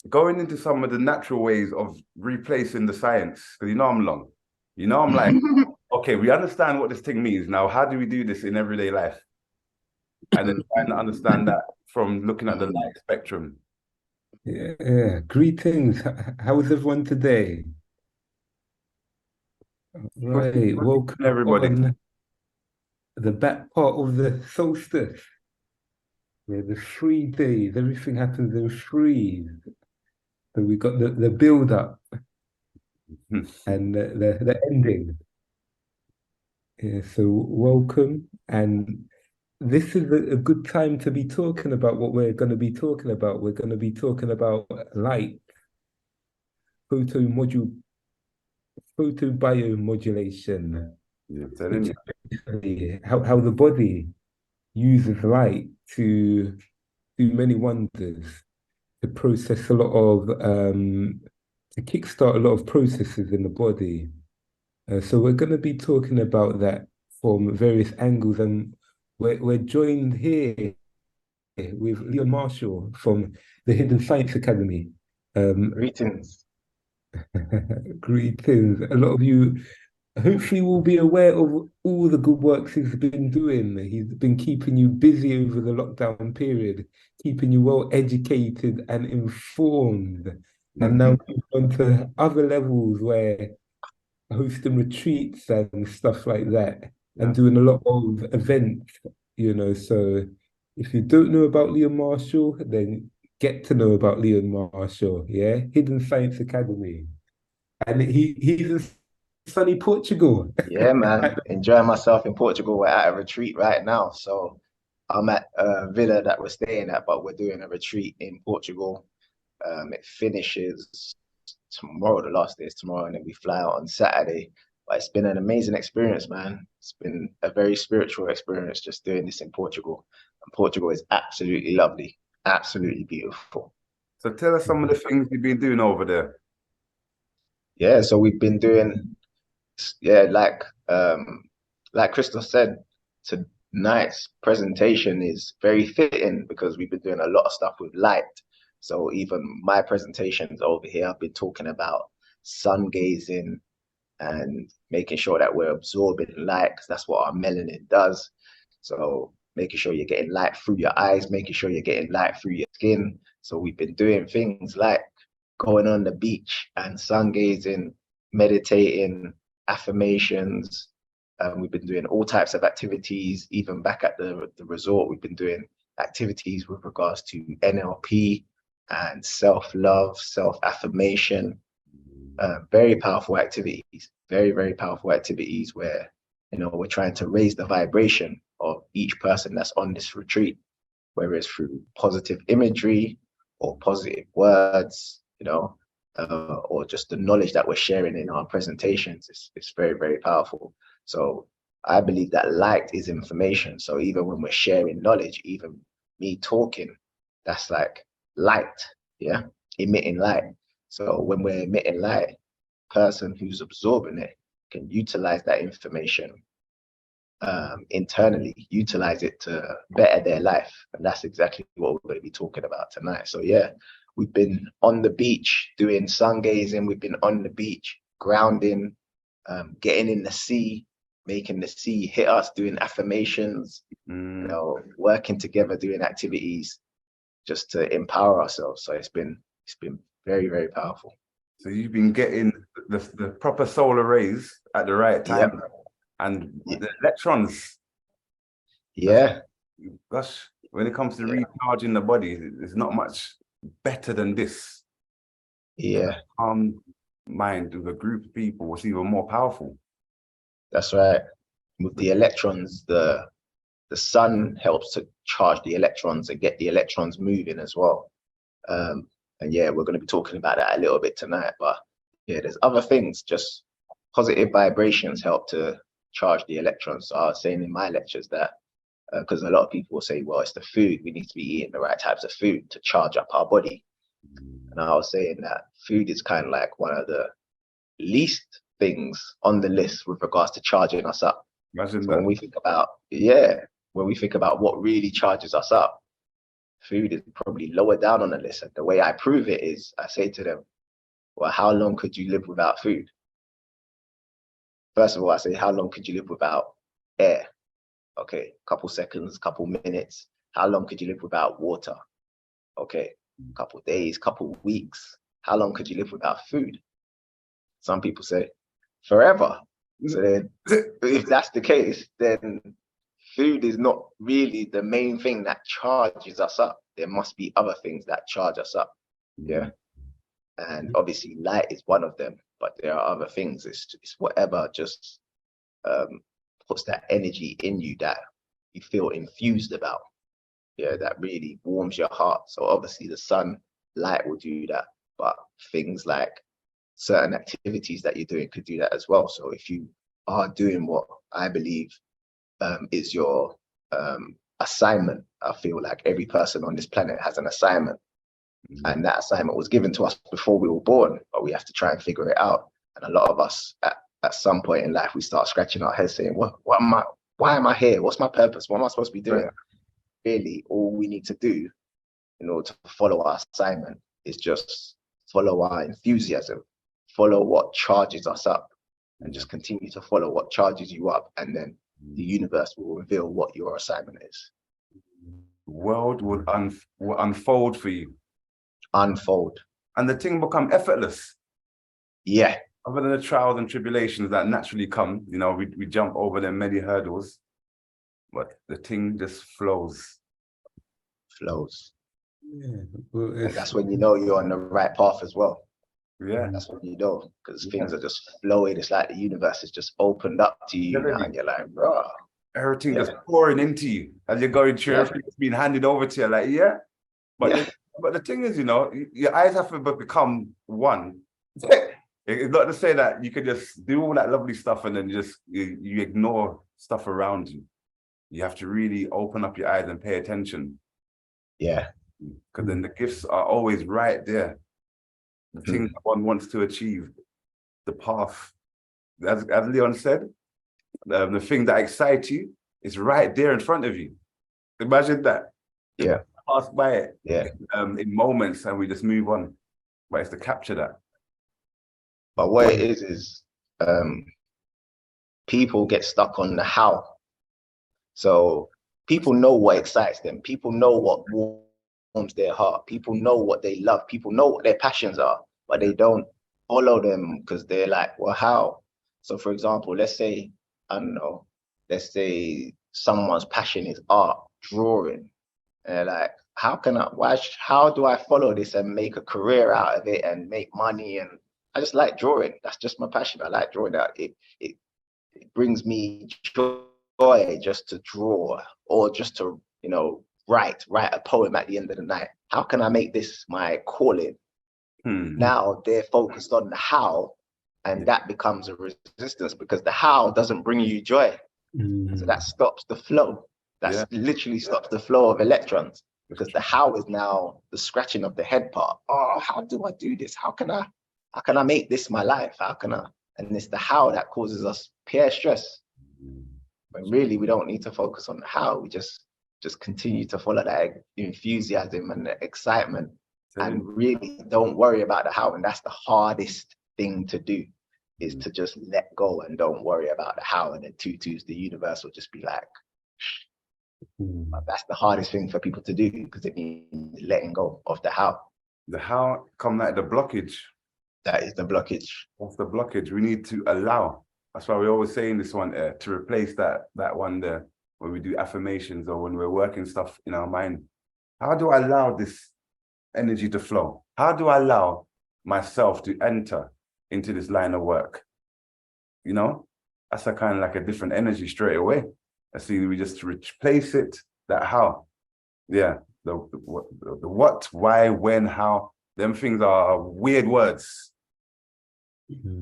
going into some of the natural ways of replacing the science. Because you know I'm long. You know I'm like, okay, we understand what this thing means. Now, how do we do this in everyday life? And then trying to understand that from looking at the light spectrum. Yeah, greetings. How is everyone today? Right, Good welcome everybody. on the back part of the solstice. Yeah, the 3 days, everything happens in threes. So we got the build up and the ending. Yeah, so welcome. And this is a good time to be talking about what we're going to be talking about. We're going to be talking about light, photo module, photobiomodulation, You're telling which you. is basically how the body uses light to do many wonders, to process a lot of to kickstart a lot of processes in the body. So we're going to be talking about that from various angles, and we're joined here with Leon Marshall from the Hidden Science Academy. Um, Greetings. Greetings. A lot of you hopefully will be aware of all the good works he's been doing. He's been keeping you busy over the lockdown period, keeping you well educated and informed. And now we've gone to other levels where hosting retreats and stuff like that, and Yeah. doing a lot of events. So if you don't know about Leon Marshall, then get to know about Leon Marshall, yeah? Hidden Science Academy. And he's in sunny Portugal. Yeah, man. Enjoying myself in Portugal. We're at a retreat right now. So I'm at a villa that we're staying at, but we're doing a retreat in Portugal. It finishes tomorrow. The last day is tomorrow, and then we fly out on Saturday. But it's been an amazing experience, man. It's been a very spiritual experience just doing this in Portugal. And Portugal is absolutely lovely, absolutely beautiful. So tell us some of the things you've been doing over there. Yeah, so we've been doing yeah, like Crystal said, tonight's presentation is very fitting because we've been doing a lot of stuff with light. So even my presentations over here, I've been talking about sun gazing and making sure that we're absorbing light because that's what our melanin does. So making sure you're getting light through your eyes, making sure you're getting light through your skin. So we've been doing things like going on the beach and sun gazing, meditating, affirmations. We've been doing all types of activities, even back at the resort. We've been doing activities with regards to NLP and self-love, self-affirmation. Very powerful activities, very, very powerful activities where, we're trying to raise the vibration of each person that's on this retreat, whether it's through positive imagery or positive words, or just the knowledge that we're sharing in our presentations. It's very, very powerful. So I believe that light is information. So even when we're sharing knowledge, even me talking, that's like light, yeah, emitting light. So when we're emitting light, person who's absorbing it can utilize that information internally, utilize it to better their life. And that's exactly what we're going to be talking about tonight. So yeah, we've been on the beach doing sun gazing. We've been on the beach grounding, getting in the sea, making the sea hit us, doing affirmations, working together, doing activities just to empower ourselves. So it's been very, very powerful. So you've been getting the proper solar rays at the right time, Yep. and the electrons. Yeah. Gosh, when it comes to recharging the body, there's not much better than this. Yeah. Calm mind with a group of people was even more powerful. That's right. With the electrons, the sun helps to charge the electrons and get the electrons moving as well. And yeah, we're going to be talking about that a little bit tonight. But yeah, there's other things. Just positive vibrations help to charge the electrons. So I was saying in my lectures that because a lot of people will say, well, it's the food. We need to be eating the right types of food to charge up our body. And I was saying that food is kind of like one of the least things on the list with regards to charging us up. Imagine So that. when we think about, when we think about what really charges us up, food is probably lower down on the list. And the way I prove it is I say to them, well, how long could you live without food? First of all, I say, how long could you live without air? Okay, couple seconds, couple minutes. How long could you live without water? Okay, couple days, couple weeks. How long could you live without food? Some people say forever. So then, if that's the case, then food is not really the main thing that charges us up. There must be other things that charge us up. Yeah. And obviously light is one of them, but there are other things. It's whatever just puts that energy in you that you feel infused about. Yeah, that really warms your heart. So obviously the sun, light will do that, but things like certain activities that you're doing could do that as well. So if you are doing what I believe is your assignment, I feel like every person on this planet has an assignment. And that assignment was given to us before we were born, but we have to try and figure it out. And a lot of us at some point in life, we start scratching our heads saying, why am I here? What's my purpose? What am I supposed to be doing? Really, all we need to do in order to follow our assignment is just follow our enthusiasm, follow what charges us up, and just continue to follow what charges you up. And then the universe will reveal what your assignment is. The world will unfold for you. Unfold. And the thing become effortless. Yeah. Other than the trials and tribulations that naturally come, you know, we jump over them many hurdles, but the thing just flows. Flows. Yeah, well, and that's when you know you're on the right path as well. Yeah. That's when you know, because things are just flowing. It's like the universe is just opened up to you now, and you're like, bro. Everything just pouring into you as you're going through. Everything's being handed over to you, like, But the thing is, you know, your eyes have to become one. It's not to say that you could just do all that lovely stuff and then just you ignore stuff around you. You have to really open up your eyes and pay attention. Yeah. Because then the gifts are always right there. The thing that one wants to achieve, the path. As Leon said, the thing that excites you is right there in front of you. Imagine that. Yeah. Pass by it in moments and we just move on. But it's to capture that. But what it is people get stuck on the how. So people know what excites them. People know what warms their heart. People know what they love. People know what their passions are, but they don't follow them because they're like, well, how? So for example, let's say, I don't know, let's say someone's passion is art, drawing. And they're like, how do I follow this and make a career out of it and make money? And I just like drawing. That's just my passion. I like drawing that. It brings me joy just to draw or just to, you know, write a poem at the end of the night. How can I make this my calling? Now they're focused on the how, and that becomes a resistance because the how doesn't bring you joy. So that stops the flow. That literally stops the flow of electrons because the how is now the scratching of the head part. Oh, how do I do this? How can I make this my life? How can I? And it's the how that causes us peer stress. But really, we don't need to focus on the how. We just continue to follow that enthusiasm and the excitement and really don't worry about the how. And that's the hardest thing to do, is to just let go and don't worry about the how. And then the universe will just be like, that's the hardest thing for people to do because it means letting go of the how. The how come like the blockage. That is the blockage. What's the blockage? We need to allow. That's why we always say in this one to replace that one there when we do affirmations or when we're working stuff in our mind. How do I allow this energy to flow? How do I allow myself to enter into this line of work? You know, that's a kind of like a different energy straight away. I see we just replace it, that how. Yeah, the what, why, when, how. Them things are weird words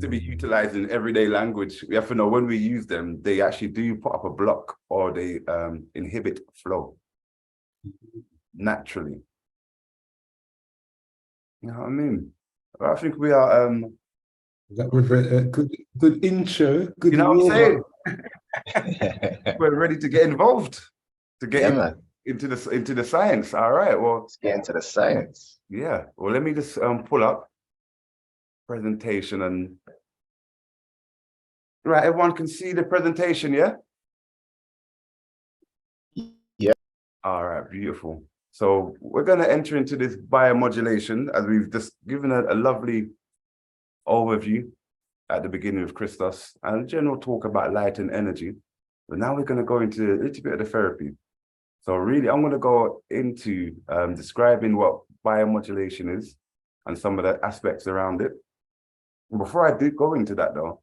to be utilized in everyday language. We have to know when we use them, they actually do put up a block or they inhibit flow naturally. You know what I mean? I think we are. That was a good intro. Good. You know what I'm saying? We're ready to get involved. into the science. All right. Well, Let's get into the science. yeah. Well, let me just pull up presentation and right. Everyone can see the presentation, yeah? Yeah. All right, beautiful. So we're going to enter into this biomodulation as we've just given a lovely overview at the beginning of Christos and a general talk about light and energy. But now we're going to go into a little bit of the therapy. So really, I'm going to go into describing what biomodulation is and some of the aspects around it. Before I do go into that though,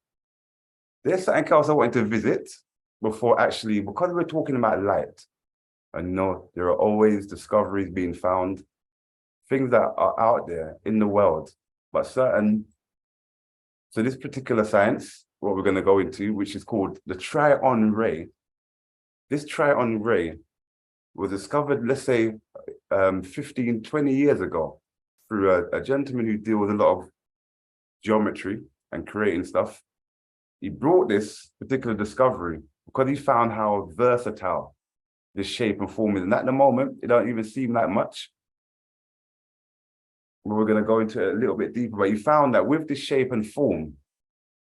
there's something else I wanted to visit before actually, because we're talking about light. And you know, there are always discoveries being found, things that are out there in the world, but so this particular science, what we're going to go into, which is called the Trion ray. This Trion ray was discovered, let's say, 15, 20 years ago through a gentleman who deals with a lot of geometry and creating stuff. He brought this particular discovery because he found how versatile this shape and form is. And at the moment, it don't even seem like much. But we're going to go into it a little bit deeper. But he found that with this shape and form,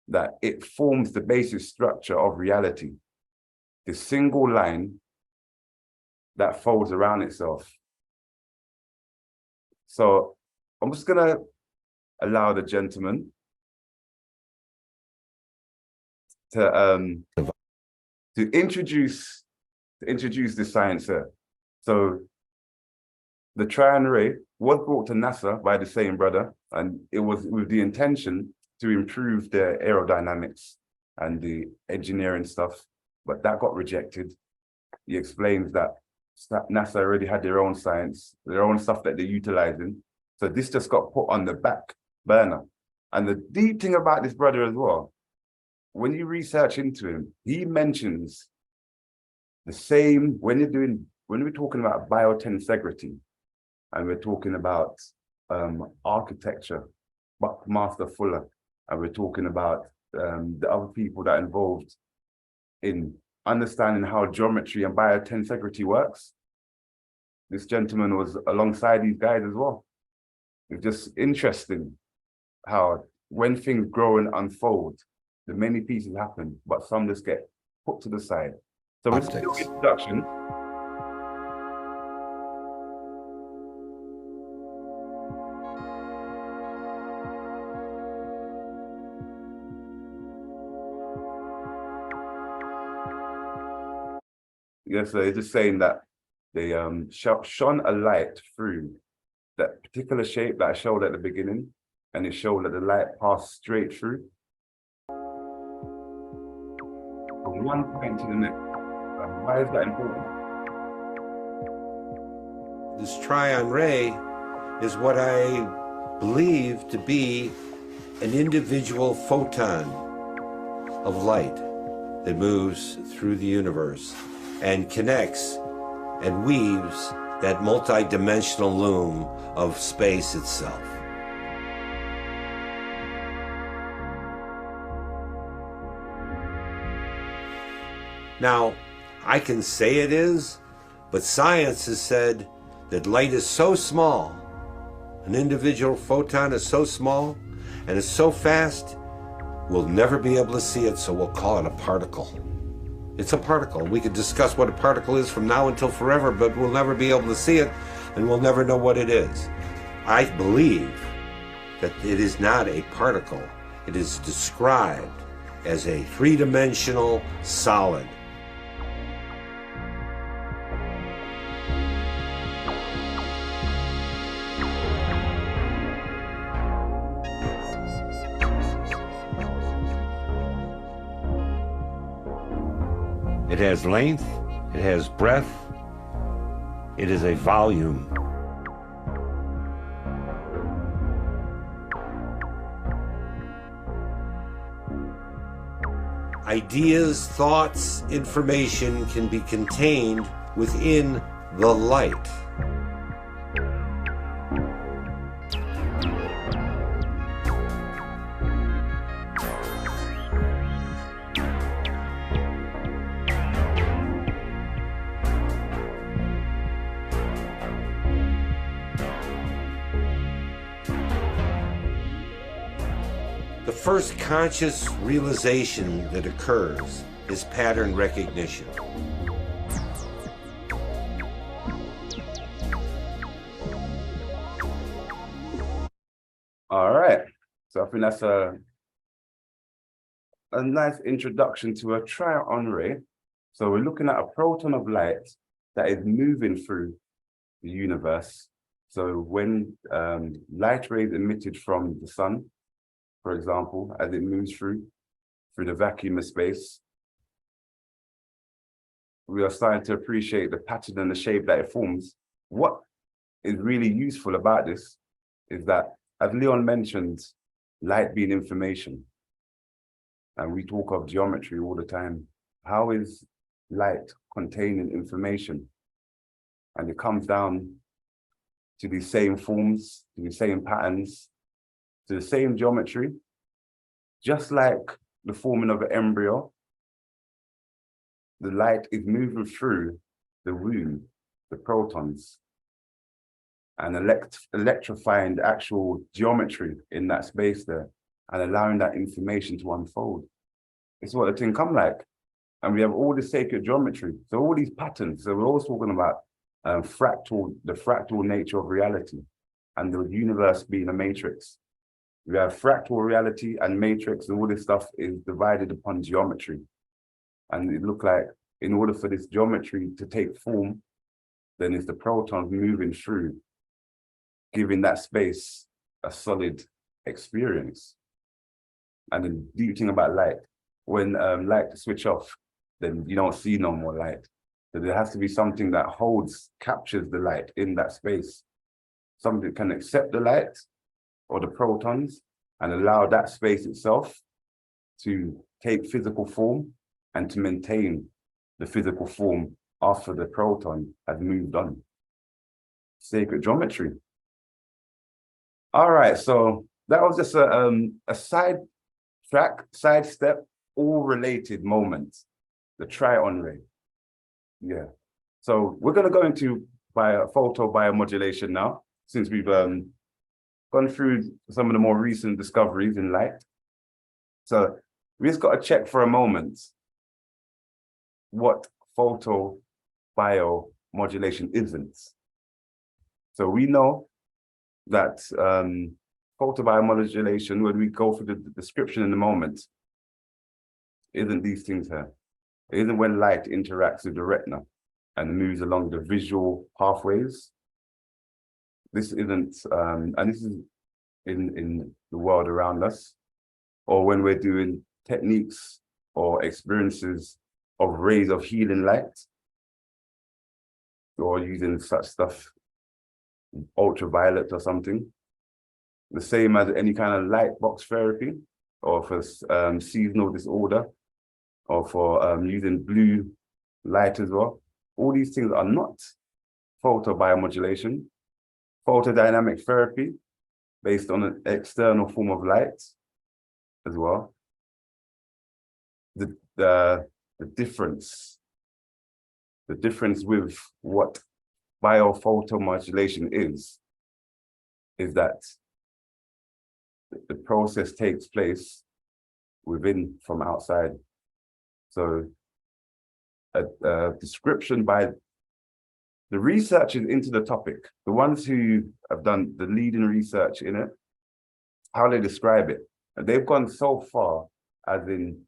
that it forms the basic structure of reality. This single line that folds around itself. So I'm just going to allow the gentleman to introduce the science here. So the Trion ray was brought to NASA by the same brother, and it was with the intention to improve their aerodynamics and the engineering stuff, but that got rejected. He explains that NASA already had their own science, their own stuff that they're utilizing. So this just got put on the back burner. And the deep thing about this brother as well, when you research into him, he mentions the same, when we're talking about biotensegrity, and we're talking about architecture, Buckmaster Fuller, and we're talking about the other people that are involved in understanding how geometry and biotensegrity works. This gentleman was alongside these guys as well. It's just interesting how when things grow and unfold, the many pieces happen, but some just get put to the side. So with this introduction, yes, so they're just saying that they shone a light through that particular shape that I showed at the beginning, and it showed that the light passed straight through from one point to the next. Why is that important? This Trion ray is what I believe to be an individual photon of light that moves through the universe and connects and weaves that multi-dimensional loom of space itself. Now, I can say it is, but science has said that light is so small, an individual photon is so small, and it's so fast, we'll never be able to see it, so we'll call it a particle. It's a particle. We could discuss what a particle is from now until forever, but we'll never be able to see it, and we'll never know what it is. I believe that it is not a particle. It is described as a three-dimensional solid. It has length, it has breadth, it is a volume. Ideas, thoughts, information can be contained within the light. The first conscious realization that occurs is pattern recognition. All right. So I think that's a nice introduction to a try-on ray. So we're looking at a proton of light that is moving through the universe. So when light rays emitted from the sun, for example, as it moves through the vacuum of space, we are starting to appreciate the pattern and the shape that it forms. What is really useful about this is that, as Leon mentioned, light being information, and we talk of geometry all the time. How is light containing information? And it comes down to the same forms, to the same patterns, to the same geometry, just like the forming of an embryo. The light is moving through the womb, the protons, and electrifying the actual geometry in that space there, and allowing that information to unfold. It's what the thing come like. And we have all this sacred geometry. So all these patterns. So we're always talking about the fractal nature of reality, and the universe being a matrix. We have fractal reality and matrix, and all this stuff is divided upon geometry. And it looked like, in order for this geometry to take form, then it's the protons moving through, giving that space a solid experience. And the deep thing about light, when light switch off, then you don't see no more light. So there has to be something that captures the light in that space. Something that can accept the light or the protons and allow that space itself to take physical form and to maintain the physical form after the proton has moved on. Sacred geometry. All right, so that was just a sidestep, all related moments. The try-on ray. Yeah. So we're going to go into photobiomodulation now, since we've gone through some of the more recent discoveries in light. So we just got to check for a moment what photobiomodulation isn't. So we know that photobiomodulation, when we go through the description in a moment, isn't these things here. It isn't when light interacts with the retina and moves along the visual pathways. This isn't, and this is in the world around us, or when we're doing techniques or experiences of rays of healing light, or using such stuff, ultraviolet or something. The same as any kind of light box therapy, or for seasonal disorder, or for using blue light as well. All these things are not photobiomodulation. Photodynamic therapy, based on an external form of light as well. The difference with what biophotomodulation is that the process takes place within from outside. So a description by the researchers into the topic, the ones who have done the leading research in it, how they describe it. And they've gone so far as in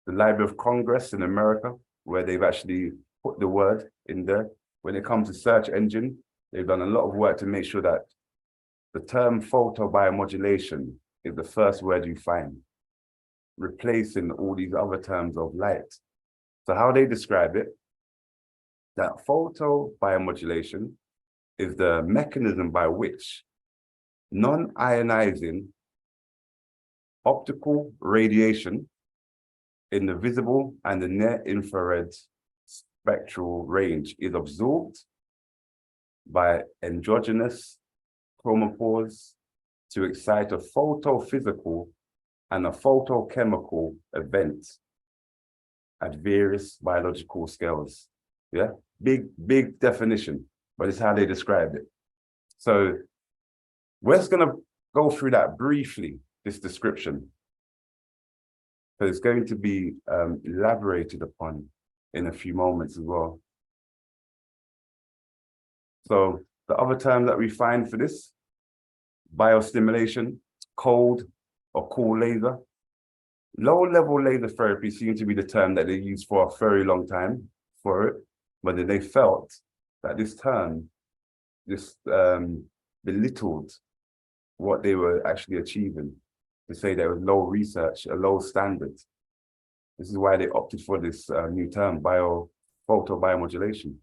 the Library of Congress in America, where they've actually put the word in there. When it comes to search engine, they've done a lot of work to make sure that the term photobiomodulation is the first word you find, replacing all these other terms of light. So how they describe it, that photobiomodulation is the mechanism by which non-ionizing optical radiation in the visible and the near-infrared spectral range is absorbed by endogenous chromopores to excite a photophysical and a photochemical event at various biological scales. Yeah, big definition, but it's how they describe it. So we're just gonna go through that briefly, this description, So it's going to be elaborated upon in a few moments as well. So the other term that we find for this, biostimulation, cold or cool laser. Low-level laser therapy seems to be the term that they use for a very long time for it, but then they felt that this term, belittled what they were actually achieving, to say there was low research, a low standard. This is why they opted for this new term, photobiomodulation.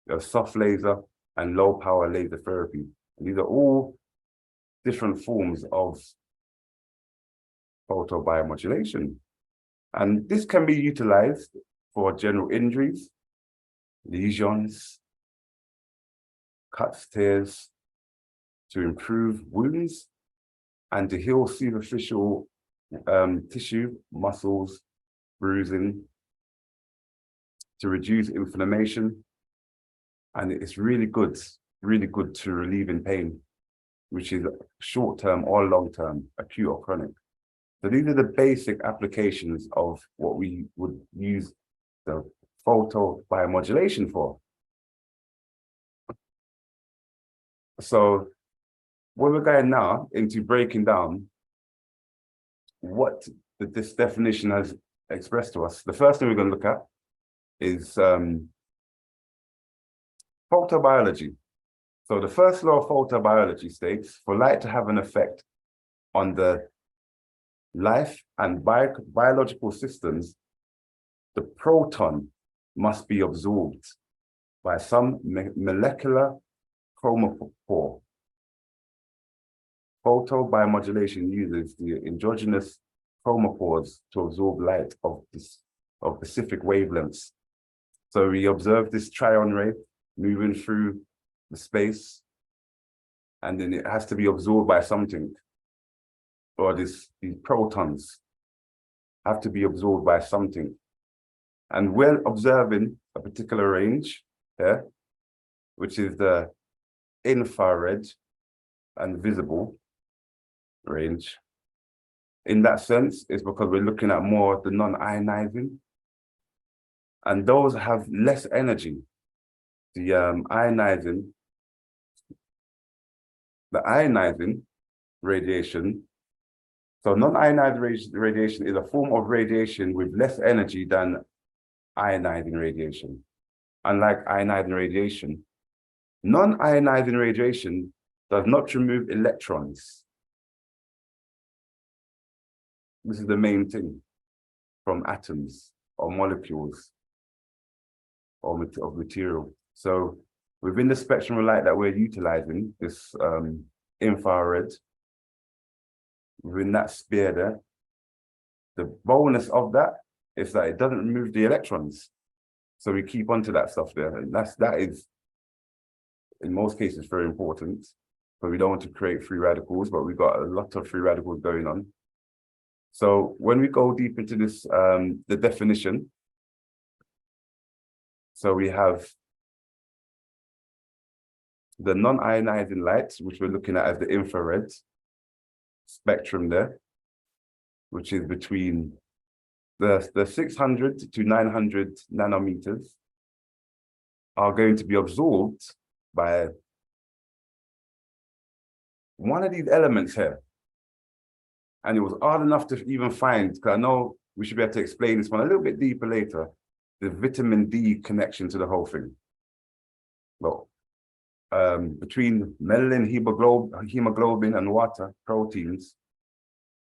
There's soft laser and low power laser therapy. And these are all different forms of photobiomodulation. And this can be utilized for general injuries, lesions, cuts, tears, to improve wounds and to heal superficial tissue, muscles, bruising, to reduce inflammation. And it's really good to relieving pain, which is short-term or long-term, acute or chronic. So these are the basic applications of what we would use the photobiomodulation for. So when we're going now into breaking down what this definition has expressed to us, the first thing we're going to look at is photobiology. So the first law of photobiology states, for light to have an effect on the life and biological systems, the proton must be absorbed by some molecular chromophore. Photobiomodulation uses the endogenous chromophores to absorb light of specific wavelengths. So we observe this trion ray moving through the space, and then it has to be absorbed by something, or these protons have to be absorbed by something. And we're observing a particular range here, which is the infrared and visible range. In that sense, it's because we're looking at more the non-ionizing, and those have less energy. The ionizing radiation. So non-ionized radiation is a form of radiation with less energy than ionizing radiation. Unlike ionizing radiation, non-ionizing radiation does not remove electrons. This is the main thing from atoms or molecules or of material. So within the spectrum of light that we're utilizing, this infrared, within that sphere there, the bonus of that is that it doesn't remove the electrons. So we keep onto that stuff there. And that is, in most cases, very important. But we don't want to create free radicals, but we've got a lot of free radicals going on. So when we go deep into this, the definition, so we have the non-ionizing light, which we're looking at as the infrared spectrum there, which is between the 600 to 900 nanometers, are going to be absorbed by one of these elements here. And it was hard enough to even find, because I know we should be able to explain this one a little bit deeper later, the vitamin D connection to the whole thing. Well, between melanin, hemoglobin, and water proteins,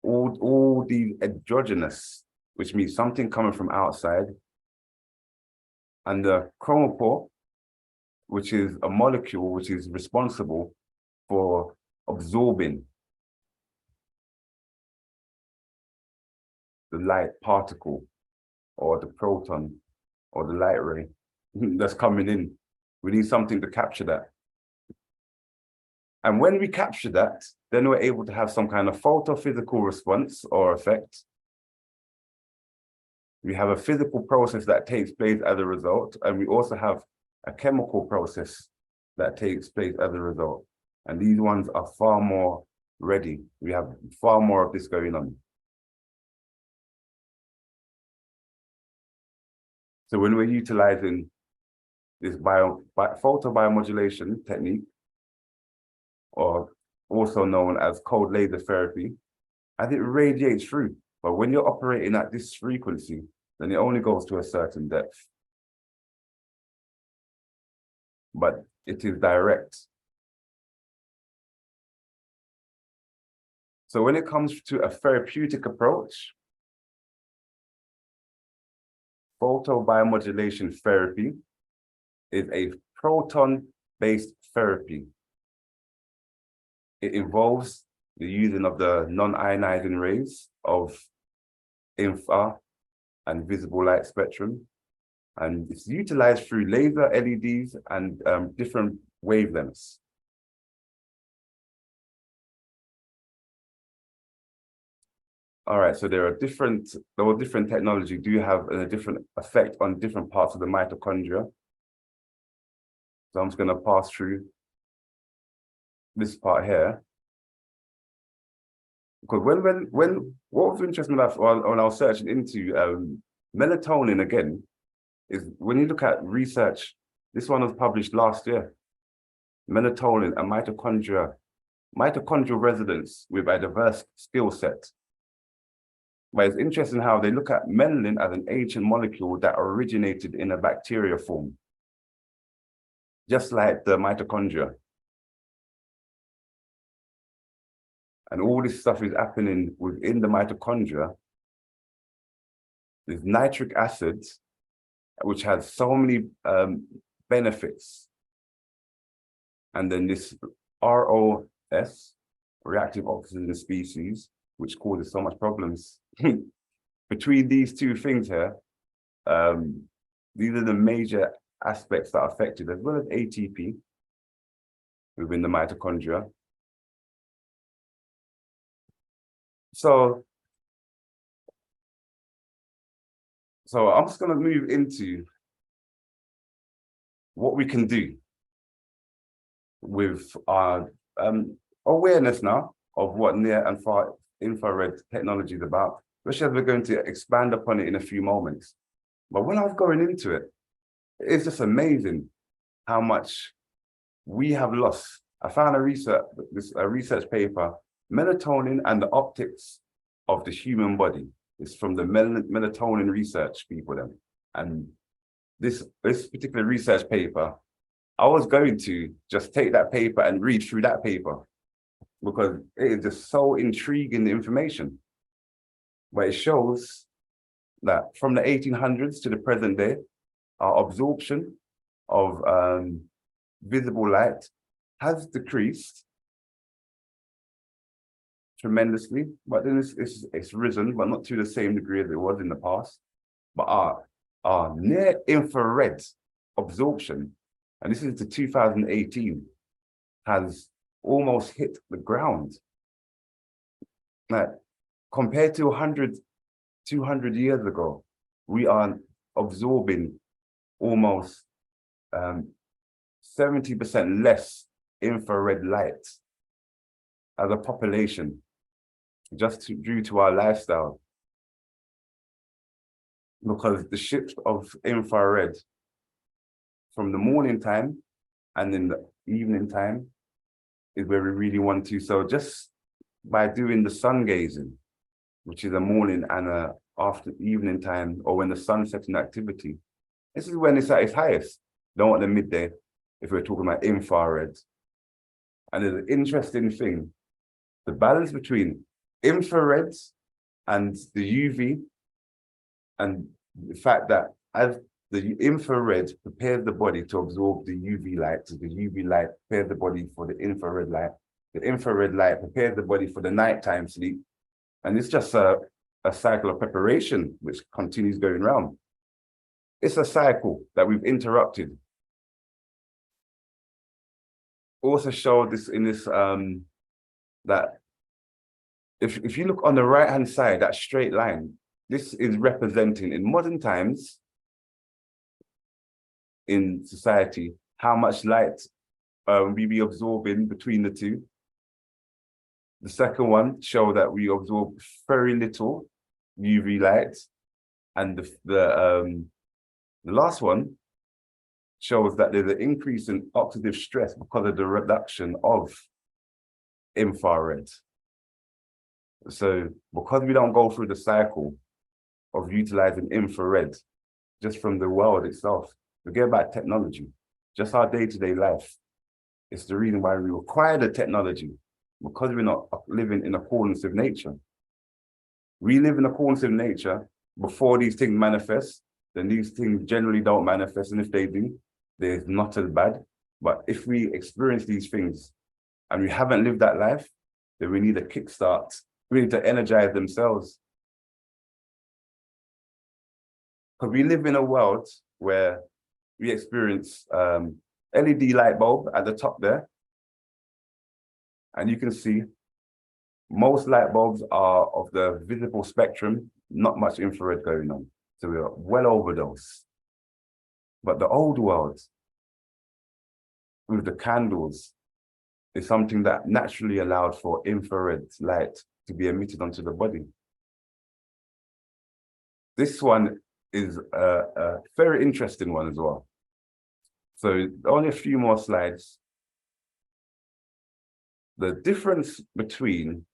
all these endogenous, which means something coming from outside, and the chromophore, which is a molecule which is responsible for absorbing the light particle or the proton or the light ray that's coming in. We need something to capture that. And when we capture that, then we're able to have some kind of photophysical response or effect. We have a physical process that takes place as a result, and we also have a chemical process that takes place as a result. And these ones are far more ready. We have far more of this going on. So when we're utilizing this photobiomodulation technique, or also known as cold laser therapy, as it radiates through. But when you're operating at this frequency, then it only goes to a certain depth. But it is direct. So when it comes to a therapeutic approach, photobiomodulation therapy is a proton-based therapy. It involves the using of the non-ionizing rays of infra and visible light spectrum, and it's utilized through laser LEDs and different wavelengths. All right, so there are different technology do have a different effect on different parts of the mitochondria. So I'm just going to pass through this part here. Because when what was interesting enough when I was searching into melatonin again, is when you look at research, this one was published last year. Melatonin and mitochondrial residents with a diverse skill set. But it's interesting how they look at melanin as an ancient molecule that originated in a bacteria form, just like the mitochondria. And all this stuff is happening within the mitochondria. There's nitric acid, which has so many benefits. And then this ROS, reactive oxygen species, which causes so much problems. Between these two things here, these are the major aspects that are affected, as well as ATP within the mitochondria. So I'm just going to move into what we can do with our awareness now of what near and far infrared technology is about, especially as we're going to expand upon it in a few moments. But when I was going into it, it's just amazing how much we have lost. I found a research paper, melatonin and the optics of the human body. It's from the melatonin research people then. And this particular research paper, I was going to just take that paper and read through that paper because it is just so intriguing, the information. But it shows that from the 1800s to the present day, our absorption of visible light has decreased tremendously, but then it's risen, but not to the same degree as it was in the past. But our near infrared absorption, and this is to 2018, has almost hit the ground. Like, compared to 100, 200 years ago, we are absorbing almost 70% less infrared light as a population, just due to our lifestyle. Because the shift of infrared from the morning time and in the evening time is where we really want to. So just by doing the sun gazing, which is a morning and a after evening time, or when the sun's setting activity, this is when it's at its highest. Don't want the midday if we're talking about infrared. And there's an interesting thing, the balance between infrared and the UV, and the fact that as the infrared prepares the body to absorb the UV light, so the UV light prepares the body for the infrared light prepares the body for the nighttime sleep. And it's just a cycle of preparation which continues going round. It's a cycle that we've interrupted. Also showed this in this, that if you look on the right-hand side, that straight line, this is representing in modern times in society, how much light we be absorbing between the two. The second one show that we absorb very little UV light, and the The last one shows that there's an increase in oxidative stress because of the reduction of infrared. So because we don't go through the cycle of utilizing infrared just from the world itself, forget about technology, just our day-to-day life. It's the reason why we require the technology, because we're not living in accordance with nature. We live in accordance with nature before these things manifest, then these things generally don't manifest, and if they do, they're not as bad. But if we experience these things and we haven't lived that life, then we need a kickstart. We need to energize themselves. Because we live in a world where we experience LED light bulb at the top there. And you can see most light bulbs are of the visible spectrum, not much infrared going on. So we are well over those. But the old world, with the candles, is something that naturally allowed for infrared light to be emitted onto the body. This one is a very interesting one as well. So only a few more slides. The difference between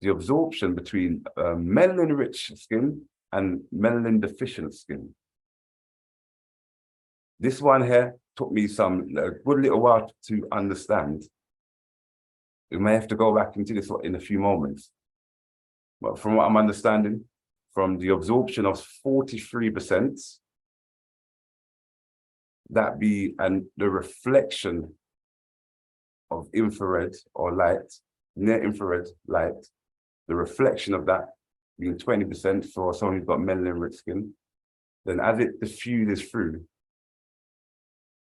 the absorption between melanin-rich skin and melanin-deficient skin. This one here took me a good little while to understand. We may have to go back into this in a few moments. But from what I'm understanding, from the absorption of 43%, that be, and the reflection of infrared or light, near infrared light, the reflection of that being 20% for someone who's got melanin-rich skin, then as it diffuses through,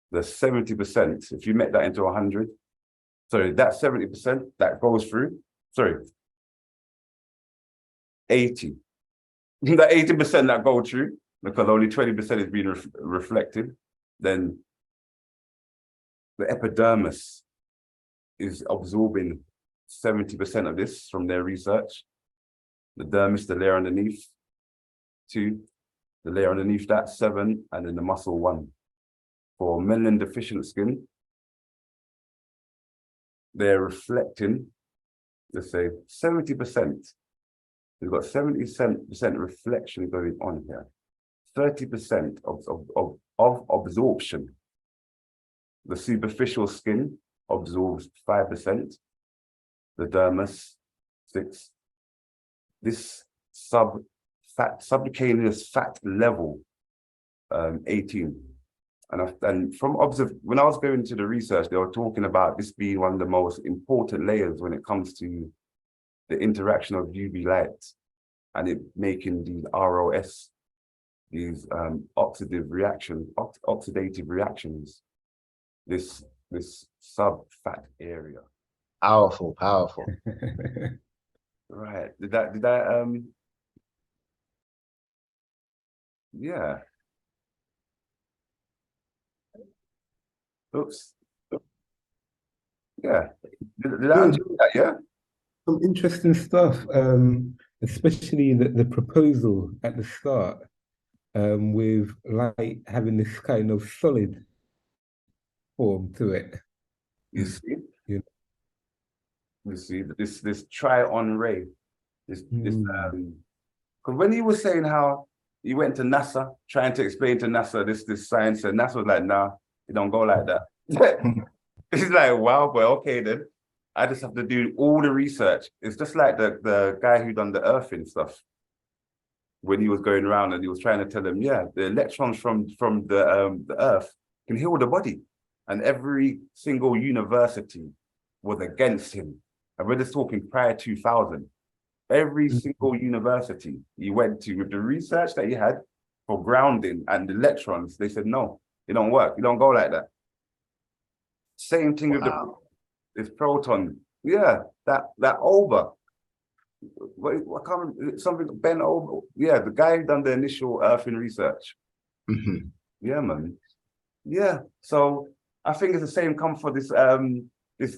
the 70%, if you make that into 100, sorry, that 70% that goes through, sorry, 80. That 80% that go through, because only 20% is being reflected, then the epidermis is absorbing 70% of this from their research. The dermis, the layer underneath, 2, the layer underneath that, 7, and then the muscle, 1. For melanin deficient skin, they're reflecting, let's say 70%. We've got 70% reflection going on here. 30% of absorption. The superficial skin absorbs 5%. The dermis, 6. This subcutaneous fat level, 18. And from when I was going into the research, they were talking about this being one of the most important layers when it comes to the interaction of UV light and it making these ROS, these oxidative reactions, this sub-fat area. Powerful, powerful. Right. Yeah. Oops. Yeah. Did I answer that? Yeah. Some interesting stuff, especially the proposal at the start, with light having this kind of solid form to it. You see? Yeah. You see this try-on ray. Because when he was saying how he went to NASA trying to explain to NASA this science, and NASA was like, nah, it don't go like that. It's like, wow, boy, okay then. I just have to do all the research. It's just like the guy who done the earthing stuff. When he was going around and he was trying to tell them, yeah, the electrons from the earth can heal the body. And every single university was against him. And we're just talking prior 2000. Every single university he went to with the research that he had for grounding and the electrons, they said, no, it don't work. You don't go like that. Same thing with this proton. Yeah, that over. What kind of something bent over? Yeah, the guy who done the initial earthing research. Yeah, man. Yeah. So I think it's the same come for this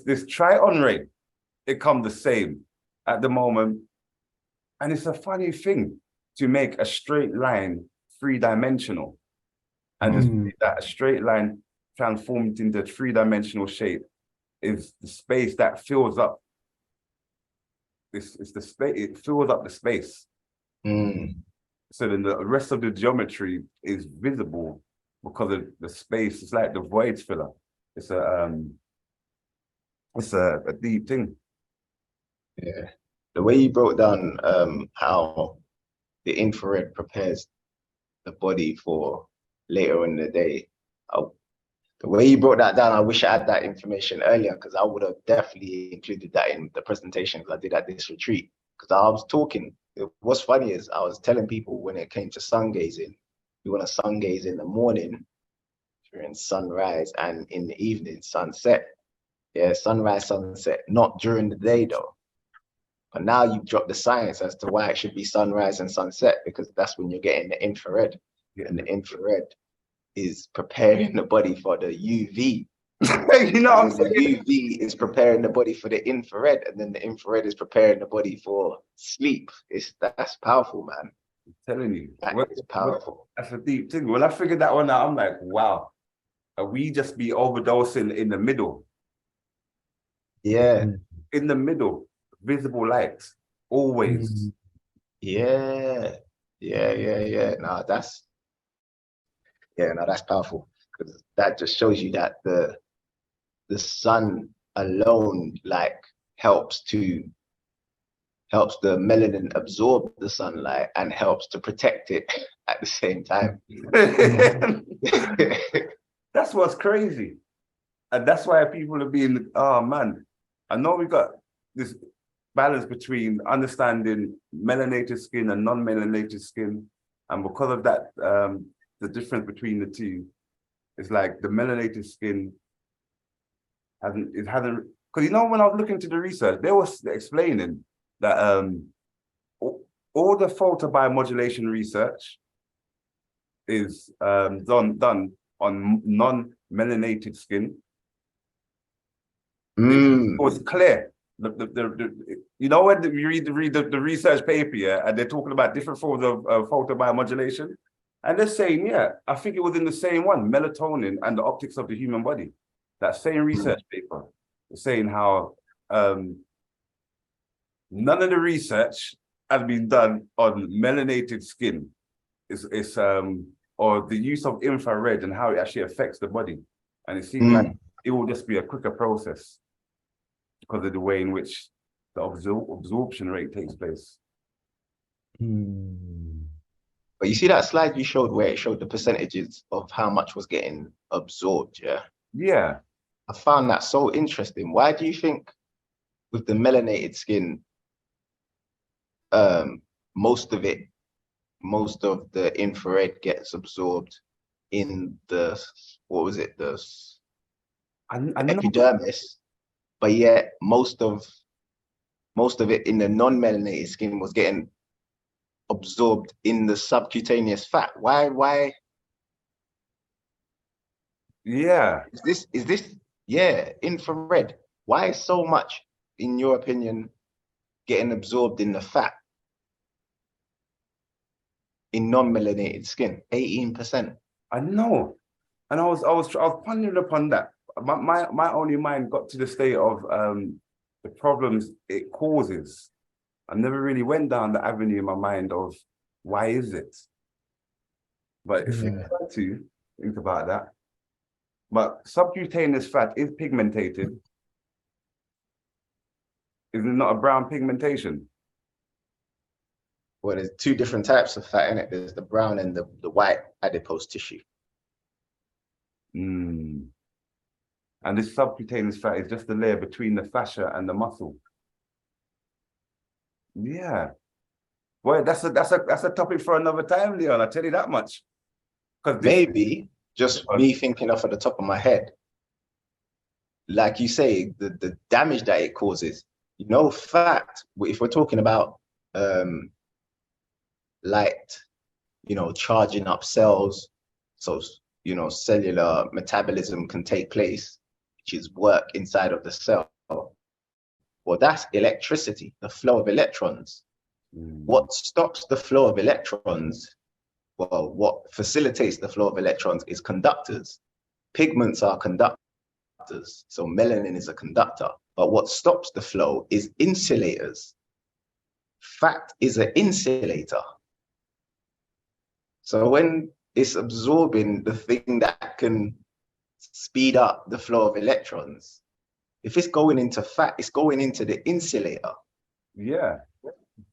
this try-on ray. It come the same at the moment. And it's a funny thing to make a straight line three-dimensional. And that a straight line transformed into a three-dimensional shape is the space that fills up. It's the space, it fills up the space. So then the rest of the geometry is visible because of the space. It's like the void filler. It's a deep thing. Yeah. The way you broke down how the infrared prepares the body for later in the day. The way you broke that down, I wish I had that information earlier, because I would have definitely included that in the presentations I did at this retreat. Because I was talking, what's funny is I was telling people when it came to sun gazing, you want to sun gaze in the morning during sunrise and in the evening sunset. Yeah, sunrise, sunset, not during the day though. But now you've dropped the science as to why it should be sunrise and sunset, because that's when you're getting the infrared. And the infrared is preparing the body for the UV. You know what I'm saying? The UV is preparing the body for the infrared, and then the infrared is preparing the body for sleep. That's powerful, man. I'm telling you. It's powerful. That's a deep thing. When I figured that one out, I'm like, wow. We just be overdosing in the middle. Yeah. In the middle. Visible light. Always. Yeah. No, that's powerful, because that just shows you that the sun alone helps the melanin absorb the sunlight and helps to protect it at the same time. That's what's crazy. And that's why people are being, oh man, I know we got this balance between understanding melanated skin and non-melanated skin. And because of that, the difference between the two is like the melanated skin hasn't, because when I was looking into the research, they were explaining that all the photobiomodulation research is done on non-melanated skin. It was clear. You know, when you read the research paper, yeah, and they're talking about different forms of photobiomodulation, and they're saying, yeah, I think it was in the same one, melatonin and the optics of the human body. That same research paper saying how none of the research has been done on melanated skin. Or the use of infrared and how it actually affects the body. And it seems like it will just be a quicker process because of the way in which the absorption rate takes place. But you see that slide you showed where it showed the percentages of how much was getting absorbed, yeah? Yeah. I found that so interesting. Why do you think with the melanated skin, most of the infrared gets absorbed in the, what was it, the epidermis, but yet most of it in the non-melanated skin was getting absorbed in the subcutaneous fat? Why? Yeah. Is this infrared? Why is so much, in your opinion, getting absorbed in the fat in non-melanated skin? 18%. I know. And I was pondering upon that. My only mind got to the state of the problems it causes. I never really went down the avenue in my mind of why is it? But if you try to think about that, but subcutaneous fat is pigmentated. Is it not a brown pigmentation? Well, there's two different types of fat in it. There's the brown and the white adipose tissue. And this subcutaneous fat is just the layer between the fascia and the muscle. Yeah. Well, that's a topic for another time, Leon. I tell you that much. Maybe just me thinking off at the top of my head, like you say, the damage that it causes. You know, fat. If we're talking about light, charging up cells, so cellular metabolism can take place, which is work inside of the cell. Well, that's electricity, the flow of electrons. What stops the flow of electrons well, what facilitates the flow of electrons is conductors. Pigments are conductors, so melanin is a conductor. But what stops the flow is insulators. Fat is an insulator. So when it's absorbing the thing that can speed up the flow of electrons, if it's going into fat, it's going into the insulator. Yeah.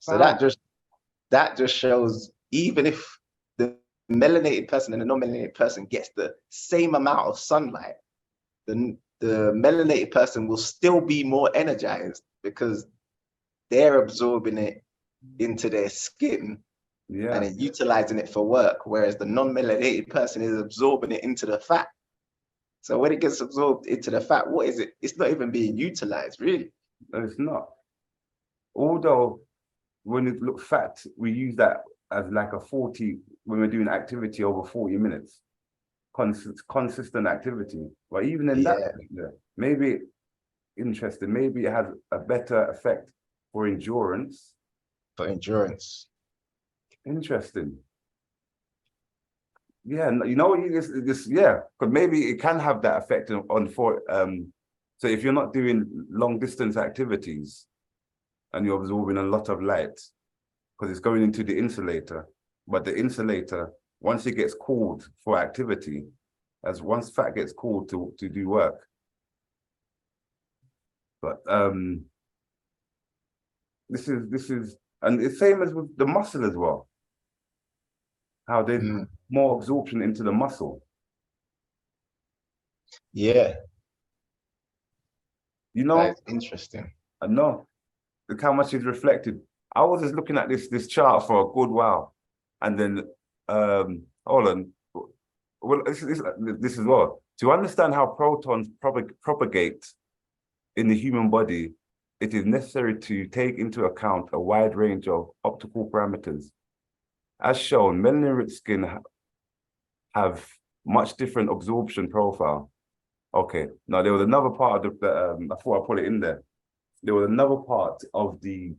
So that just shows, even if the melanated person and the non-melanated person gets the same amount of sunlight, the melanated person will still be more energized because they're absorbing it into their skin and then utilizing it for work, whereas the non-melanated person is absorbing it into the fat. So when it gets absorbed into the fat, what is it? It's not even being utilized, really. No, it's not. Although when it looks fat, we use that as like a 40 when we're doing activity over 40 minutes, consistent activity. But even in that, maybe interesting. Maybe it has a better effect for endurance. For endurance. Interesting. Yeah, you know, because maybe it can have that effect on for so if you're not doing long distance activities and you're absorbing a lot of light, because it's going into the insulator, but the insulator, once it gets cooled for activity, once fat gets cooled to do work. But this is and it's same as with the muscle as well. How there's more absorption into the muscle. Yeah. You know, that's interesting. I know. Look how much is reflected. I was just looking at this chart for a good while, and then hold on. Well, this is well to understand how protons propagate in the human body. It is necessary to take into account a wide range of optical parameters. As shown, melanin-rich skin have much different absorption profile. Okay, now there was another part of I thought I put it in there. There was another part of the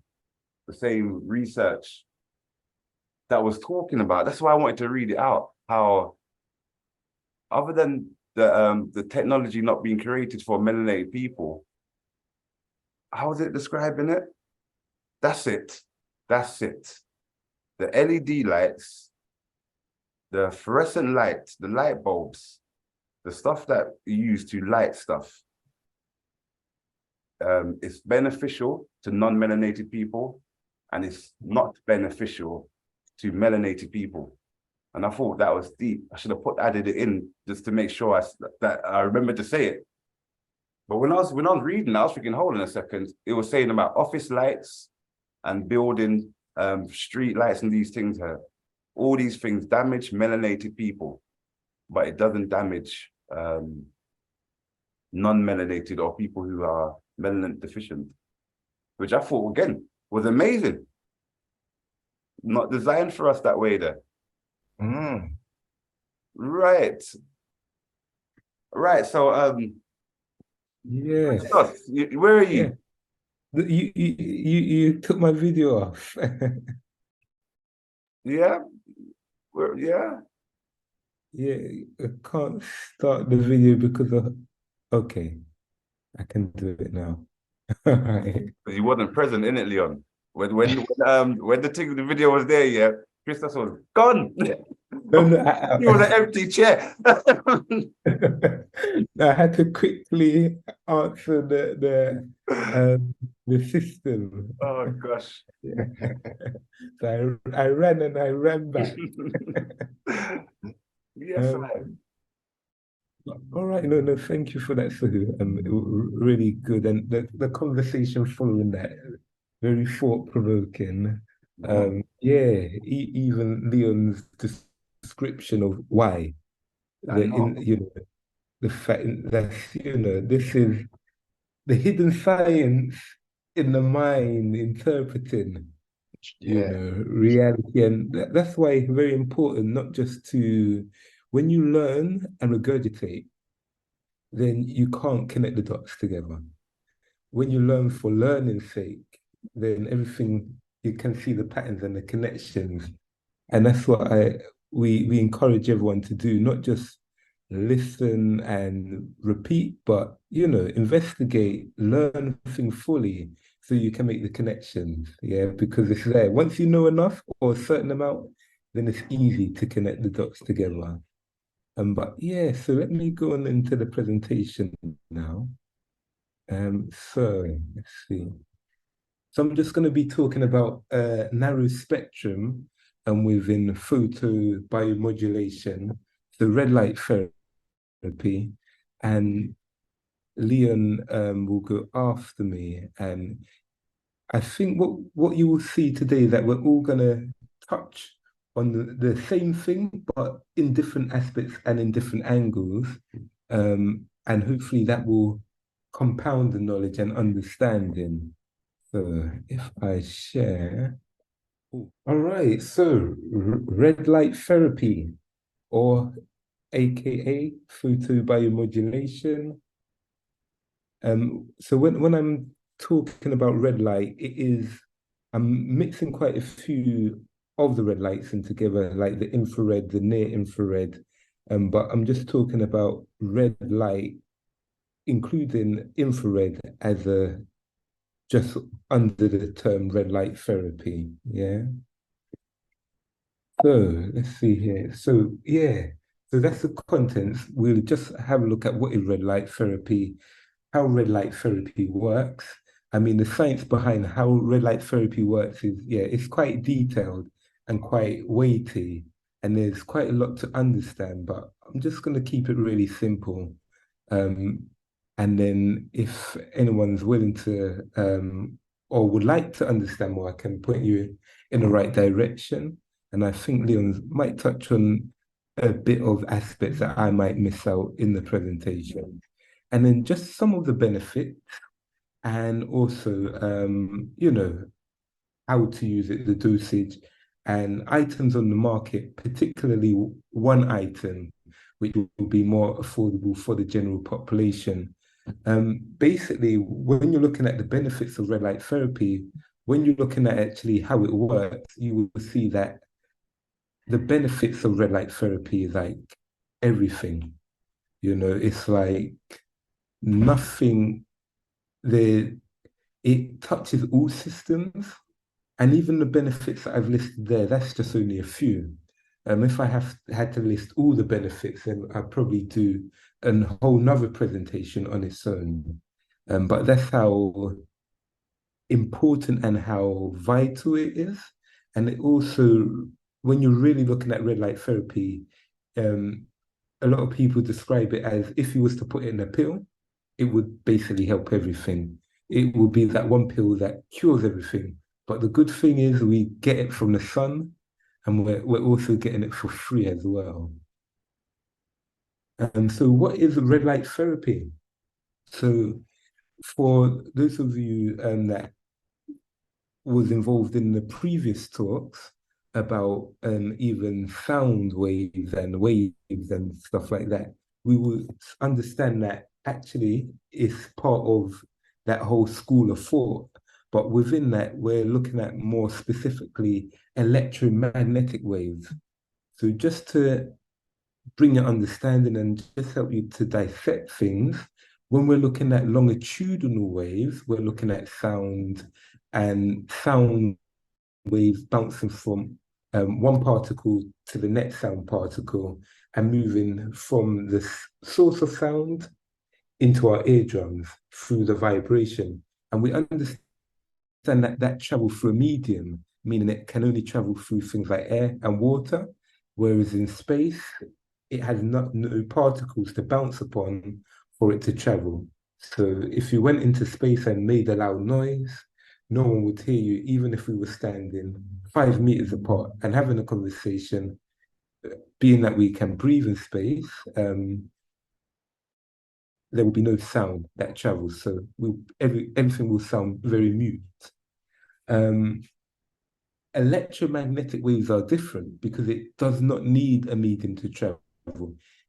same research that was talking about. That's why I wanted to read it out. How, other than the technology not being created for melanated people, how is it describing it? That's it. That's it. The LED lights, the fluorescent lights, the light bulbs, the stuff that you use to light stuff, it's beneficial to non-melanated people, and it's not beneficial to melanated people. And I thought that was deep. I should have added it in just to make sure that I remember to say it. But when I was reading, I was thinking, hold on a second. It was saying about office lights and building street lights and these things here. All these things damage melanated people, but it doesn't damage non-melanated or people who are melanin deficient, which I thought, again, was amazing. Not designed for us that way there. Right. Right. So yes. Where are you? Yeah. You took my video off. Yeah. Yeah. Yeah, I can't start the video because of okay. I can do it now. Right. Because you wasn't present in it, Leon. When the video was there, yeah, Christos was gone. No, He was an empty chair. I had to quickly answer the system. Oh gosh. So I ran and I ran back. Yes. All right, no, thank you for that, Suhu. Really good, and the conversation following that, very thought-provoking. Even Leon's description of why, the fact that this is the hidden science in the mind interpreting, reality, and that's why it's very important not just to. When you learn and regurgitate, then you can't connect the dots together. When you learn for learning's sake, then everything, you can see the patterns and the connections. And that's what we encourage everyone to do, not just listen and repeat, but investigate, learn things fully so you can make the connections. Yeah, because it's there. Once you know enough or a certain amount, then it's easy to connect the dots together. But yeah, so let me go on into the presentation now. So let's see. So I'm just going to be talking about narrow spectrum and within photobiomodulation, the red light therapy, and Leon will go after me. And I think what you will see today is that we're all going to touch on the same thing, but in different aspects and in different angles. And hopefully that will compound the knowledge and understanding. So if I share, all right, so red light therapy, or AKA photobiomodulation. So when I'm talking about red light, I'm mixing quite a few of the red lights in together, like the infrared, the near infrared. But I'm just talking about red light, including infrared as a just under the term red light therapy. Yeah. So let's see here. So yeah, so that's the contents. We'll just have a look at what is red light therapy, how red light therapy works. I mean, the science behind how red light therapy works is, yeah, it's quite detailed and quite weighty, and there's quite a lot to understand, but I'm just going to keep it really simple. Um, and then if anyone's willing to or would like to understand more, I can point you in the right direction. And I think Leon might touch on a bit of aspects that I might miss out in the presentation. And then just some of the benefits and also, how to use it, the dosage and items on the market, particularly one item, which will be more affordable for the general population. Basically, when you're looking at the benefits of red light therapy, when you're looking at actually how it works, you will see that the benefits of red light therapy is like everything. It's like nothing there. It touches all systems, and even the benefits that I've listed there, that's just only a few. If I had to list all the benefits, then I'd probably do a whole nother presentation on its own. But that's how important and how vital it is. And it also, when you're really looking at red light therapy, a lot of people describe it as if you was to put it in a pill, it would basically help everything. It will be that one pill that cures everything. But the good thing is we get it from the sun, and we're also getting it for free as well. And so what is red light therapy? So for those of you that was involved in the previous talks about even sound waves and stuff like that, we will understand that actually it's part of that whole school of thought. But within that, we're looking at more specifically electromagnetic waves. So just to bring your understanding and just help you to dissect things, when we're looking at longitudinal waves, we're looking at sound and sound waves bouncing from one particle to the next sound particle and moving from the source of sound into our eardrums through the vibration. And we understand that travel through a medium, meaning it can only travel through things like air and water, whereas in space, it has no particles to bounce upon for it to travel. So if you went into space and made a loud noise, no one would hear you, even if we were standing 5 meters apart and having a conversation. Being that we can breathe in space, there will be no sound that travels. So everything will sound very mute. Electromagnetic waves are different because it does not need a medium to travel.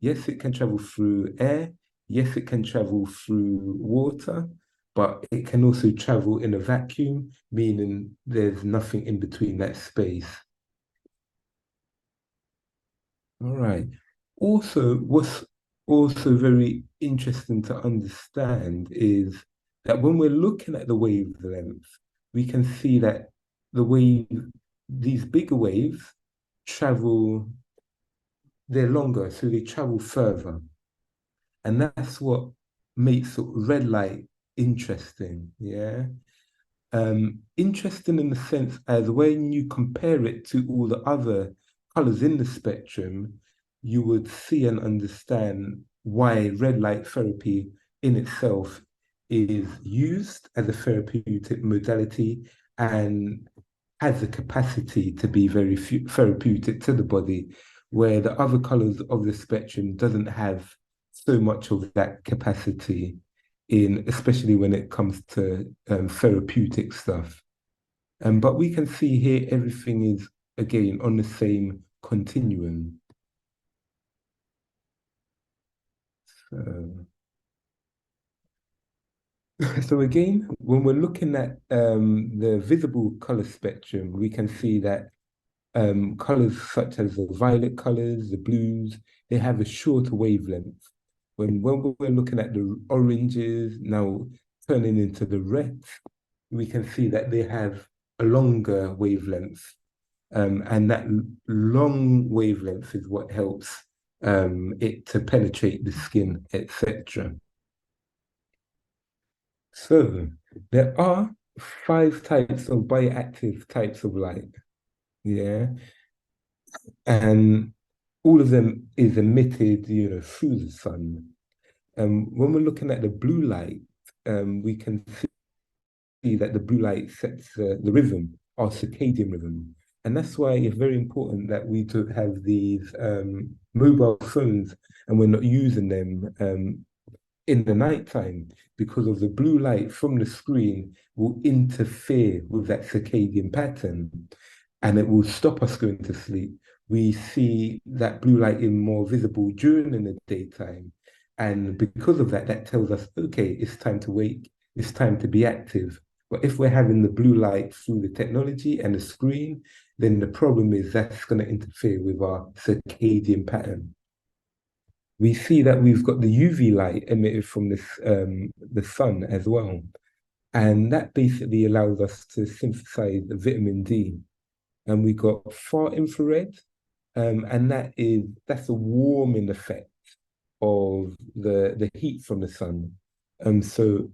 Yes, it can travel through air. Yes, it can travel through water, but it can also travel in a vacuum, meaning there's nothing in between that space. All right. Also, what's also very interesting to understand is that when we're looking at the wavelength, we can see that the wave, these bigger waves travel, they're longer, so they travel further. And that's what makes red light interesting. Yeah. Interesting in the sense as when you compare it to all the other colors in the spectrum, you would see and understand why red light therapy in itself is used as a therapeutic modality and has the capacity to be very therapeutic to the body, where the other colors of the spectrum doesn't have so much of that capacity in, especially when it comes to therapeutic stuff. But we can see here everything is again on the same continuum. So, so again, when we're looking at the visible color spectrum, we can see that colors such as the violet colors, the blues, they have a shorter wavelength. When we're looking at the oranges now turning into the reds, we can see that they have a longer wavelength. And that long wavelength is what helps it to penetrate the skin, etc. So there are 5 types of bioactive types of light. Yeah. And all of them is emitted, through the sun. When we're looking at the blue light, we can see that the blue light sets the rhythm, our circadian rhythm. And that's why it's very important that we do have these mobile phones and we're not using them in the nighttime because of the blue light from the screen will interfere with that circadian pattern and it will stop us going to sleep. We see that blue light in more visible during the daytime. And because of that, that tells us, okay, it's time to wake, it's time to be active. But if we're having the blue light through the technology and the screen, then the problem is that's going to interfere with our circadian pattern. We see that we've got the UV light emitted from the sun as well. And that basically allows us to synthesize the vitamin D. And we got far infrared, and that's a warming effect of the heat from the sun. So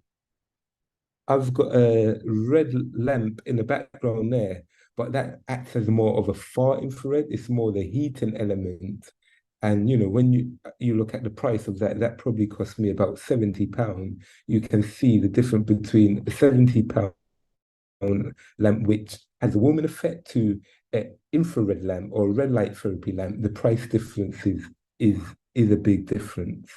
I've got a red lamp in the background there, but that acts as more of a far infrared. It's more the heating element. And when you look at the price of that, that probably cost me about £70. You can see the difference between a £70 lamp, which has a warming effect, to an infrared lamp or a red light therapy lamp. The price difference is is a big difference.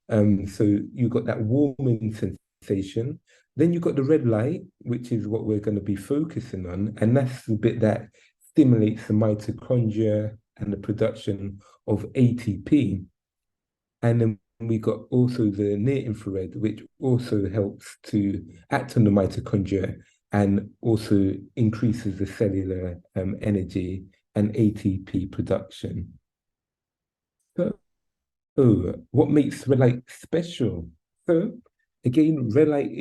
So you got that warming sensation. Then you got the red light, which is what we're going to be focusing on, and that's the bit that stimulates the mitochondria and the production of ATP. And then we got also the near infrared, which also helps to act on the mitochondria and also increases the cellular energy and ATP production. So, what makes red light special? So, again, red light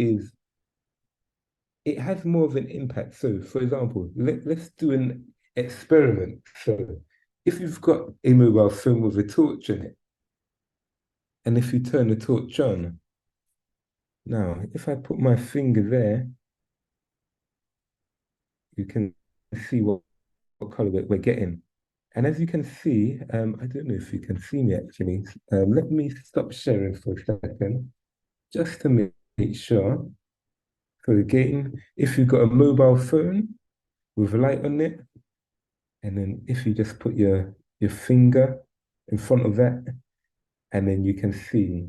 it has more of an impact. So, for example, let's do an experiment. So, if you've got a mobile phone with a torch in it, and if you turn the torch on, now, if I put my finger there, you can see what color we're getting. And as you can see, I don't know if you can see me actually. Let me stop sharing for a second, just to make sure. So again, if you've got a mobile phone with a light on it, and then if you just put your finger in front of that, and then you can see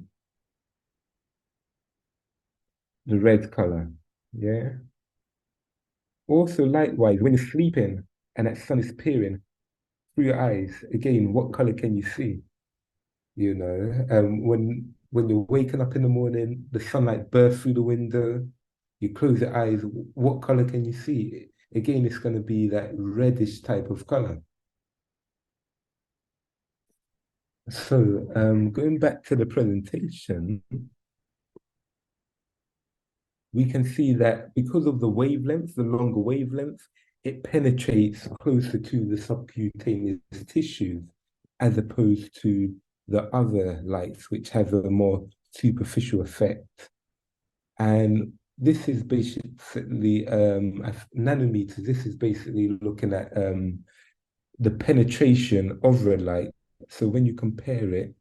the red color. Yeah. Also, likewise, when you're sleeping and that sun is peering through your eyes, again, what color can you see? When you're waking up in the morning, the sunlight bursts through the window, you close your eyes, what color can you see? Again, it's going to be that reddish type of color. So, going back to the presentation, we can see that because of the wavelength, the longer wavelength, it penetrates closer to the subcutaneous tissues as opposed to the other lights, which have a more superficial effect. And this is basically nanometers. This is basically looking at the penetration of red light. So when you compare it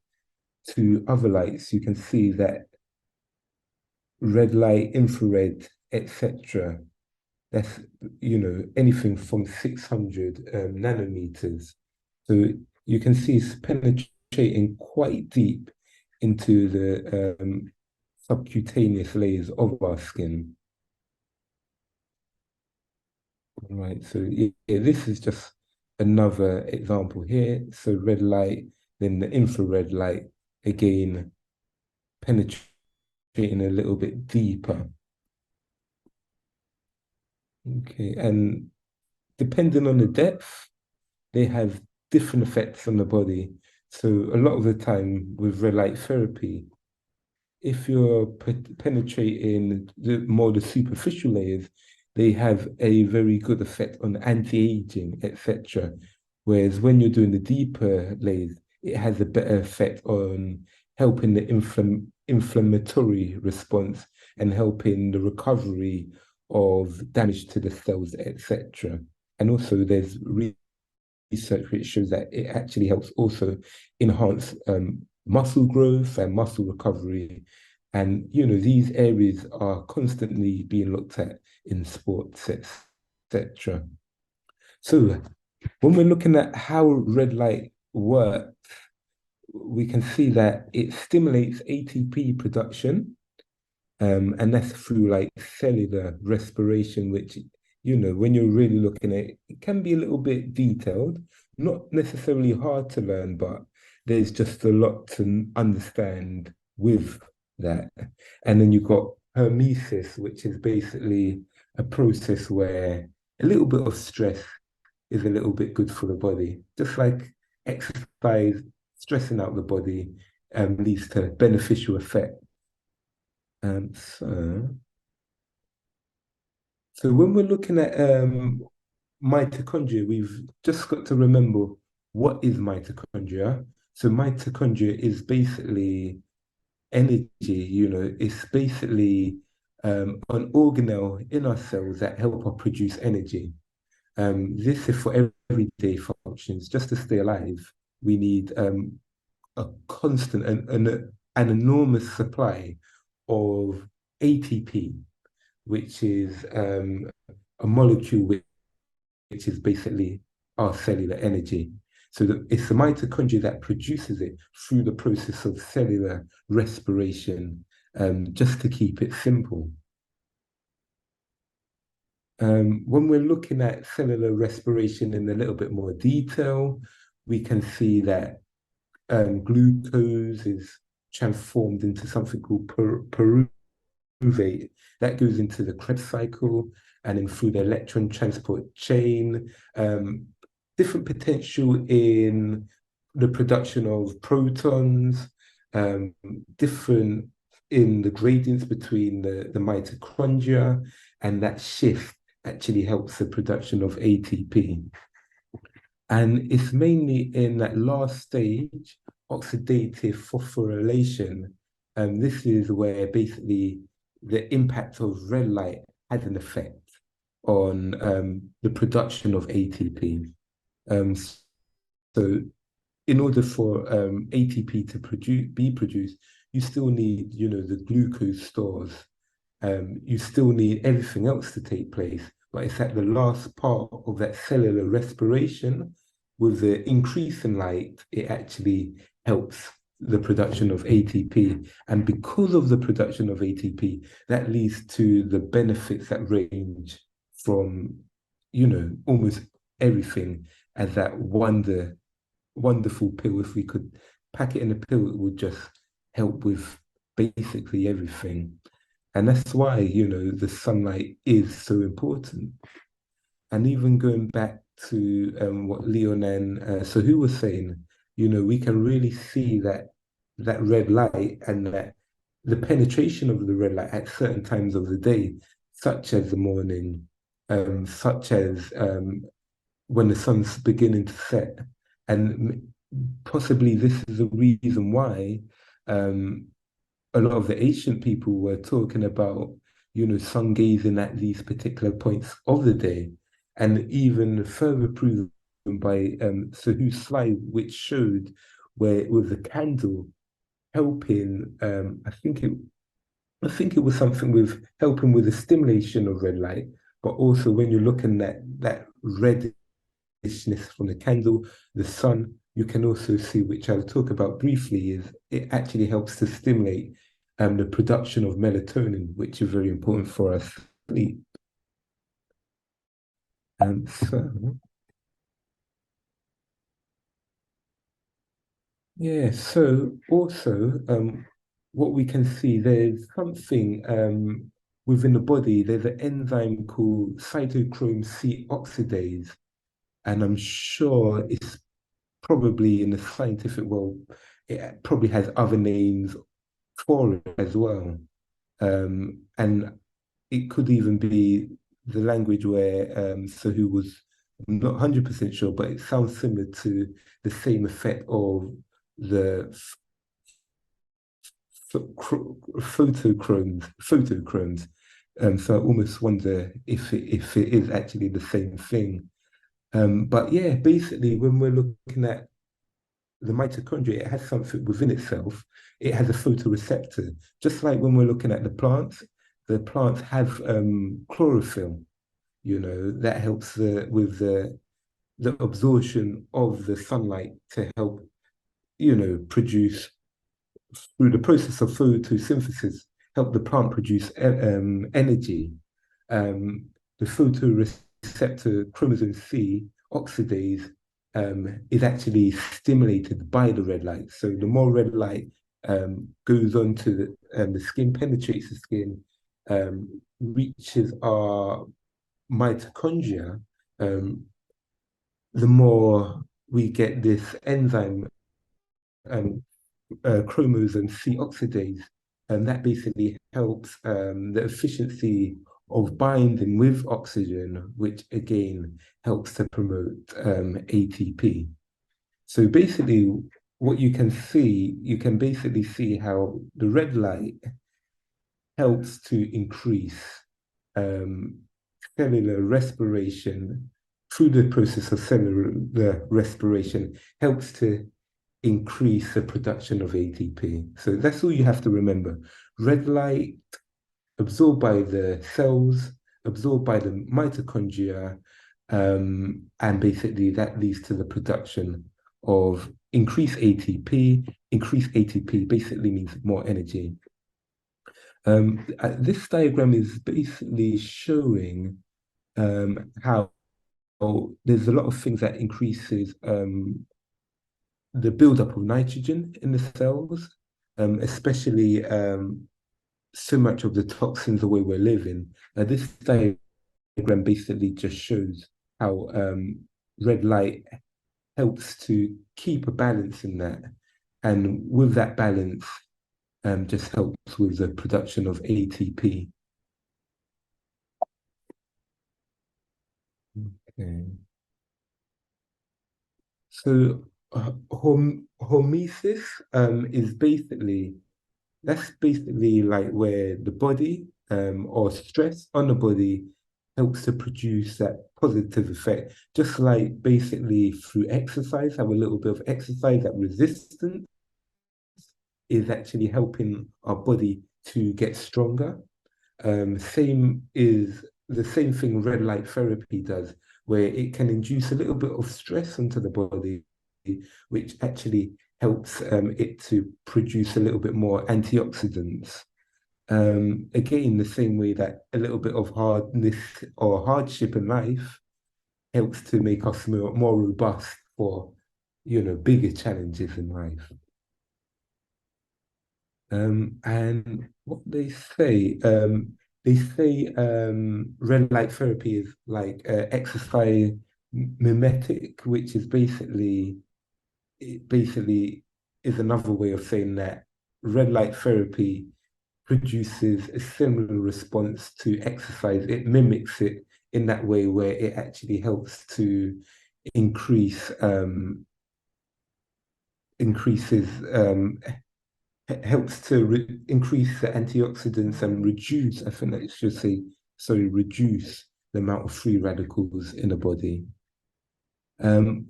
to other lights, you can see that red light, infrared, etc. That's anything from 600 nanometers. So you can see it's penetrating quite deep into the subcutaneous layers of our skin. Right, so yeah, this is just another example here. So red light, then the infrared light, again, penetrating a little bit deeper. Okay, and depending on the depth, they have different effects on the body. So a lot of the time with red light therapy, if you're penetrating more the superficial layers, they have a very good effect on anti-aging, etc. Whereas when you're doing the deeper layers, it has a better effect on helping the inflammatory response and helping the recovery of damage to the cells, etc. And also there's research which shows that it actually helps also enhance muscle growth and muscle recovery. And these areas are constantly being looked at in sports, etc. So when we're looking at how red light works, we can see that it stimulates ATP production, and that's through like cellular respiration, which, when you're really looking at it, it can be a little bit detailed, not necessarily hard to learn, but there's just a lot to understand with that. And then you've got hormesis, which is basically a process where a little bit of stress is a little bit good for the body. Just like exercise, stressing out the body leads to beneficial effect. So when we're looking at mitochondria, we've just got to remember what is mitochondria. So mitochondria is basically energy, it's basically an organelle in our cells that help us produce energy. This is for everyday functions. Just to stay alive, we need a constant an enormous supply of ATP, which is a molecule which is basically our cellular energy. So it's the mitochondria that produces it through the process of cellular respiration, just to keep it simple. When we're looking at cellular respiration in a little bit more detail, we can see that glucose is transformed into something called pyruvate that goes into the Krebs cycle and then through the electron transport chain. Different potential in the production of protons, different in the gradients between the mitochondria, and that shift actually helps the production of ATP. And it's mainly in that last stage, oxidative phosphorylation. This is where basically the impact of red light has an effect on the production of ATP. So in order for ATP to be produced, you still need, the glucose stores. You still need everything else to take place, but it's at the last part of that cellular respiration. With the increase in light, it actually helps the production of ATP. And because of the production of ATP, that leads to the benefits that range from, almost everything as that wonderful pill. If we could pack it in a pill, it would just help with basically everything. And that's why, the sunlight is so important. And even going back to what Leon and Sahu was saying, we can really see that red light and that the penetration of the red light at certain times of the day, such as the morning, such as when the sun's beginning to set. And possibly this is the reason why um, a lot of the ancient people were talking about, sun gazing at these particular points of the day, and even further proven by Sahu's slide, which showed where with the candle helping, I think it was something with helping with the stimulation of red light, but also when you're looking at that redishness from the candle, the sun, you can also see, which I'll talk about briefly, is it actually helps to stimulate the production of melatonin, which is very important for us sleep. So yeah, so also what we can see, there's something within the body, there's an enzyme called cytochrome C oxidase, and I'm sure it's probably in the scientific world, it probably has other names for it as well. And it could even be the language where Sahu was not 100% sure, but it sounds similar to the same effect of the photochromes. So I almost wonder if it is actually the same thing. But yeah, basically, when we're looking at the mitochondria, it has something within itself. It has a photoreceptor. Just like when we're looking at the plants have chlorophyll, that helps with the absorption of the sunlight to help, produce through the process of photosynthesis, help the plant produce energy. The photoreceptor chromosome C oxidase is actually stimulated by the red light. So the more red light goes onto the skin, penetrates the skin, reaches our mitochondria, the more we get this enzyme, chromosome C oxidase, and that basically helps the efficiency of binding with oxygen, which again helps to promote ATP. So basically, what you can basically see how the red light helps to increase cellular respiration through the process of cellular respiration, helps to increase the production of ATP. So that's all you have to remember. Red light absorbed by the cells, absorbed by the mitochondria, and basically that leads to the production of increased ATP. Increased ATP basically means more energy. This diagram is basically showing how there's a lot of things that increases the buildup of nitrogen in the cells, especially so much of the toxins the way we're living. This diagram basically just shows how red light helps to keep a balance in that. And with that balance, just helps with the production of ATP. Okay. So hormesis is that's basically like where the body or stress on the body helps to produce that positive effect. Just like basically through exercise, have a little bit of exercise, that resistance is actually helping our body to get stronger. Same is the same thing red light therapy does, where it can induce a little bit of stress into the body, which actually helps it to produce a little bit more antioxidants. Again, the same way that a little bit of hardness or hardship in life helps to make us more robust for, bigger challenges in life. And what they say red light therapy is like exercise mimetic, which is basically it basically is another way of saying that red light therapy produces a similar response to exercise. It mimics it in that way where it actually helps to increase increases helps to increase the antioxidants and reduce, I think that it should say, sorry, reduce the amount of free radicals in the body.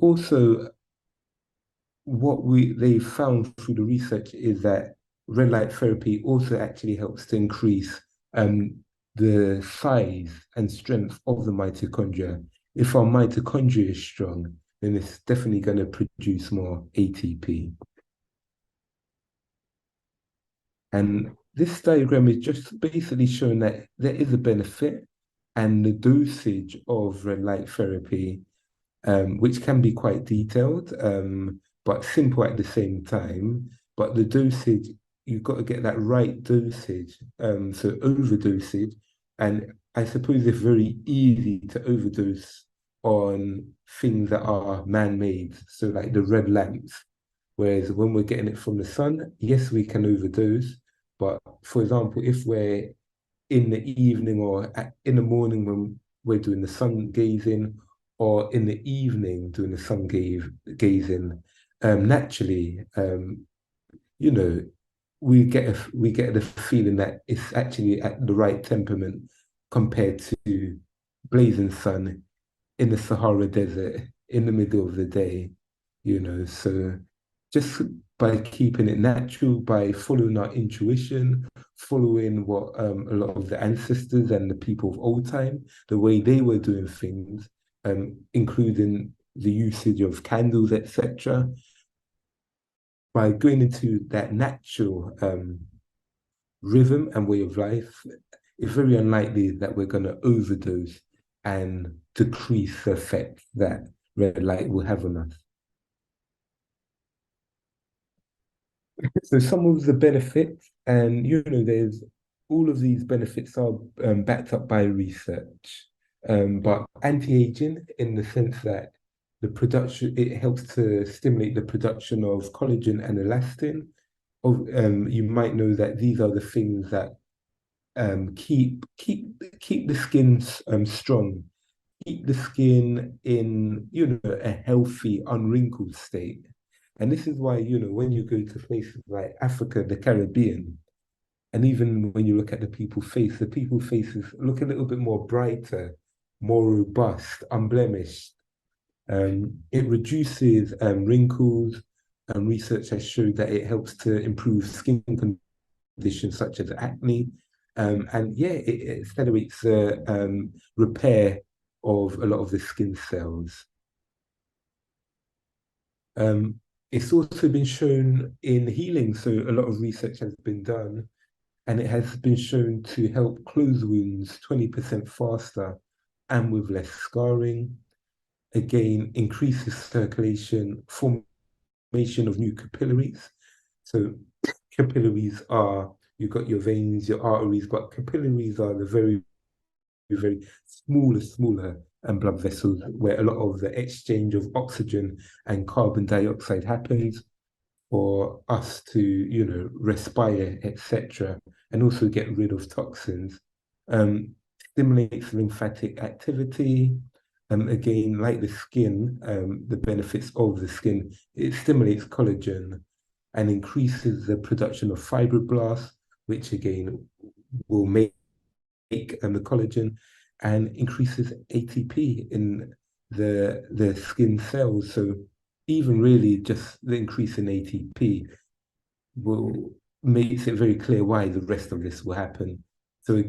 Also, what they found through the research is that red light therapy also actually helps to increase the size and strength of the mitochondria. If our mitochondria is strong, then it's definitely going to produce more ATP. And this diagram is just basically showing that there is a benefit, and the dosage of red light therapy, which can be quite detailed, but simple at the same time. But the dosage, you've got to get that right dosage, so overdosage. And I suppose it's very easy to overdose on things that are man-made, so like the red lamps. Whereas when we're getting it from the sun, yes, we can overdose. But for example, if we're in the evening or in the morning when we're doing the sun gazing, or in the evening doing the sun gazing, naturally, you know, we get the feeling that it's actually at the right temperament compared to blazing sun in the Sahara Desert in the middle of the day, you know. So just by keeping it natural, by following our intuition, following what a lot of the ancestors and the people of old time, the way they were doing things, including the usage of candles, etc. By going into that natural rhythm and way of life, it's very unlikely that we're going to overdose and decrease the effect that red light will have on us. So some of the benefits, and you know, there's all of these benefits are backed up by research. But anti-aging, in the sense that the production, it helps to stimulate the production of collagen and elastin. You might know that these are the things that keep the skin strong, keep the skin in, you know, a healthy, unwrinkled state. And this is why, you know, when you go to places like Africa, the Caribbean, and even when you look at the people's faces look a little bit more brighter, more robust, unblemished. It reduces wrinkles, and research has showed that it helps to improve skin conditions such as acne. And yeah, it accelerates the repair of a lot of the skin cells. It's also been shown in healing, so a lot of research has been done, and it has been shown to help close wounds 20% faster and with less scarring. Again, increases circulation, formation of new capillaries. So capillaries are, you've got your veins, your arteries, but capillaries are the very smaller blood vessels where a lot of the exchange of oxygen and carbon dioxide happens for us to, you know, respire, etc., and also get rid of toxins. Stimulates lymphatic activity. Again, like the skin, the benefits of the skin, it stimulates collagen and increases the production of fibroblasts, which again will make the collagen, and increases ATP in the skin cells. So even really just the increase in ATP will makes it very clear why the rest of this will happen. So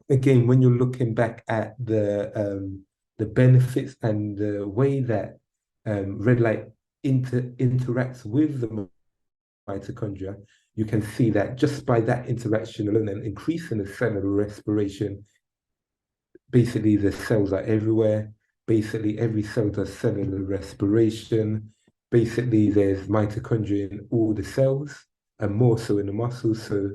again, when you're looking back at the benefits and the way that red light interacts with the mitochondria, you can see that just by that interaction alone and increasing the cellular respiration, basically the cells are everywhere. Basically, every cell does cellular respiration. Basically, there's mitochondria in all the cells, and more so in the muscles. So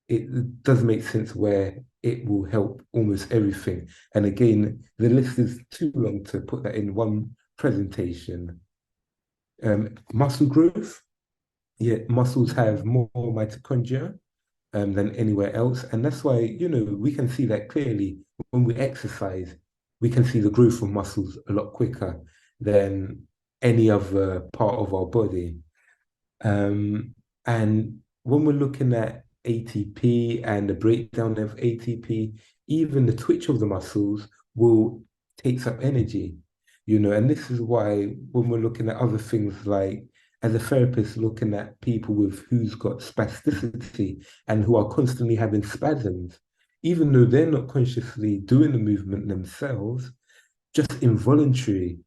it does make sense where it will help almost everything. And again, the list is too long to put that in one presentation. Muscle growth. Yeah, muscles have more mitochondria than anywhere else. And that's why, we can see that clearly when we exercise, we can see the growth of muscles a lot quicker than any other part of our body. And when we're looking at ATP and the breakdown of ATP, even the twitch of the muscles will takes up energy, and this is why when we're looking at other things like as a therapist looking at people with who's got spasticity and who are constantly having spasms, even though they're not consciously doing the movement themselves, just involuntary,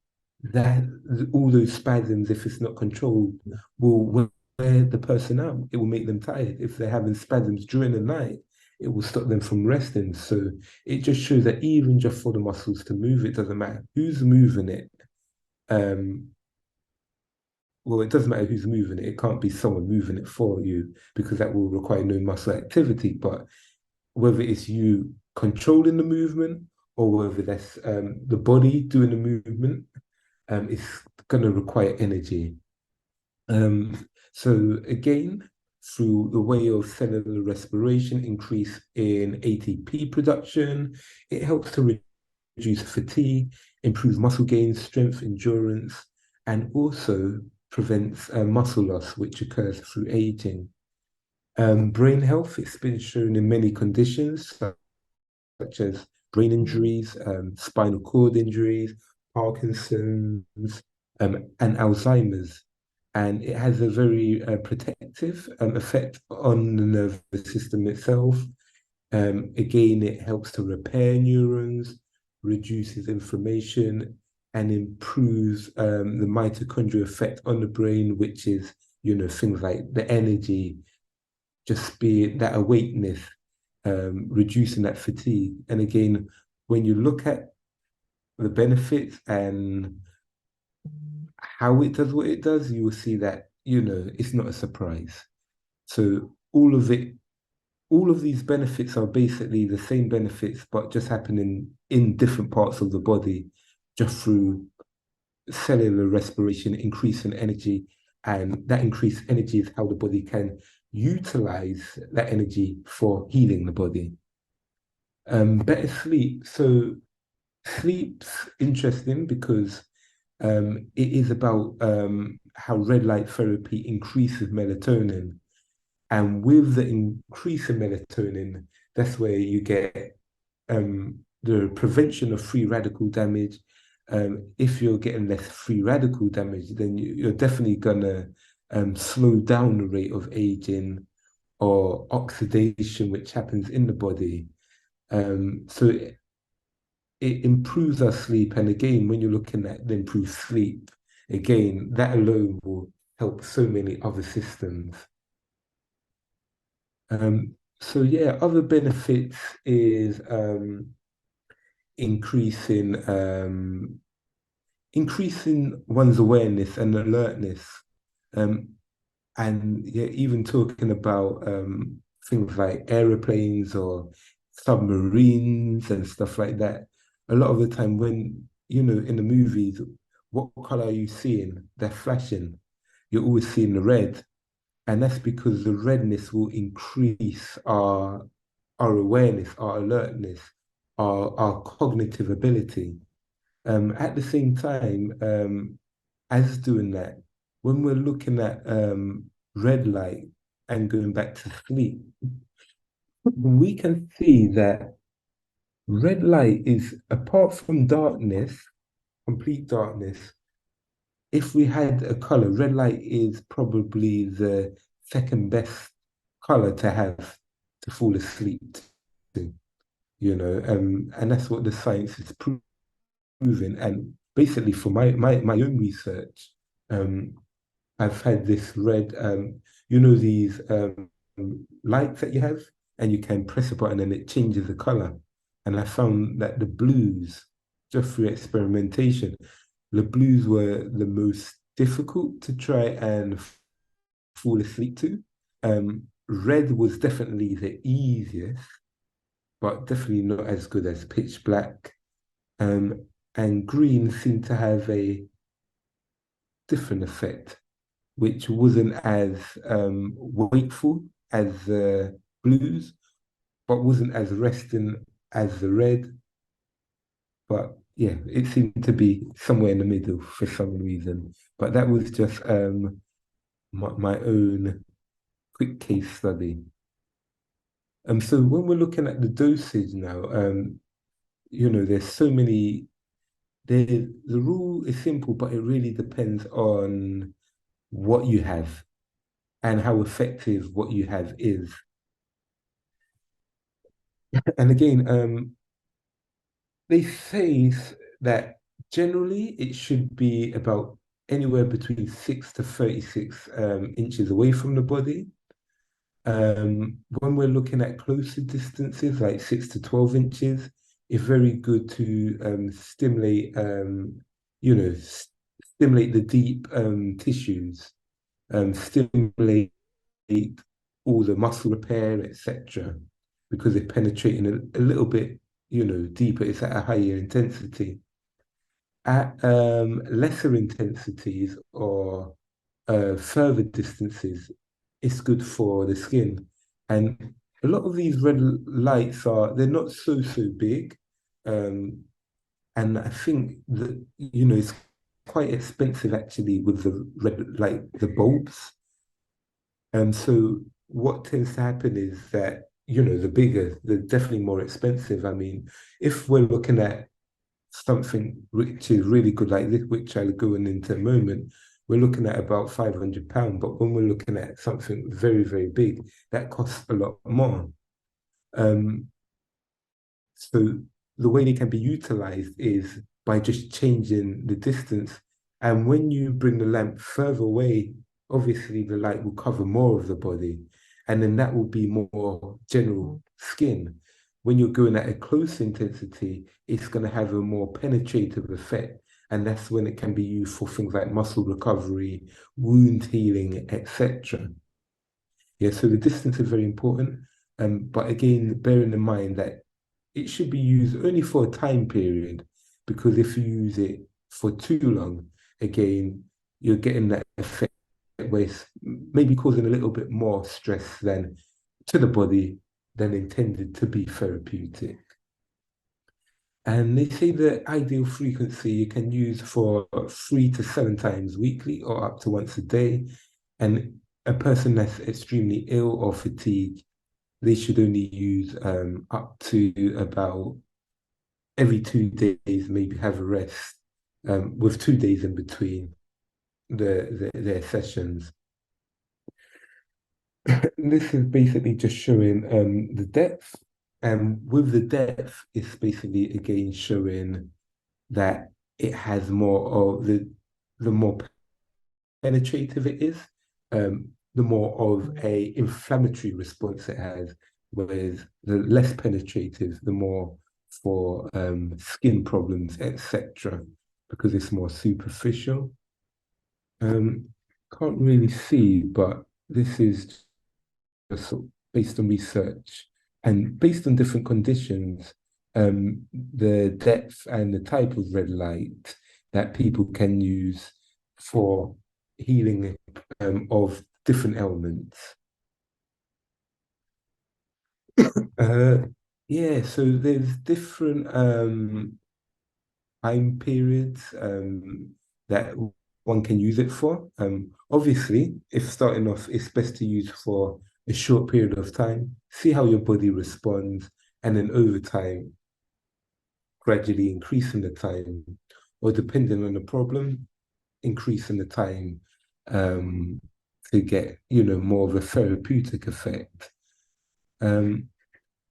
that all those spasms, if it's not controlled, will wear the person out. It will make them tired. If they're having spasms during the night, it will stop them from resting. So it just shows that even just for the muscles to move, it doesn't matter who's moving it. Well, it doesn't matter who's moving it. It can't be someone moving it for you because that will require no muscle activity. But whether it's you controlling the movement or whether that's the body doing the movement, it's going to require energy. So again, through the way of cellular respiration, increase in ATP production, it helps to reduce fatigue, improve muscle gain, strength, endurance, and also prevents muscle loss, which occurs through aging. Brain health, it's been shown in many conditions, such as brain injuries, spinal cord injuries, Parkinson's, and Alzheimer's. And it has a very protective effect on the nervous system itself. Again, it helps to repair neurons, reduces inflammation, and improves the mitochondrial effect on the brain, which is, things like the energy, just be it that awakeness, reducing that fatigue. And again, when you look at the benefits and how it does what it does, you will see that, it's not a surprise. So all of these benefits are basically the same benefits, but just happening in different parts of the body, just through cellular respiration, increasing energy. And that increased energy is how the body can utilize that energy for healing the body. Better sleep. So sleep's interesting because it is about how red light therapy increases melatonin. And with the increase in melatonin, that's where you get the prevention of free radical damage. If you're getting less free radical damage, then you're definitely gonna slow down the rate of aging or oxidation, which happens in the body. So it improves our sleep. And again, when you're looking at the improved sleep, again, that alone will help so many other systems. So yeah, other benefits is increasing increasing one's awareness and alertness. And yeah, even talking about things like aeroplanes or submarines and stuff like that. A lot of the time when, in the movies, what color are you seeing? They're flashing. You're always seeing the red. And that's because the redness will increase our awareness, our alertness, our cognitive ability. At the same time, as doing that, when we're looking at red light and going back to sleep, we can see that red light is, apart from darkness, complete darkness, if we had a color, red light is probably the second best color to have to fall asleep to, and that's what the science is proving. And basically, for my own research, I've had this red, these lights that you have, and you can press a button and it changes the color. And I found that the blues, just through experimentation, the blues were the most difficult to try and fall asleep to. Red was definitely the easiest, but definitely not as good as pitch black. And green seemed to have a different effect, which wasn't as wakeful as the blues, but wasn't as resting as the red. But yeah, it seemed to be somewhere in the middle for some reason. But that was just my own quick case study. So when we're looking at the dosage now, there's so many. The rule is simple, but it really depends on what you have and how effective what you have is. And again, they say that generally it should be about anywhere between 6 to 36 inches away from the body. When we're looking at closer distances, like 6 to 12 inches, it's very good to stimulate, stimulate the deep tissues, stimulate all the muscle repair, etc., because they're penetrating a little bit, deeper. It's at a higher intensity. At lesser intensities or further distances, it's good for the skin. And a lot of these red lights they're not so big. And I think that, it's quite expensive actually with the red light, the bulbs. And so what tends to happen is that, the bigger, they're definitely more expensive. I mean, if we're looking at something which is really good like this, which I'll go into a moment, we're looking at about £500. But when we're looking at something very, very big, that costs a lot more. So the way they can be utilized is by just changing the distance. And when you bring the lamp further away, obviously the light will cover more of the body. And then that will be more general skin. When you're going at a close intensity, it's going to have a more penetrative effect. And that's when it can be used for things like muscle recovery, wound healing, etc. Yeah, so the distance is very important. But again, bearing in mind that it should be used only for a time period, because if you use it for too long, again, you're getting that effect where it's maybe causing a little bit more stress than to the body than intended to be therapeutic. And they say the ideal frequency you can use for 3 to 7 times weekly or up to once a day. And a person that's extremely ill or fatigued, they should only use up to about every 2 days, maybe have a rest with 2 days in between their sessions. This is basically just showing the depth. And with the depth, it's basically again showing that it has more of the more penetrative it is, the more of a inflammatory response it has, whereas the less penetrative, the more for skin problems, etc., because it's more superficial. Can't really see, but this is just based on research and based on different conditions, the depth and the type of red light that people can use for healing of different ailments. Yeah, so there's different time periods that one can use it for. Obviously, if starting off, it's best to use for a short period of time, see how your body responds, and then over time, gradually increasing the time, or depending on the problem, increasing the time to get, more of a therapeutic effect.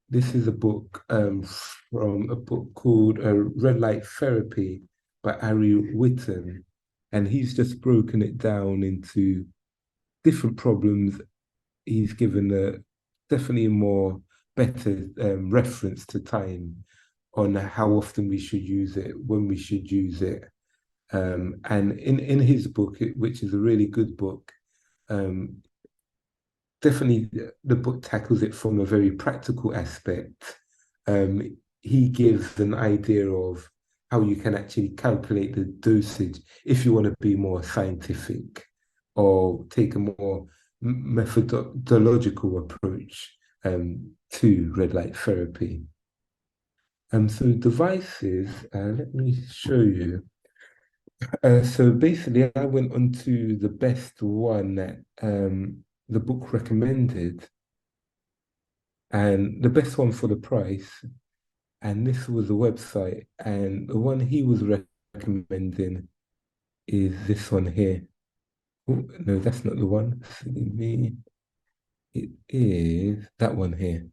This is a book from a book called Red Light Therapy by Ari Whitten, and he's just broken it down into different problems. He's given definitely a more better reference to time on how often we should use it, when we should use it. And in his book, which is a really good book, definitely the book tackles it from a very practical aspect. He gives an idea of how you can actually calculate the dosage if you want to be more scientific or take a more methodological approach to red light therapy. So devices, let me show you. So basically, I went on to the best one that the book recommended, and the best one for the price. And this was the website, and the one he was recommending is this one here. Oh, no, that's not the one. Silly me. It is that one here.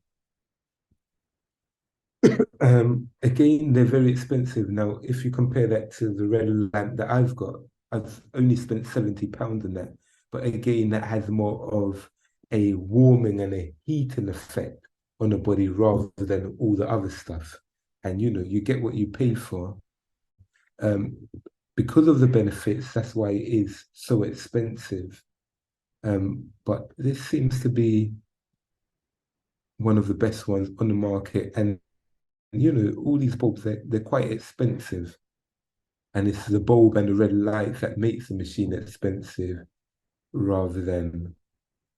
Again, they're very expensive. Now, if you compare that to the red lamp that I've got, I've only spent £70 on that. But again, that has more of a warming and a heating effect on the body rather than all the other stuff. And you get what you pay for. Because of the benefits, that's why it is so expensive. But this seems to be one of the best ones on the market. And all these bulbs, they're quite expensive. And it's the bulb and the red light that makes the machine expensive rather than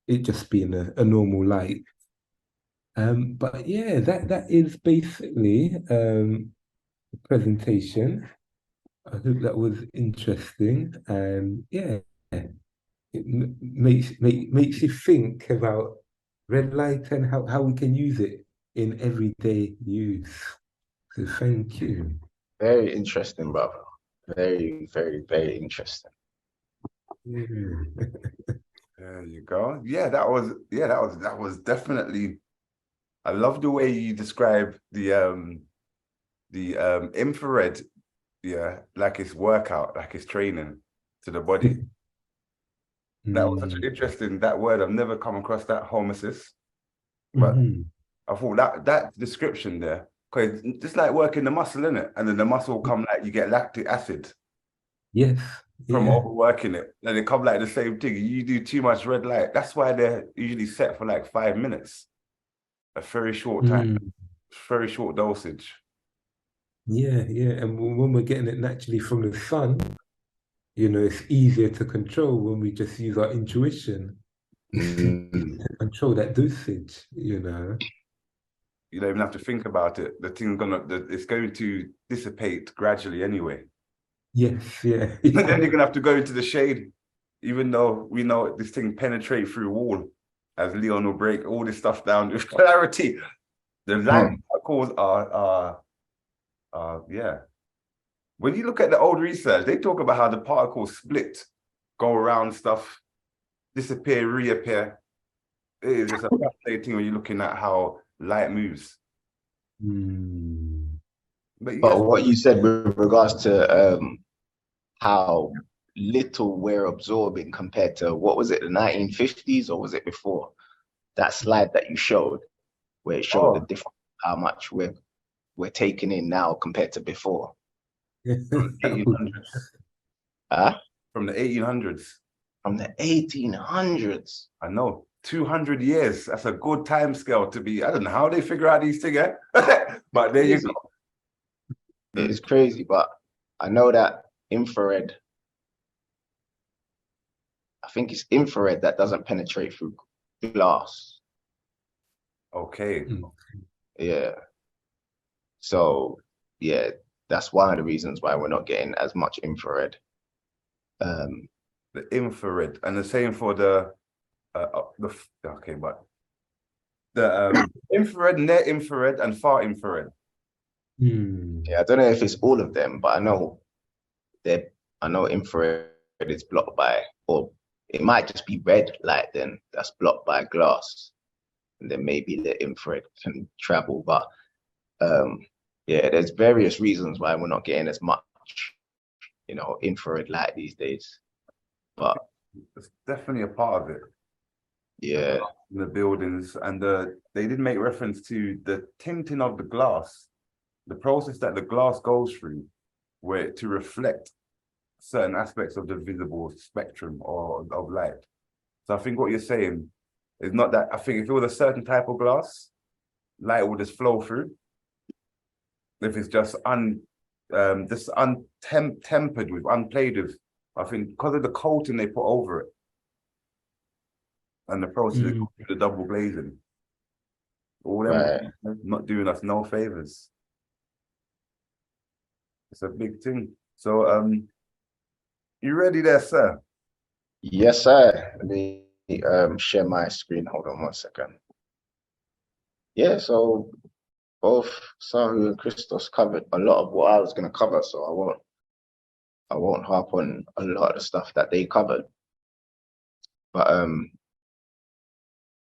it just being a normal light. But yeah, that is basically the presentation. I hope that was interesting. And yeah, it makes you think about red light and how we can use it in everyday use. So thank you. Very interesting, brother. Very, very, very interesting. Yeah. There you go. That was definitely. I love the way you describe the infrared, like it's workout, like it's training to the body. That was such an interesting, that word. I've never come across that, homeosis. But I thought that description there, because just like working the muscle, innit? And then the muscle will come like you get lactic acid Yes. from Yeah. overworking it. And they come like the same thing. You do too much red light. That's why they're usually set for like 5 minutes. A very short time, very short dosage. Yeah, yeah. And when we're getting it naturally from the sun, it's easier to control when we just use our intuition to control that dosage. You don't even have to think about it. It's going to dissipate gradually anyway. Yes, yeah. And then you're gonna have to go into the shade, even though we know this thing penetrates through wall, as Leon will break all this stuff down with clarity. The light particles are yeah. When you look at the old research, they talk about how the particles split, go around stuff, disappear, reappear. It is just a fascinating when you're looking at how light moves. But yes, But what you said with regards to how little we're absorbing compared to, what was it, the 1950s, or was it before? That slide that you showed, where it showed the difference, how much we're taking in now compared to before. from the 1800s. From the 1800s. From the 1800s. I know. 200 years. That's a good time scale to be. I don't know how they figure out these things, but there you go. It's crazy, but I know that infrared, I think it's infrared that doesn't penetrate through glass. Okay. Yeah. So, yeah, that's one of the reasons why we're not getting as much infrared. The infrared, and the same for the infrared, near infrared, and far infrared. Yeah, I don't know if it's all of them, but I know infrared is blocked by, or it might just be red light then that's blocked by glass, and then maybe the infrared can travel. But yeah, there's various reasons why we're not getting as much, infrared light these days. But it's definitely a part of it. Yeah. In the buildings, and they did make reference to the tinting of the glass, the process that the glass goes through, where to reflect certain aspects of the visible spectrum or of light. So I think what you're saying is not that. I think if it was a certain type of glass, light will just flow through. If it's just this untempered with, unplayed with. I think because of the coating they put over it and the process of the double glazing. All them not doing us no favors. It's a big thing. So you ready there, sir? Yes, sir. Let me share my screen. Hold on 1 second. Yeah, so both Sahu and Christos covered a lot of what I was going to cover, so I won't harp on a lot of the stuff that they covered. But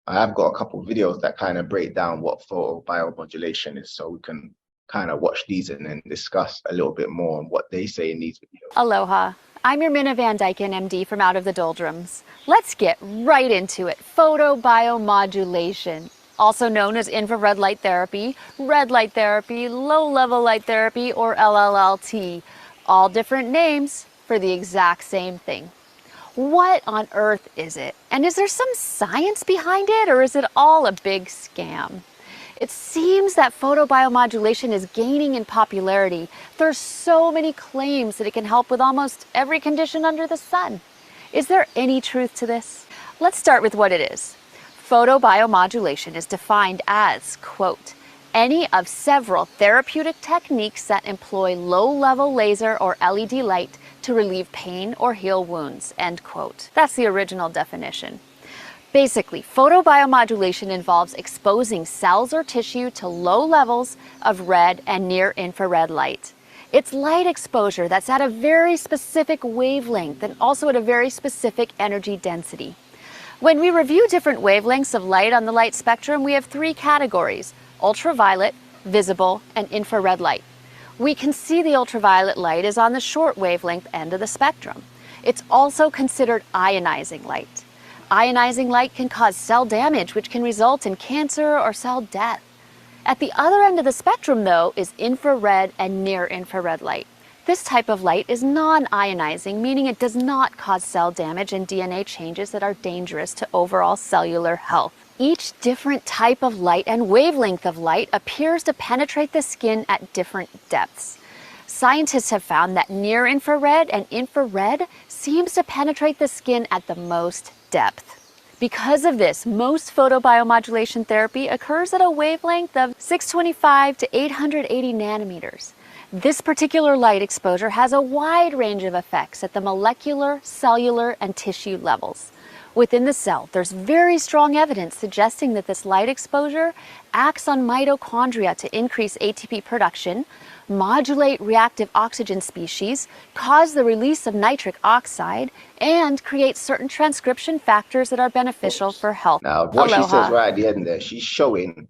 I have got a couple of videos that kind of break down what photobiomodulation is, so we can kind of watch these and then discuss a little bit more on what they say in these videos. Aloha. I'm your Minna Van Dyken, MD from Out of the Doldrums. Let's get right into it. Photobiomodulation, also known as infrared light therapy, red light therapy, low-level light therapy, or LLLT. All different names for the exact same thing. What on earth is it? And is there some science behind it, or is it all a big scam? It seems that photobiomodulation is gaining in popularity. There's so many claims that it can help with almost every condition under the sun. Is there any truth to this? Let's start with what it is. Photobiomodulation is defined as, quote, any of several therapeutic techniques that employ low-level laser or LED light to relieve pain or heal wounds, end quote. That's the original definition. Basically, photobiomodulation involves exposing cells or tissue to low levels of red and near-infrared light. It's light exposure that's at a very specific wavelength and also at a very specific energy density. When we review different wavelengths of light on the light spectrum, we have three categories: ultraviolet, visible, and infrared light. We can see the ultraviolet light is on the short wavelength end of the spectrum. It's also considered ionizing light. Ionizing light can cause cell damage, which can result in cancer or cell death. At the other end of the spectrum, though, is infrared and near-infrared light. This type of light is non-ionizing, meaning it does not cause cell damage and DNA changes that are dangerous to overall cellular health. Each different type of light and wavelength of light appears to penetrate the skin at different depths. Scientists have found that near-infrared and infrared seems to penetrate the skin at the most depth. Because of this, most photobiomodulation therapy occurs at a wavelength of 625 to 880 nanometers. This particular light exposure has a wide range of effects at the molecular, cellular, and tissue levels. Within the cell, there's very strong evidence suggesting that this light exposure acts on mitochondria to increase ATP production, modulate reactive oxygen species, cause the release of nitric oxide, and create certain transcription factors that are beneficial for health. Now, what Aloha. she says right at the end there, she's showing,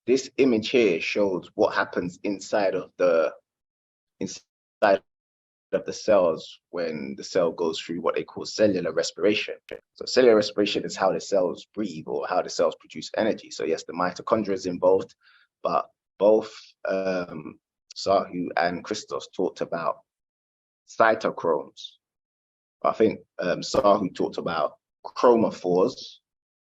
this image here shows what happens inside of the cells when the cell goes through what they call cellular respiration. So cellular respiration is how the cells breathe or how the cells produce energy. So yes, the mitochondria is involved, but both Sahu and Christos talked about cytochromes. I think Sahu talked about chromophores,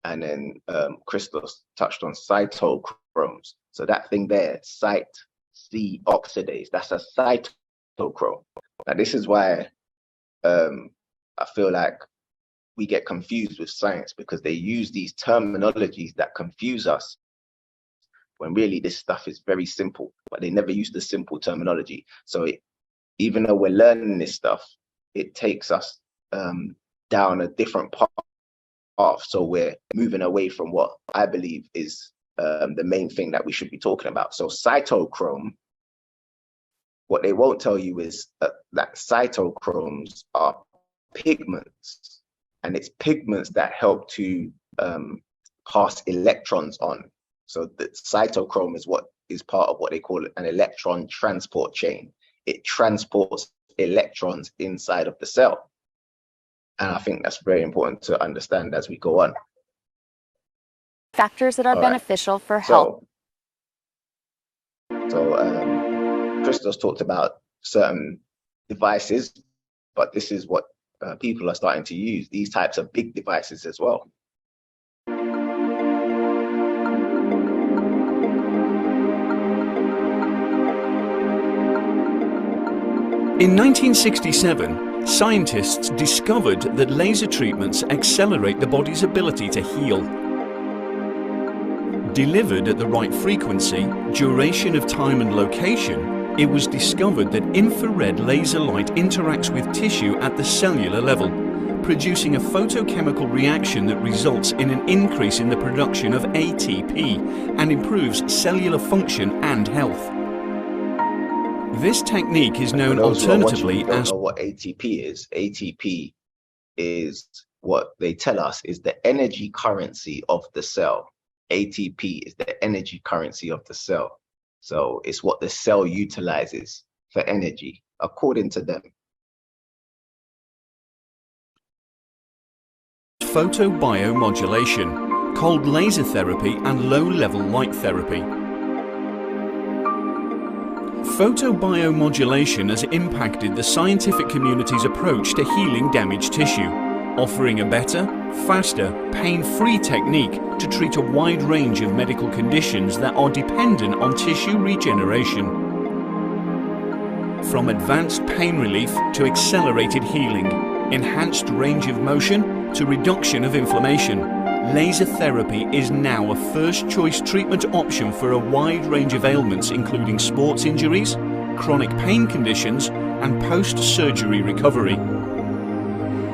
and then Christos touched on cytochromes. So that thing there, C oxidase, that's a cytochrome. Now this is why I feel like we get confused with science, because they use these terminologies that confuse us when really this stuff is very simple, but they never use the simple terminology. So even though we're learning this stuff, it takes us down a different path. So we're moving away from what I believe is the main thing that we should be talking about. So cytochrome, what they won't tell you is that cytochromes are pigments, and it's pigments that help to pass electrons on. So the cytochrome is what is part of what they call an electron transport chain. It transports electrons inside of the cell. And I think that's very important to understand as we go on. Factors that are beneficial for health. So Christos talked about certain devices, but this is what people are starting to use, these types of big devices as well. In 1967, scientists discovered that laser treatments accelerate the body's ability to heal. Delivered at the right frequency, duration of time and location, it was discovered that infrared laser light interacts with tissue at the cellular level, producing a photochemical reaction that results in an increase in the production of ATP and improves cellular function and health. This technique is known alternatively as... don't as... know what ATP is. ATP is what they tell us is the energy currency of the cell. ATP is the energy currency of the cell. So it's what the cell utilizes for energy, according to them. Photobiomodulation, cold laser therapy and low-level light therapy. Photobiomodulation has impacted the scientific community's approach to healing damaged tissue, offering a better, faster, pain-free technique to treat a wide range of medical conditions that are dependent on tissue regeneration. From advanced pain relief to accelerated healing, enhanced range of motion to reduction of inflammation, laser therapy is now a first-choice treatment option for a wide range of ailments including sports injuries, chronic pain conditions, and post-surgery recovery.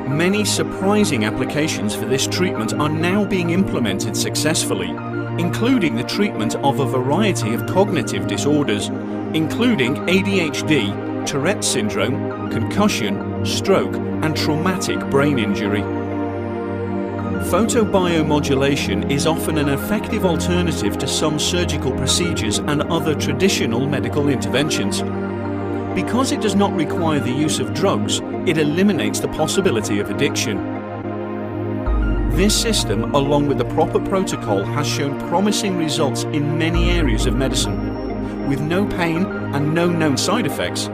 Many surprising applications for this treatment are now being implemented successfully, including the treatment of a variety of cognitive disorders, including ADHD, Tourette syndrome, concussion, stroke, and traumatic brain injury. Photobiomodulation is often an effective alternative to some surgical procedures and other traditional medical interventions. Because it does not require the use of drugs, it eliminates the possibility of addiction. This system, along with the proper protocol, has shown promising results in many areas of medicine. With no pain and no known side effects,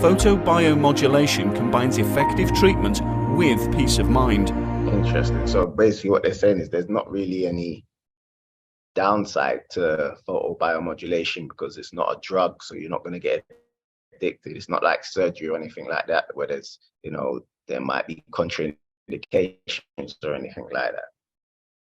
photobiomodulation combines effective treatment with peace of mind. Interesting. So basically what they're saying is there's not really any downside to photobiomodulation because it's not a drug, so you're not going to get addicted. It's not like surgery or anything like that, where there's, there might be contraindications or anything like that.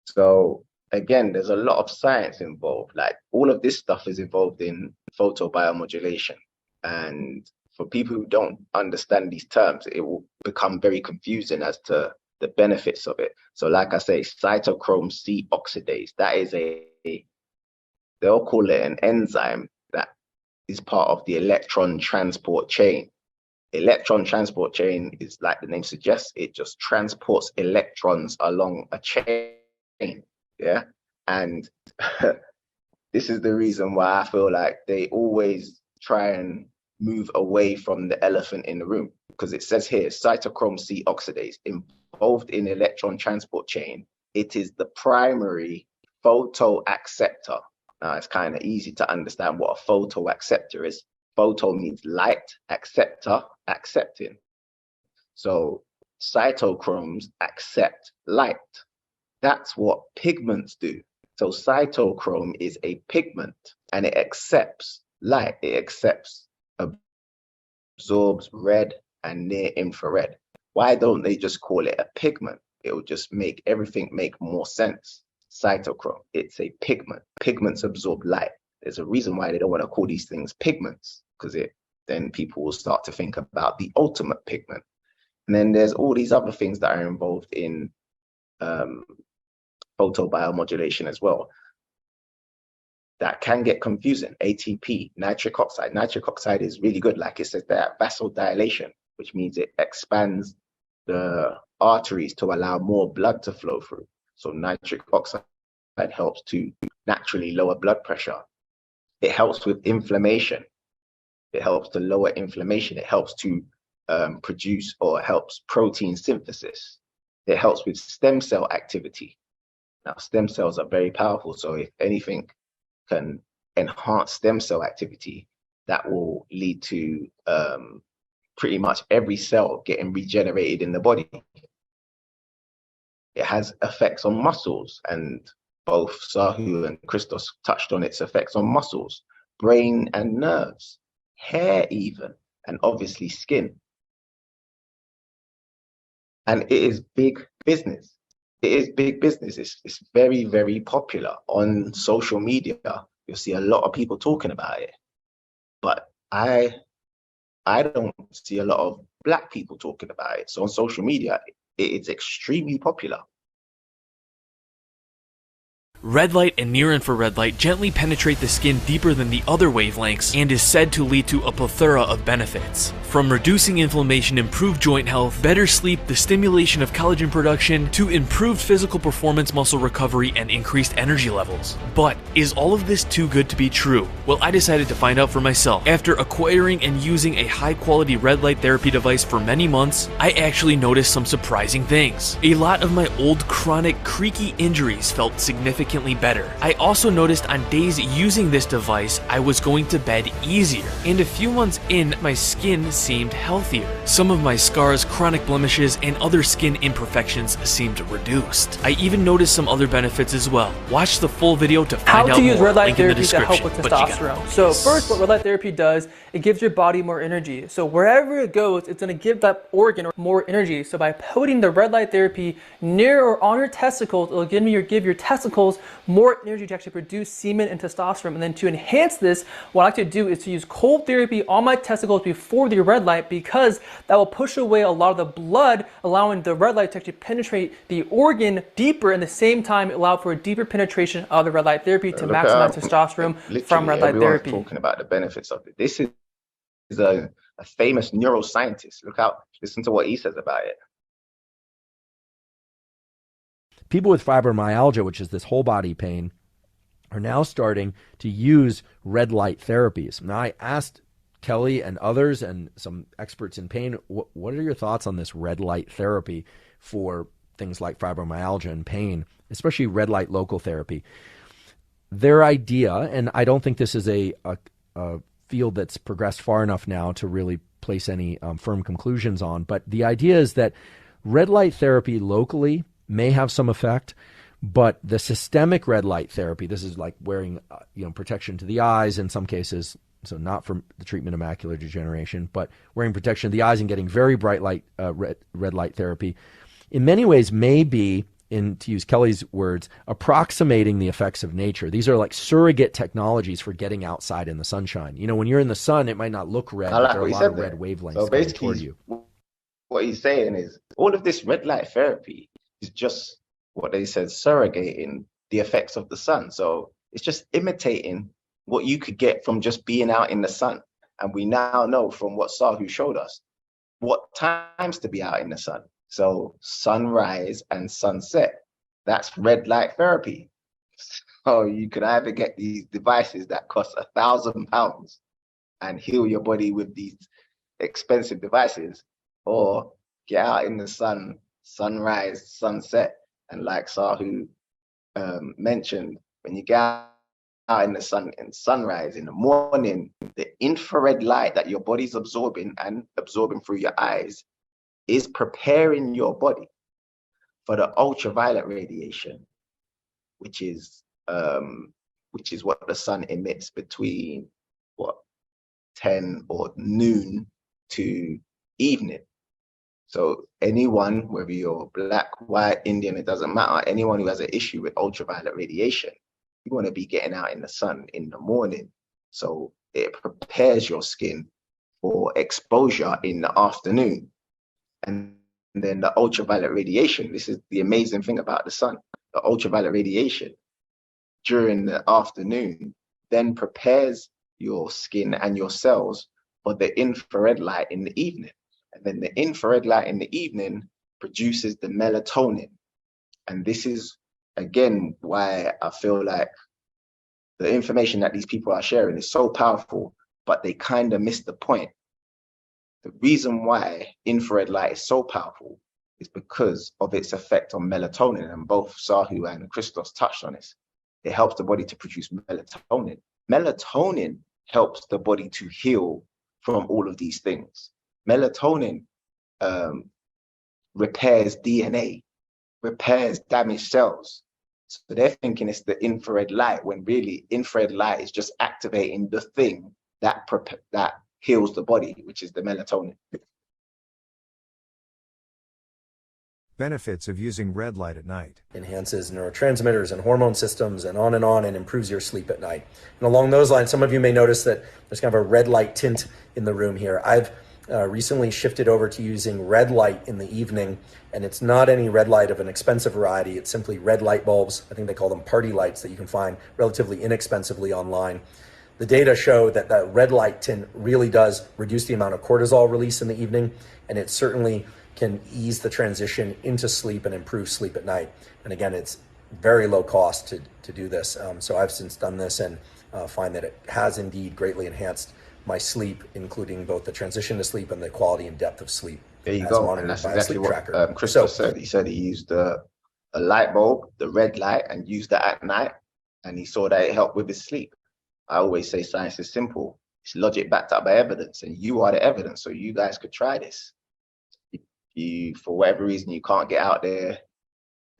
So again, there's a lot of science involved. Like all of this stuff is involved in photobiomodulation. And for people who don't understand these terms, it will become very confusing as to the benefits of it. So like I say, cytochrome C oxidase, that is they'll call it an enzyme that is part of the electron transport chain. Electron transport chain is, like the name suggests, it just transports electrons along a chain. Yeah. And this is the reason why I feel like they always try and move away from the elephant in the room, because it says here cytochrome C oxidase involved in electron transport chain. It is the primary photoacceptor. Now it's kind of easy to understand what a photoacceptor is. Photo means light, acceptor, accepting. So cytochromes accept light. That's what pigments do. So cytochrome is a pigment and it accepts light. It accepts, absorbs red and near infrared. Why don't they just call it a pigment? It will just make everything make more sense. Cytochrome, it's a pigment. Pigments absorb light. There's a reason why they don't want to call these things pigments, because then people will start to think about the ultimate pigment. And then there's all these other things that are involved in photobiomodulation as well that can get confusing. ATP, nitric oxide. Nitric oxide is really good. Like it says there, vasodilation, which means it expands the arteries to allow more blood to flow through. So nitric oxide helps to naturally lower blood pressure. It helps with inflammation. It helps to lower inflammation. It helps to produce or helps protein synthesis. It helps with stem cell activity. Now, stem cells are very powerful. So if anything can enhance stem cell activity, that will lead to pretty much every cell getting regenerated in the body. It has effects on muscles, and both Sahu and Christos touched on its effects on muscles, brain and nerves, hair even. and obviously skin. And it is big business. It is big business. It's very, very popular on social media. You'll see a lot of people talking about it. But I don't see a lot of Black people talking about it. So on social media, it's extremely popular. Red light and near-infrared light gently penetrate the skin deeper than the other wavelengths and is said to lead to a plethora of benefits. From reducing inflammation, improved joint health, better sleep, the stimulation of collagen production, to improved physical performance, muscle recovery, and increased energy levels. But is all of this too good to be true? Well, I decided to find out for myself. After acquiring and using a high-quality red light therapy device for many months, I actually noticed some surprising things. A lot of my old chronic creaky injuries felt significantly better. I also noticed on days using this device, I was going to bed easier. And a few months in, my skin seemed healthier. Some of my scars, chronic blemishes, and other skin imperfections seemed reduced. I even noticed some other benefits as well. Watch the full video to find out How to use more. red light Link in the therapy to help description. with But you gotta testosterone. So focus. first, what red light therapy does, it gives your body more energy. So wherever it goes, it's going to give that organ more energy. So by putting the red light therapy near or on your testicles, it'll give your testicles more energy to actually produce semen and testosterone. And then to enhance this, what I like to do is to use cold therapy on my testicles before the red light, because that will push away a lot of the blood, allowing the red light to actually penetrate the organ deeper, and at the same time allow for a deeper penetration of the red light therapy to maximize testosterone from red light therapy. Talking about the benefits of it. This is a famous neuroscientist. Listen to what he says about it. People with fibromyalgia, which is this whole body pain, are now starting to use red light therapies. Now, I asked Kelly and others and some experts in pain, what are your thoughts on this red light therapy for things like fibromyalgia and pain, especially red light local therapy? Their idea, and I don't think this is a field that's progressed far enough now to really place any firm conclusions on, but the idea is that red light therapy locally may have some effect, but the systemic red light therapy, this is like wearing protection to the eyes in some cases, so not for the treatment of macular degeneration, but wearing protection to the eyes and getting very bright light red light therapy, in many ways may be, to use Kelly's words, approximating the effects of nature. These are like surrogate technologies for getting outside in the sunshine. When you're in the sun, it might not look red, but there are a lot of red wavelengths so coming toward you. What he's saying is all of this red light therapy is just what they said, surrogating the effects of the sun. So it's just imitating what you could get from just being out in the sun. And we now know from what Sahu showed us what times to be out in the sun. So sunrise and sunset, that's red light therapy. So you could either get these devices that cost £1,000 and heal your body with these expensive devices, or get out in the sun, sunrise, sunset. And like Sahu mentioned, when you get out in the sun and sunrise in the morning, the infrared light that your body's absorbing through your eyes is preparing your body for the ultraviolet radiation, which is what the sun emits between 10 or noon to evening. So anyone, whether you're Black, white, Indian, it doesn't matter, anyone who has an issue with ultraviolet radiation, you want to be getting out in the sun in the morning. So it prepares your skin for exposure in the afternoon. And then the ultraviolet radiation, this is the amazing thing about the sun, the ultraviolet radiation during the afternoon then prepares your skin and your cells for the infrared light in the evening. And then the infrared light in the evening produces the melatonin. And this is, again, why I feel like the information that these people are sharing is so powerful, but they kind of miss the point. The reason why infrared light is so powerful is because of its effect on melatonin. And both Sahu and Christos touched on this. It helps the body to produce melatonin. Melatonin helps the body to heal from all of these things. Melatonin repairs DNA, repairs damaged cells. So they're thinking it's the infrared light, when really infrared light is just activating the thing that heals the body, which is the melatonin. Benefits of using red light at night. Enhances neurotransmitters and hormone systems and on, and improves your sleep at night. And along those lines, some of you may notice that there's kind of a red light tint in the room here. I've recently shifted over to using red light in the evening, and it's not any red light of an expensive variety. It's simply red light bulbs. I think they call them party lights, that you can find relatively inexpensively online. The data show that that red light tint really does reduce the amount of cortisol release in the evening, and it certainly can ease the transition into sleep and improve sleep at night. And again, it's very low cost to do this. So I've since done this and find that it has indeed greatly enhanced my sleep, including both the transition to sleep and the quality and depth of sleep. There you go. And that's exactly what Christopher said. He said he used a light bulb, the red light, and used that at night. And he saw that it helped with his sleep. I always say science is simple. It's logic backed up by evidence, and you are the evidence. So you guys could try this. You, for whatever reason, you can't get out there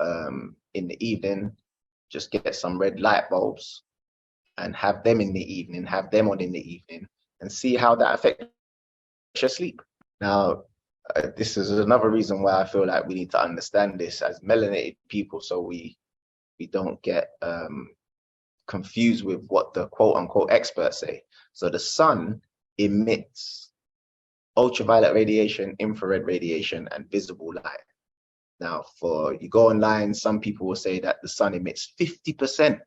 in the evening, just get some red light bulbs and have them in the evening, have them on in the evening, and see how that affects your sleep. Now, this is another reason why I feel like we need to understand this as melanated people, so we don't get confused with what the quote unquote experts say. So the sun emits ultraviolet radiation, infrared radiation, and visible light. Now, for you go online, some people will say that the sun emits 50%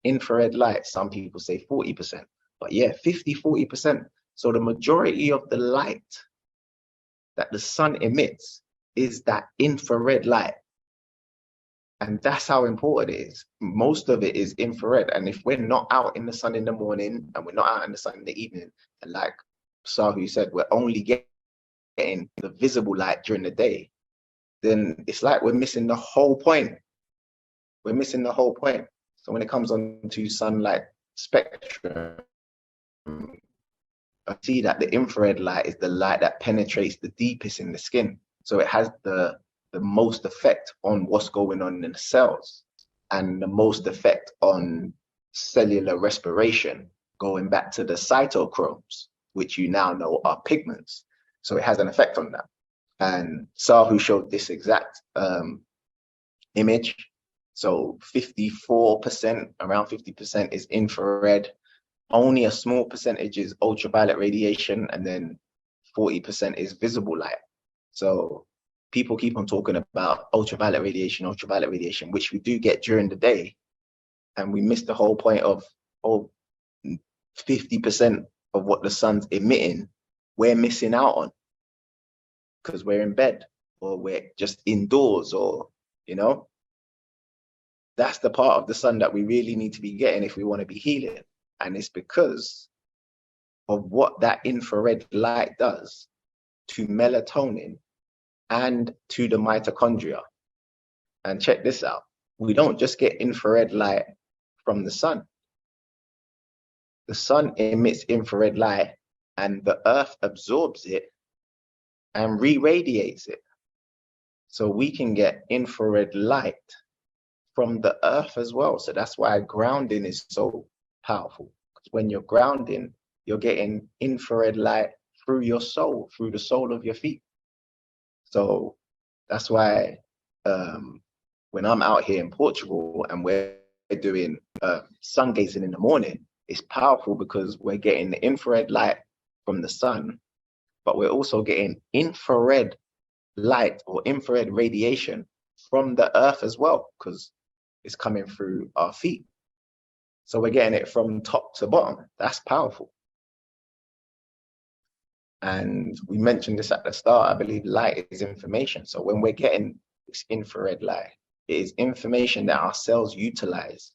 infrared light. Some people say 40%. But yeah, 40%. So the majority of the light that the sun emits is that infrared light. And that's how important it is. Most of it is infrared. And if we're not out in the sun in the morning and we're not out in the sun in the evening, and like Sahu said, we're only getting the visible light during the day, then it's like we're missing the whole point. We're missing the whole point. So when it comes on to sunlight spectrum, I see that the infrared light is the light that penetrates the deepest in the skin. So it has the most effect on what's going on in the cells and the most effect on cellular respiration, going back to the cytochromes, which you now know are pigments. So it has an effect on that. And Sahu showed this exact image. So 54%, around 50% is infrared. Only a small percentage is ultraviolet radiation, and then 40% is visible light. So people keep on talking about ultraviolet radiation, which we do get during the day. And we miss the whole point of 50% of what the sun's emitting, we're missing out on because we're in bed or we're just indoors, or, you know, that's the part of the sun that we really need to be getting if we want to be healing. And it's because of what that infrared light does to melatonin and to the mitochondria. And check this out. We don't just get infrared light from the sun. The sun emits infrared light and the earth absorbs it and re-radiates it. So we can get infrared light from the earth as well. So that's why grounding is so powerful. Because when you're grounding, you're getting infrared light through your soul, through the sole of your feet. So that's why when I'm out here in Portugal and we're doing sun gazing in the morning, it's powerful because we're getting the infrared light from the sun, but we're also getting infrared light or infrared radiation from the earth as well, because it's coming through our feet. So we're getting it from top to bottom. That's powerful. And we mentioned this at the start, I believe light is information. So when we're getting this infrared light, it is information that our cells utilize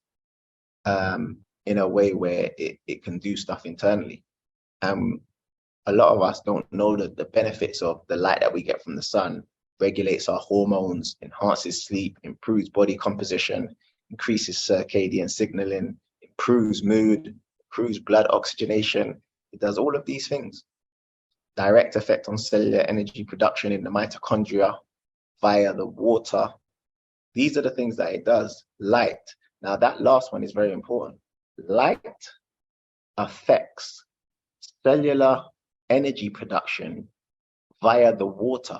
in a way where it can do stuff internally. A lot of us don't know that the benefits of the light that we get from the sun regulates our hormones, enhances sleep, improves body composition, increases circadian signaling, improves mood, improves blood oxygenation. It does all of these things. Direct effect on cellular energy production in the mitochondria via the water. These are the things that it does. Light. Now that last one is very important. Light affects cellular energy production via the water,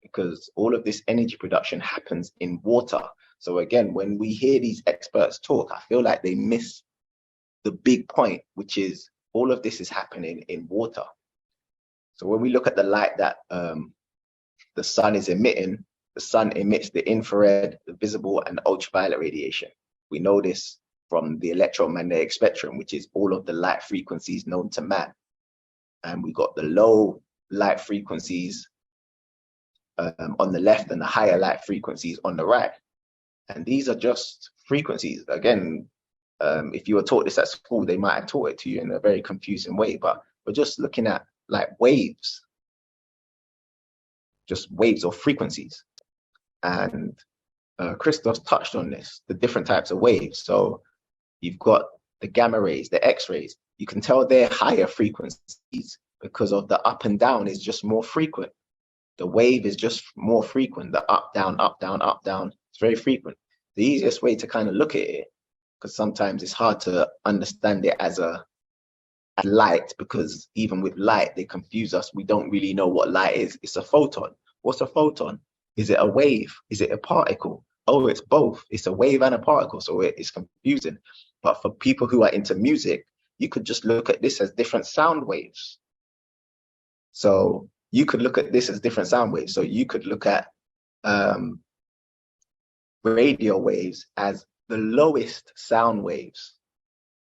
because all of this energy production happens in water. So again, when we hear these experts talk, I feel like they miss the big point, which is all of this is happening in water. So when we look at the light that the sun is emitting, the sun emits the infrared, the visible, and ultraviolet radiation. We know this from the electromagnetic spectrum, which is all of the light frequencies known to man. And we got the low light frequencies on the left and the higher light frequencies on the right. And these are just frequencies. Again, if you were taught this at school, they might have taught it to you in a very confusing way, but we're just looking at like waves, just waves or frequencies. And Christoph touched on this, the different types of waves. So you've got the gamma rays, the X-rays. You can tell they're higher frequencies because of the up and down is just more frequent. The wave is just more frequent. The up, down, up, down, up, down. It's very frequent. The easiest way to kind of look at it, because sometimes it's hard to understand it as a light, because even with light, they confuse us. We don't really know what light is. It's a photon. What's a photon? Is it a wave? Is it a particle? Oh, it's both. It's a wave and a particle. So it's confusing. But for people who are into music, you could just look at this as different sound waves. So you could look at this as different sound waves. So you could look at radio waves as the lowest sound waves.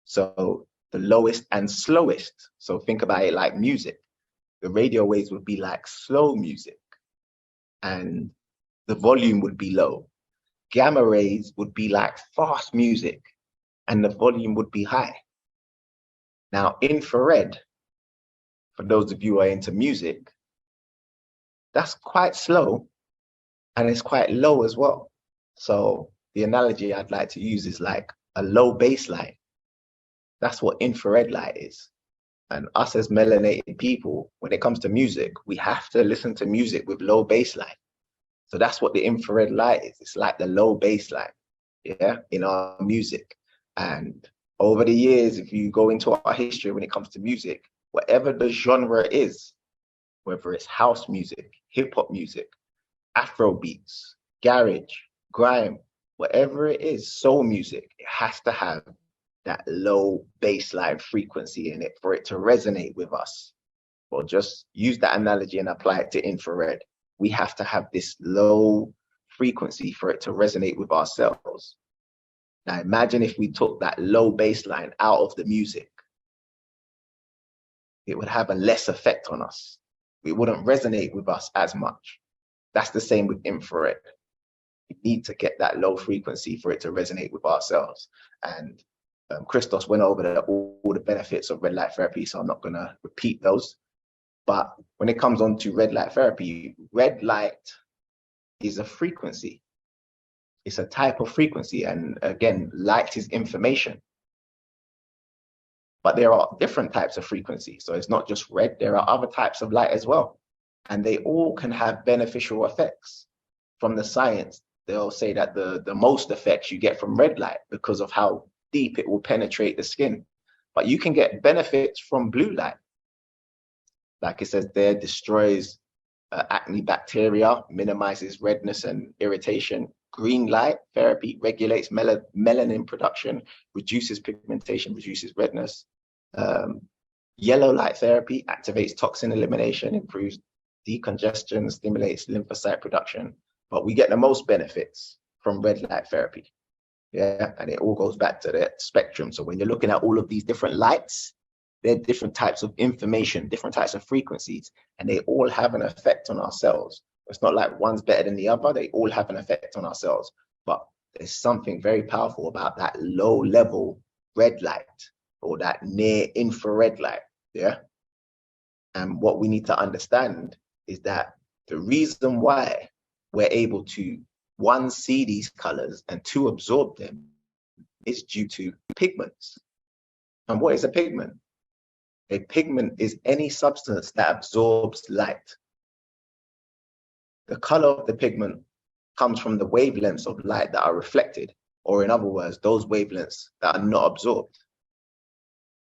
So the lowest and slowest. So think about it like music. The radio waves would be like slow music, and the volume would be low. Gamma rays would be like fast music, and the volume would be high. Now, infrared, for those of you who are into music, that's quite slow, and it's quite low as well. So the analogy I'd like to use is like a low baseline. That's what infrared light is. And us as melanated people, when it comes to music, we have to listen to music with low baseline. So that's what the infrared light is. It's like the low baseline, yeah, in our music. And over the years, if you go into our history when it comes to music, whatever the genre is, whether it's house music, hip hop music, Afro beats, garage, grime, whatever it is, soul music, it has to have that low baseline frequency in it for it to resonate with us. Well, just use that analogy and apply it to infrared. We have to have this low frequency for it to resonate with ourselves. Now imagine if we took that low baseline out of the music. It would have a less effect on us. It wouldn't resonate with us as much. That's the same with infrared. We need to get that low frequency for it to resonate with ourselves. And Christos went over all the benefits of red light therapy, so I'm not going to repeat those. But when it comes on to red light therapy, red light is a frequency. It's a type of frequency. And again, light is information. But there are different types of frequency. So it's not just red, there are other types of light as well. And they all can have beneficial effects. From the science, they'll say that the most effects you get from red light because of how deep it will penetrate the skin. But you can get benefits from blue light. Like it says there, destroys acne bacteria, minimizes redness and irritation. Green light therapy regulates melanin production, reduces pigmentation, reduces redness. Yellow light therapy activates toxin elimination, improves decongestion, stimulates lymphocyte production. But we get the most benefits from red light therapy. Yeah, and it all goes back to the spectrum. So when you're looking at all of these different lights, they're different types of information, different types of frequencies, and they all have an effect on ourselves. It's not like one's better than the other. They all have an effect on ourselves. But there's something very powerful about that low level red light or that near infrared light. Yeah. And what we need to understand is that the reason why we're able to, one, see these colors and two, absorb them is due to pigments. And what is a pigment? A pigment is any substance that absorbs light. The color of the pigment comes from the wavelengths of light that are reflected, or in other words, those wavelengths that are not absorbed.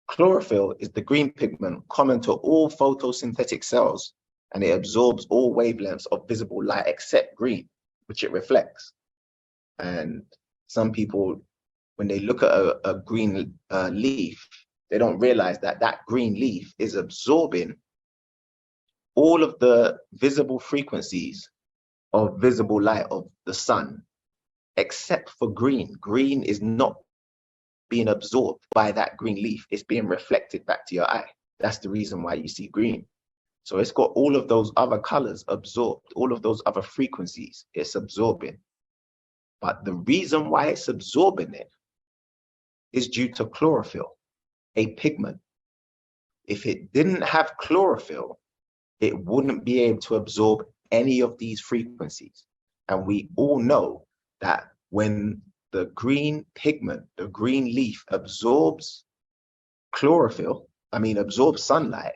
Chlorophyll is the green pigment common to all photosynthetic cells, and it absorbs all wavelengths of visible light except green, which it reflects. And some people, when they look at a green leaf, they don't realize that that green leaf is absorbing all of the visible frequencies of visible light of the sun, except for green. Green is not being absorbed by that green leaf. It's being reflected back to your eye. That's the reason why you see green. So it's got all of those other colors absorbed, all of those other frequencies it's absorbing. But the reason why it's absorbing it is due to chlorophyll, a pigment. If it didn't have chlorophyll, it wouldn't be able to absorb any of these frequencies. And we all know that when the green pigment, the green leaf absorbs absorbs sunlight,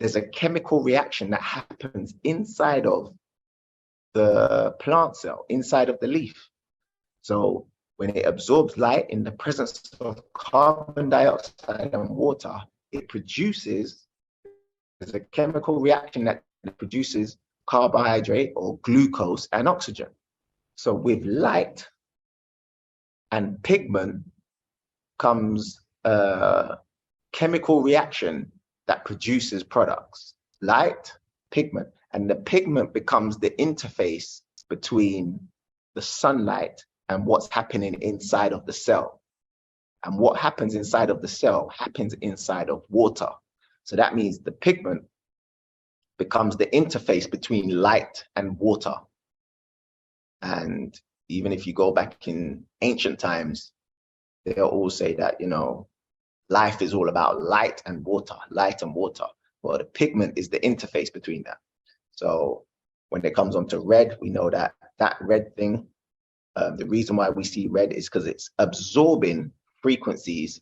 there's a chemical reaction that happens inside of the plant cell, inside of the leaf. So when it absorbs light in the presence of carbon dioxide and water, there's a chemical reaction that produces carbohydrate or glucose and oxygen. So with light and pigment comes a chemical reaction that produces products, light, pigment, and the pigment becomes the interface between the sunlight and what's happening inside of the cell. And what happens inside of the cell happens inside of water. So that means the pigment becomes the interface between light and water. And even if you go back in ancient times, they'll all say that, life is all about light and water, light and water. Well, the pigment is the interface between that. So when it comes onto red, we know that that red thing, the reason why we see red is because it's absorbing frequencies,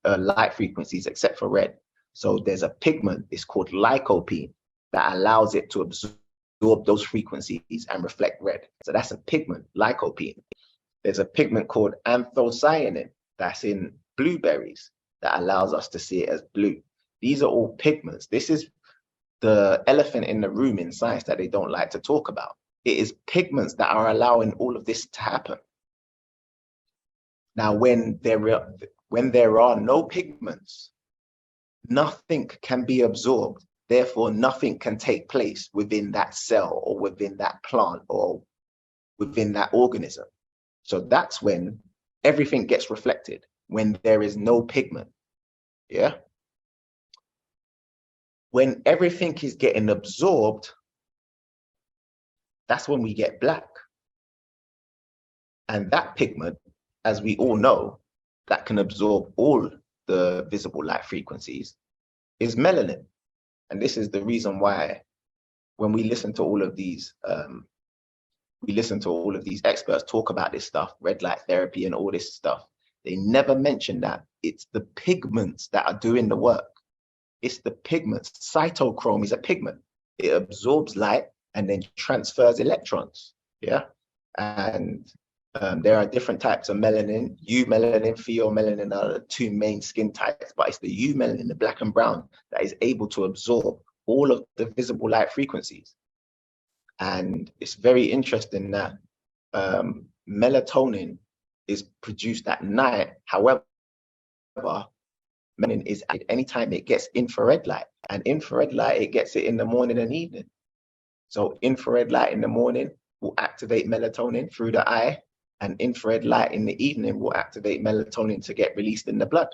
light frequencies, except for red. So there's a pigment, it's called lycopene, that allows it to absorb those frequencies and reflect red. So that's a pigment, lycopene. There's a pigment called anthocyanin that's in blueberries that allows us to see it as blue. These are all pigments. This is the elephant in the room in science that they don't like to talk about. It is pigments that are allowing all of this to happen. Now, when there are no pigments, nothing can be absorbed. Therefore, nothing can take place within that cell or within that plant or within that organism. So that's when everything gets reflected, when there is no pigment. Yeah. When everything is getting absorbed, that's when we get black. And that pigment, as we all know, that can absorb all the visible light frequencies is melanin. And this is the reason why when we listen to all of these, experts talk about this stuff, red light therapy and all this stuff, they never mention that it's the pigments that are doing the work. It's the pigments. Cytochrome is a pigment. It absorbs light and then transfers electrons. Yeah. And there are different types of melanin. Eumelanin, pheomelanin are the two main skin types, but it's the eumelanin, the black and brown, that is able to absorb all of the visible light frequencies. And it's very interesting that melatonin is produced at night. However, melanin is at any time it gets infrared light, and infrared light, it gets it in the morning and evening. So infrared light in the morning will activate melatonin through the eye, and infrared light in the evening will activate melatonin to get released in the blood.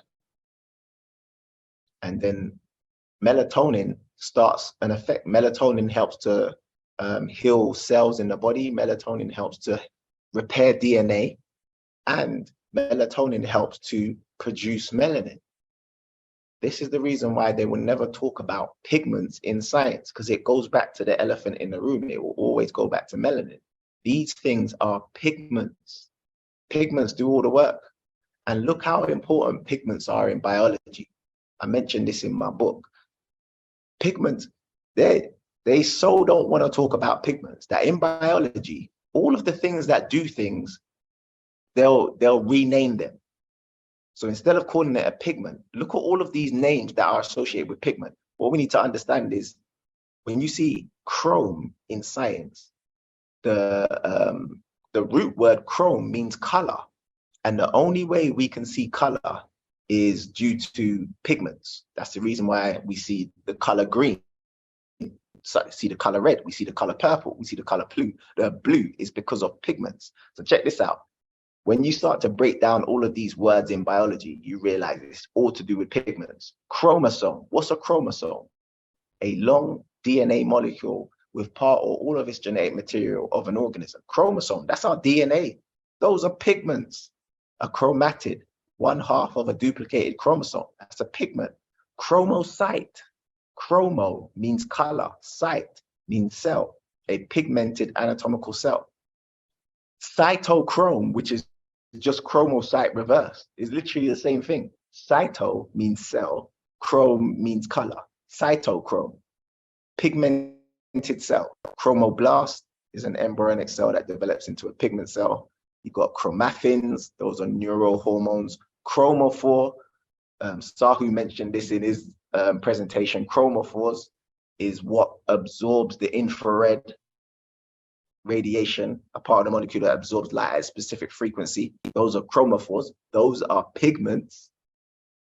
And then melatonin starts an effect. Melatonin helps to heal cells in the body. Melatonin helps to repair DNA, and melatonin helps to produce melanin. This is the reason why they will never talk about pigments in science, because it goes back to the elephant in the room. It will always go back to melanin. These things are pigments. Pigments do all the work. And look how important pigments are in biology. I mentioned this in my book. Pigments, they so don't want to talk about pigments that in biology, all of the things that do things, they'll rename them. So instead of calling it a pigment, look at all of these names that are associated with pigment. What we need to understand is when you see chrome in science, the root word chrome means color. And the only way we can see color is due to pigments. That's the reason why we see the color green, so see the color red, we see the color purple, we see the color blue. The blue is because of pigments. So check this out. When you start to break down all of these words in biology, you realize it's all to do with pigments. Chromosome. What's a chromosome? A long DNA molecule with part or all of its genetic material of an organism. Chromosome, that's our DNA. Those are pigments. A chromatid, one half of a duplicated chromosome. That's a pigment. Chromocyte. Chromo means color. Cyte means cell. A pigmented anatomical cell. Cytochrome, which is just chromocyte reversed, is literally the same thing. Cyto means cell. Chrome means color. Cytochrome. Pigmented cell. Chromoblast is an embryonic cell that develops into a pigment cell. You got chromaffins, those are neurohormones. Chromophore, Sahu mentioned this in his presentation. Chromophores is what absorbs the infrared radiation, a part of the molecule that absorbs light at a specific frequency. Those are chromophores. Those are pigments.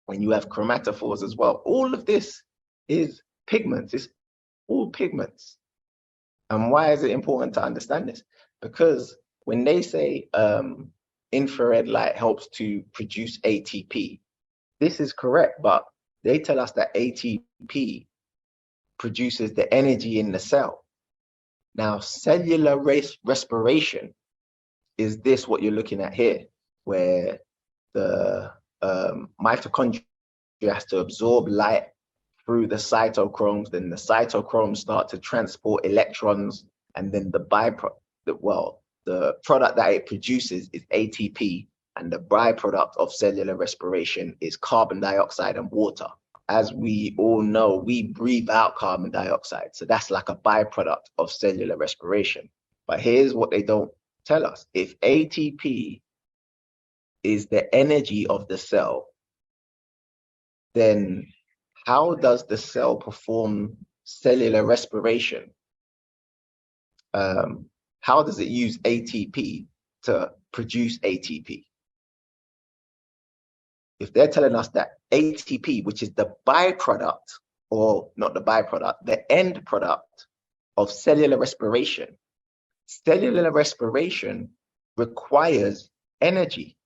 When you have chromatophores as well, all of this is pigments. It's all pigments. And why is it important to understand this? Because when they say infrared light helps to produce ATP, this is correct, but they tell us that ATP produces the energy in the cell. Now, cellular respiration is this what you're looking at here, where the mitochondria has to absorb light through the cytochromes, then the cytochromes start to transport electrons, and then the byproduct, the product that it produces is ATP, and the byproduct of cellular respiration is carbon dioxide and water. As we all know, we breathe out carbon dioxide, so that's like a byproduct of cellular respiration. But here's what they don't tell us. If ATP is the energy of the cell, then how does the cell perform cellular respiration? How does it use ATP to produce ATP? If they're telling us that ATP, which is the byproduct, or not the byproduct, the end product of cellular respiration requires energy.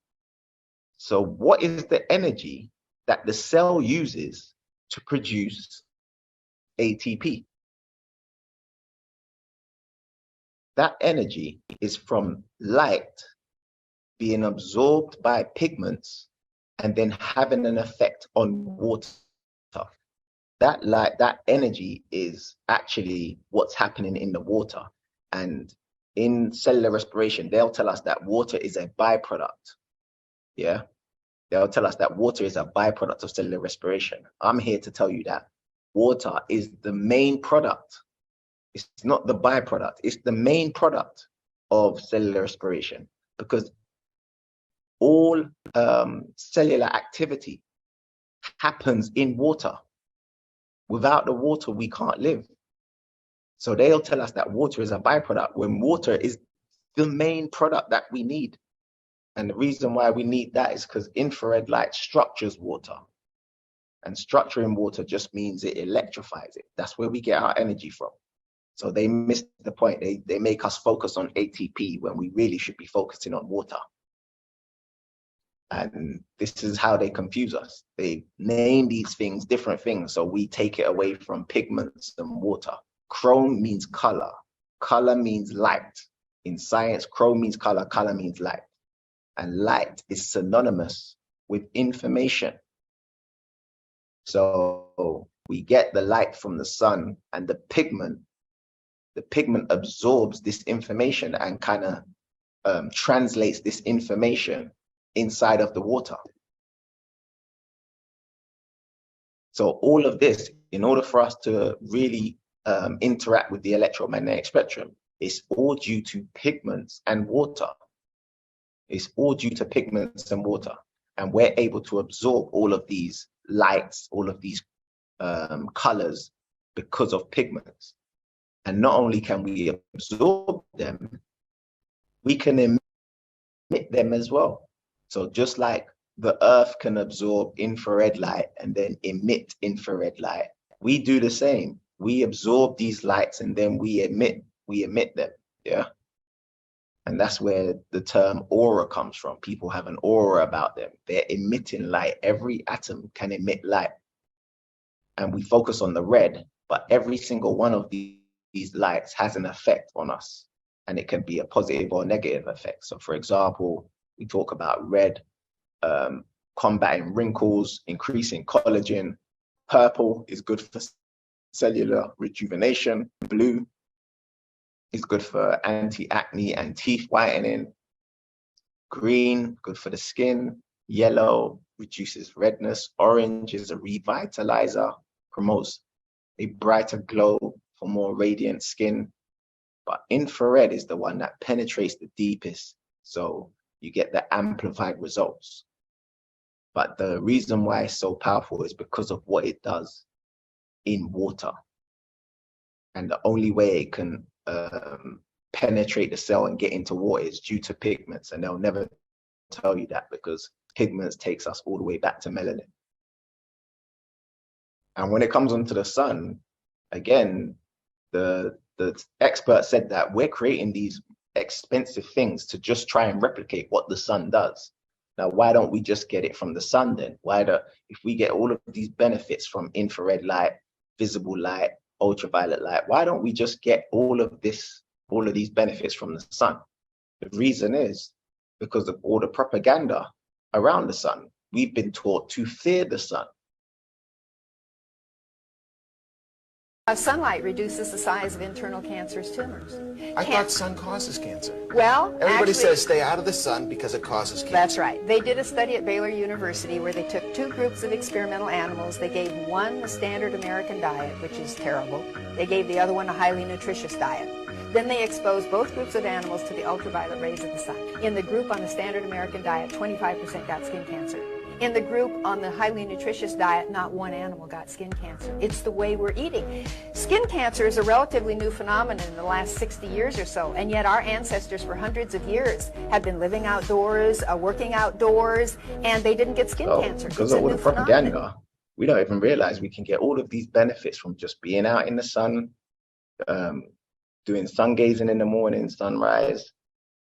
So what is the energy that the cell uses to produce ATP? That energy is from light being absorbed by pigments and then having an effect on water. That light, that energy is actually what's happening in the water. And in cellular respiration, they'll tell us that water is a byproduct. Yeah, they'll tell us that water is a byproduct of cellular respiration. I'm here to tell you that water is the main product. It's not the byproduct. It's the main product of cellular respiration, because all cellular activity happens in water. Without the water, we can't live. So they'll tell us that water is a byproduct when water is the main product that we need. And the reason why we need that is because infrared light structures water. And structuring water just means it electrifies it. That's where we get our energy from. So they miss the point. They make us focus on ATP when we really should be focusing on water. And this is how they confuse us. They name these things different things, so we take it away from pigments and water. Chrome means color. Color means light. In science, chrome means color, color means light. And light is synonymous with information. So we get the light from the sun, and the pigment absorbs this information and kind of translates this information inside of the water. So all of this, in order for us to really interact with the electromagnetic spectrum, it's all due to pigments and water. It's all due to pigments and water. And we're able to absorb all of these lights, all of these colors because of pigments. And not only can we absorb them, we can emit them as well. So just like the earth can absorb infrared light and then emit infrared light, we do the same. We absorb these lights and then we emit them. Yeah. And that's where the term aura comes from. People have an aura about them. They're emitting light. Every atom can emit light. And we focus on the red, but every single one of these lights has an effect on us. And it can be a positive or negative effect. So for example, we talk about red combating wrinkles, increasing collagen. Purple is good for cellular rejuvenation. Blue is good for anti-acne and teeth whitening. Green, good for the skin. Yellow reduces redness. Orange is a revitalizer, promotes a brighter glow for more radiant skin. But infrared is the one that penetrates the deepest, so you get the amplified results. But the reason why it's so powerful is because of what it does in water. And the only way it can penetrate the cell and get into water is due to pigments. And they'll never tell you that because pigments takes us all the way back to melanin. And when it comes onto the sun, again, the expert said that we're creating these expensive things to just try and replicate what the sun does. Now, why don't we just get it from the sun then? If we get all of these benefits from infrared light, visible light, ultraviolet light, why don't we just get all of these benefits from the sun? The reason is because of all the propaganda around the sun. We've been taught to fear the sun. Sunlight reduces the size of internal cancerous tumors. I thought sun causes cancer. Well, Everybody says stay out of the sun because it causes cancer. That's right. They did a study at Baylor University where they took 2 groups of experimental animals. They gave one the standard American diet, which is terrible. They gave the other one a highly nutritious diet. Then they exposed both groups of animals to the ultraviolet rays of the sun. In the group on the standard American diet, 25% got skin cancer. In the group on the highly nutritious diet, not one animal got skin cancer. It's the way we're eating. Skin cancer is a relatively new phenomenon in the last 60 years or so, and yet our ancestors for hundreds of years have been living outdoors, working outdoors, and they didn't get skin cancer. Because of all the propaganda, we don't even realize we can get all of these benefits from just being out in the sun, doing sun gazing in the morning, sunrise,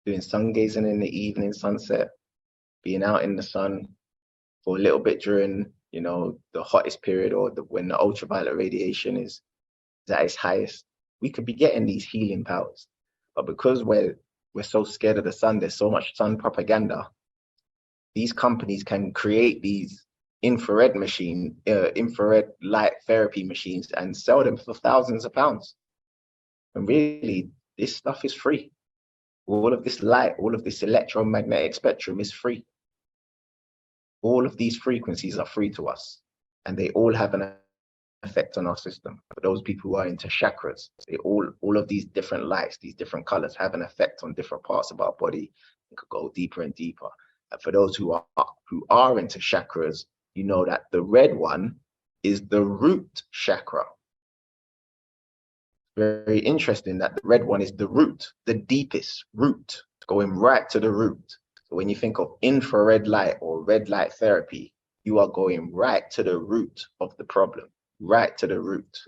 doing sun gazing in the evening, sunset, being out in the sun for a little bit during, the hottest period or when the ultraviolet radiation is at its highest. We could be getting these healing powers, but because we're so scared of the sun, there's so much sun propaganda. These companies can create these infrared light therapy machines and sell them for thousands of pounds. And really, this stuff is free. All of this light, all of this electromagnetic spectrum is free. All of these frequencies are free to us, and they all have an effect on our system. For those people who are into chakras, all of these different lights, these different colors have an effect on different parts of our body. It could go deeper and deeper. And for those who are into chakras, you know that the red one is the root chakra. Very interesting that the red one is the root, the deepest root, going right to the root. So when you think of infrared light or red light therapy, you are going right to the root of the problem, right to the root.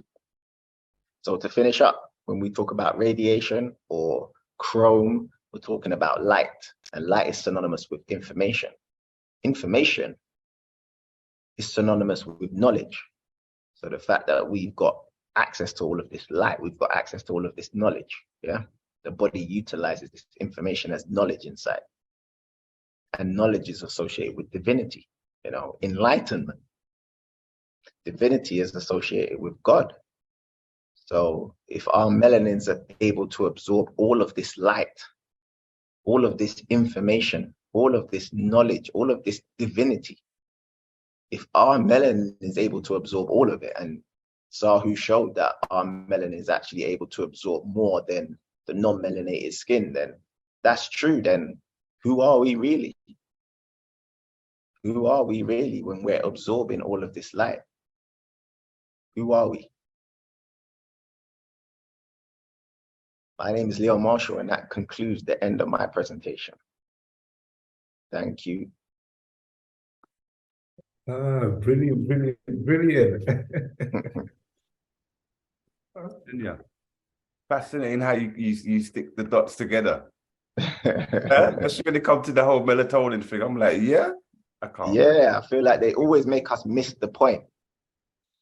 So to finish up, when we talk about radiation or chrome, we're talking about light, and light is synonymous with information. Information is synonymous with knowledge. So the fact that we've got access to all of this light, we've got access to all of this knowledge, the body utilizes this information as knowledge inside. And knowledge is associated with divinity, enlightenment. Divinity is associated with God. So if our melanins are able to absorb all of this light, all of this information, all of this knowledge, all of this divinity, if our melanin is able to absorb all of it, and Sahu showed that our melanin is actually able to absorb more than the non-melanated skin, then that's true. Then who are we really? Who are we really when we're absorbing all of this light? Who are we? My name is Leo Marshall, and that concludes the end of my presentation. Thank you. Brilliant, brilliant, brilliant. Yeah. Fascinating how you stick the dots together. Especially when it comes to the whole melatonin thing. I'm like, yeah, I can't. Yeah, I feel like they always make us miss the point.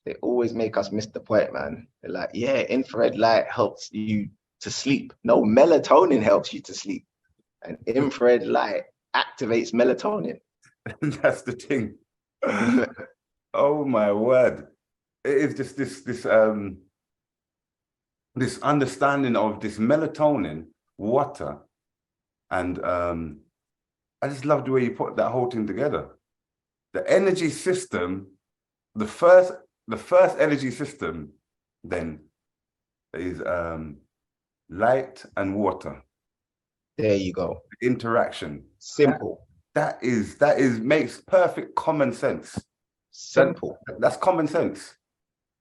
They always make us miss the point, man. They're like, yeah, infrared light helps you to sleep. No, melatonin helps you to sleep. And infrared light activates melatonin. That's the thing. Oh my word. It is just this understanding of this melatonin, water, and I just love the way you put that whole thing together. The energy system, the first energy system then is light and water. There you go. Interaction. Simple. That makes perfect common sense. Simple. That's common sense.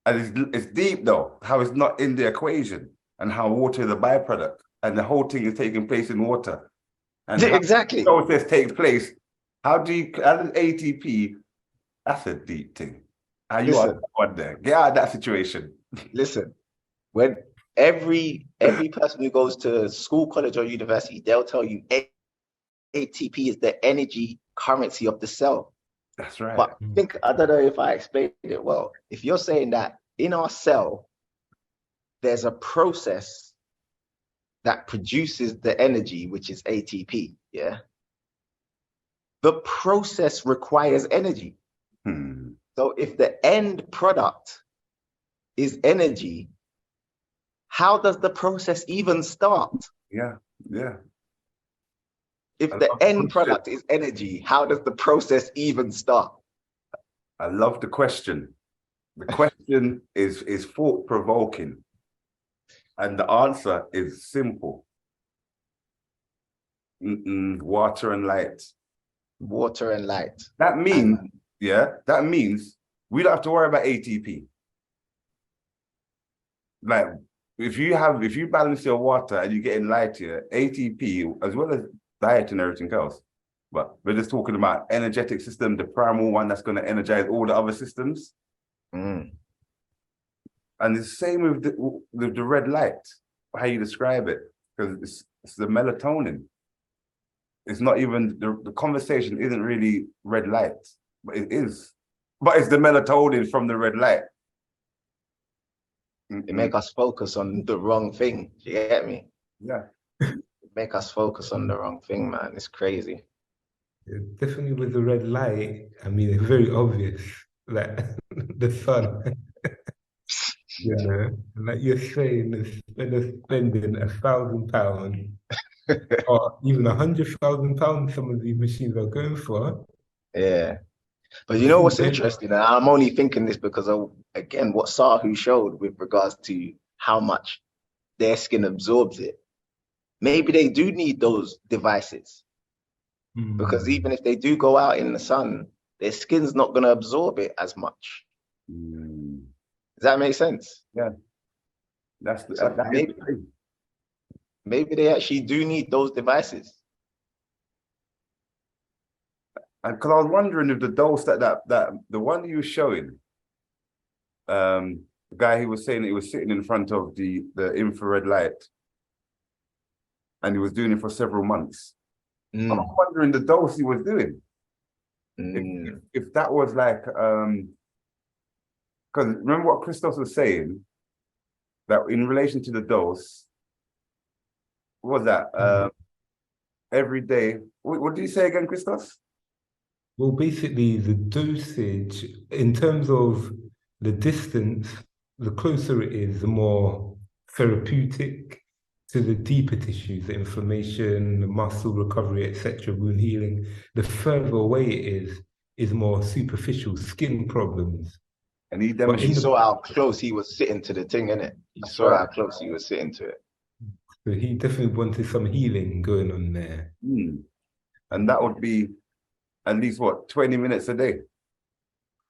And it's deep though, how it's not in the equation and how water is a byproduct and the whole thing is taking place in water. And exactly. How this takes place. How does ATP? That's a deep thing. How you are there? Get out of that situation. Listen, when every person who goes to school, college, or university, they'll tell you ATP is the energy currency of the cell. That's right. But I don't know if I explained it well. If you're saying that in our cell, there's a process that produces the energy, which is ATP, yeah? The process requires energy. So if the end product is energy, how does the process even start? Yeah. If the end product is energy, how does the process even start? I love the question. The question is thought-provoking. And the answer is simple. Water and light. Water and light. That means we don't have to worry about ATP. Like if you balance your water and you're getting light here, ATP as well as diet and everything else. But we're just talking about energetic system, the primal one that's going to energize all the other systems. And the same with the red light, how you describe it, because it's the melatonin. It's not even the conversation isn't really red light, but it is. But it's the melatonin from the red light. It make us focus on the wrong thing. You get me? Yeah. Make us focus on the wrong thing, man. It's crazy. Yeah, definitely with the red light, I mean, it's very obvious, like the sun. You know, like you're saying, instead of spending £1,000 or even £100,000, some of these machines are going for. Yeah. But you know what's interesting? And I'm only thinking this because of, again, what Sahu showed with regards to how much their skin absorbs it. Maybe they do need those devices. Because even if they do go out in the sun, their skin's not going to absorb it as much. Does that make sense? Yeah. Maybe they actually do need those devices. And because I was wondering if the dose that the one you were showing, the guy who was saying he was sitting in front of the infrared light, and he was doing it for several months. I'm wondering the dose he was doing. If that was like, because remember what Christos was saying, that in relation to the dose, what was that? Every day. What did you say again, Christos? Well, basically, the dosage, in terms of the distance, the closer it is, the more therapeutic to the deeper tissues, the inflammation, the muscle recovery, etc., wound healing. The further away it is more superficial skin problems. And he demonstrated, you saw how close he was sitting to the thing, innit? You saw how close he was sitting to it. So he definitely wanted some healing going on there. And that would be, at least what, 20 minutes a day?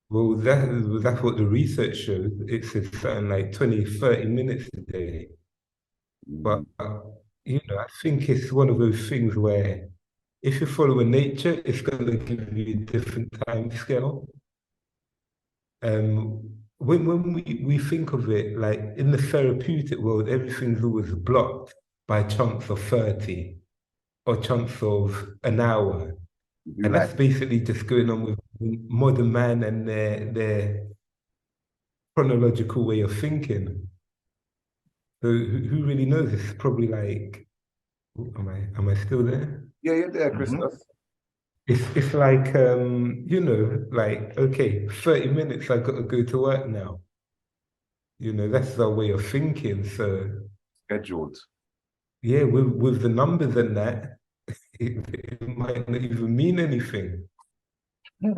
Well, that's what the research shows. It says something like 20, 30 minutes a day. But, I think it's one of those things where if you follow nature, it's going to give you a different time scale. When we think of it, like in the therapeutic world, everything's always blocked by chunks of 30 or chunks of an hour. And that's basically just going on with modern man and their chronological way of thinking. So who really knows? It's probably like, am I still there? Yeah, you're there, Christoph. It's like like, okay, 30 minutes, I gotta go to work now. That's our way of thinking. So Scheduled. yeah, with the numbers and that, it might not even mean anything. You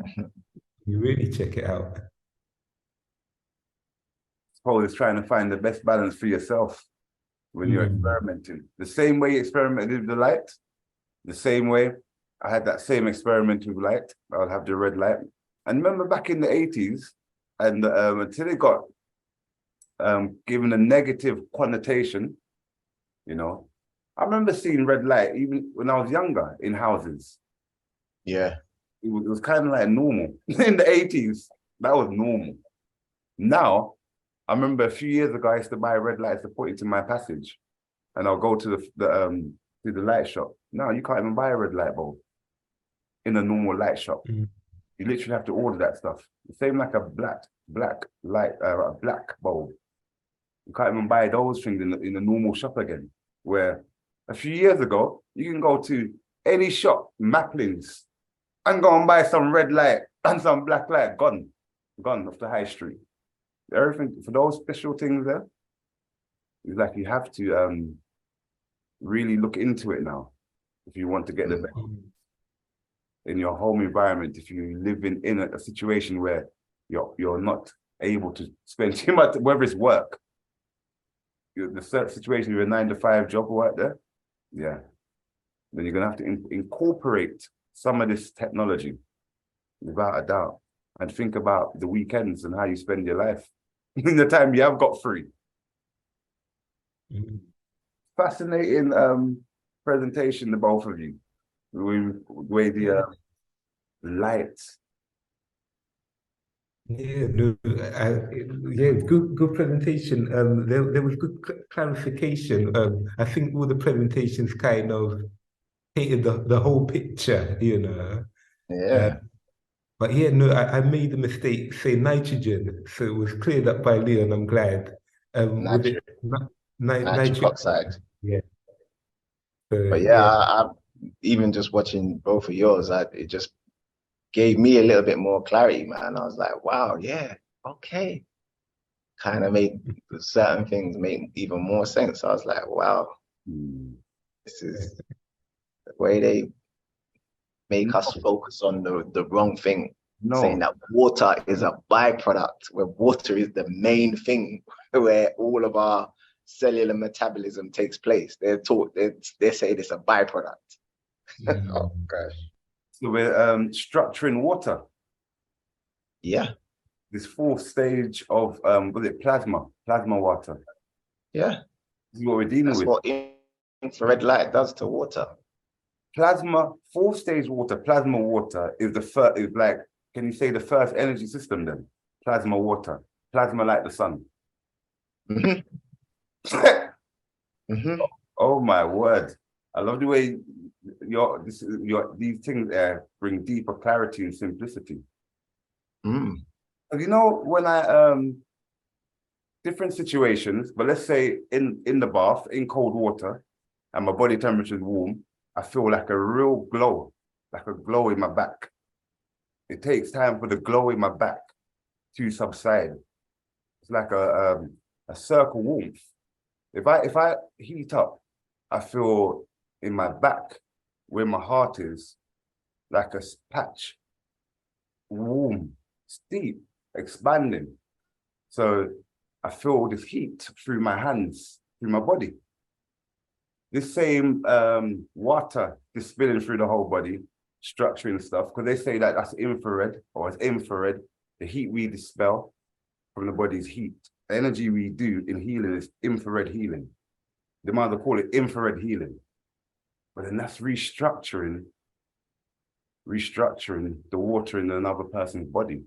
really check it out. Paul is trying to find the best balance for yourself when you're experimenting. The same way you experimented with the light, the same way I had that same experiment with light. I'll have the red light. And remember back in the 80s, and until it got given a negative connotation, I remember seeing red light even when I was younger in houses. Yeah. It was kind of like normal. In the 80s, that was normal. Now, I remember a few years ago, I used to buy red lights to put into my passage, and I'll go to the light shop. Now you can't even buy a red light bulb in a normal light shop. You literally have to order that stuff. The same like a black light, a black bulb. You can't even buy those things in a normal shop again. Where a few years ago, you can go to any shop, Maplin's, and go and buy some red light and some black light, gone off the high street. Everything for those special things there, it's like you have to really look into it now if you want to get the best in your home environment. If you live in a situation where you're not able to spend too much, whether it's work, the certain situation with a 9-to-5 job right there, yeah, then you're gonna have to incorporate some of this technology without a doubt, and think about the weekends and how you spend your life in the time you have got free. Fascinating presentation, the both of you. The way the lights. Yeah, no, good presentation. There was good clarification. I think all the presentations kind of painted the whole picture, Yeah. But yeah, no, I made a mistake saying nitrogen, so it was cleared up by Leon. I'm glad. Nitric oxide. Yeah. So, But yeah, I even just watching both of yours, it just gave me a little bit more clarity, man. I was like, wow, yeah, okay. Kind of made certain things make even more sense. I was like, wow, this is the way they make us focus on the wrong thing. Saying that water is a byproduct, where water is the main thing, where all of our cellular metabolism takes place. They're taught, they say it's a byproduct. Oh gosh. So we're structuring water. Yeah. This fourth stage of was it plasma water. Yeah. This is what we're dealing with. That's what infrared light does to water. Plasma, fourth stage water, plasma water is the first, is like, can you say the first energy system then? Plasma water, plasma like the sun. Oh my word. I love the way these things bring deeper clarity and simplicity. You know, when I different situations, but let's say in the bath, in cold water, and my body temperature is warm, I feel like a real glow, like a glow in my back. It takes time for the glow in my back to subside. It's like a circle warmth. If I heat up, I feel in my back, where my heart is, like a patch, warm, steep, expanding. So I feel this heat through my hands, through my body. This same water is spilling through the whole body. structuring stuff, because they say that that's infrared, or it's infrared. The heat we dispel from the body's heat. The energy we do in healing is infrared healing. They might call it infrared healing. But then that's restructuring the water in another person's body.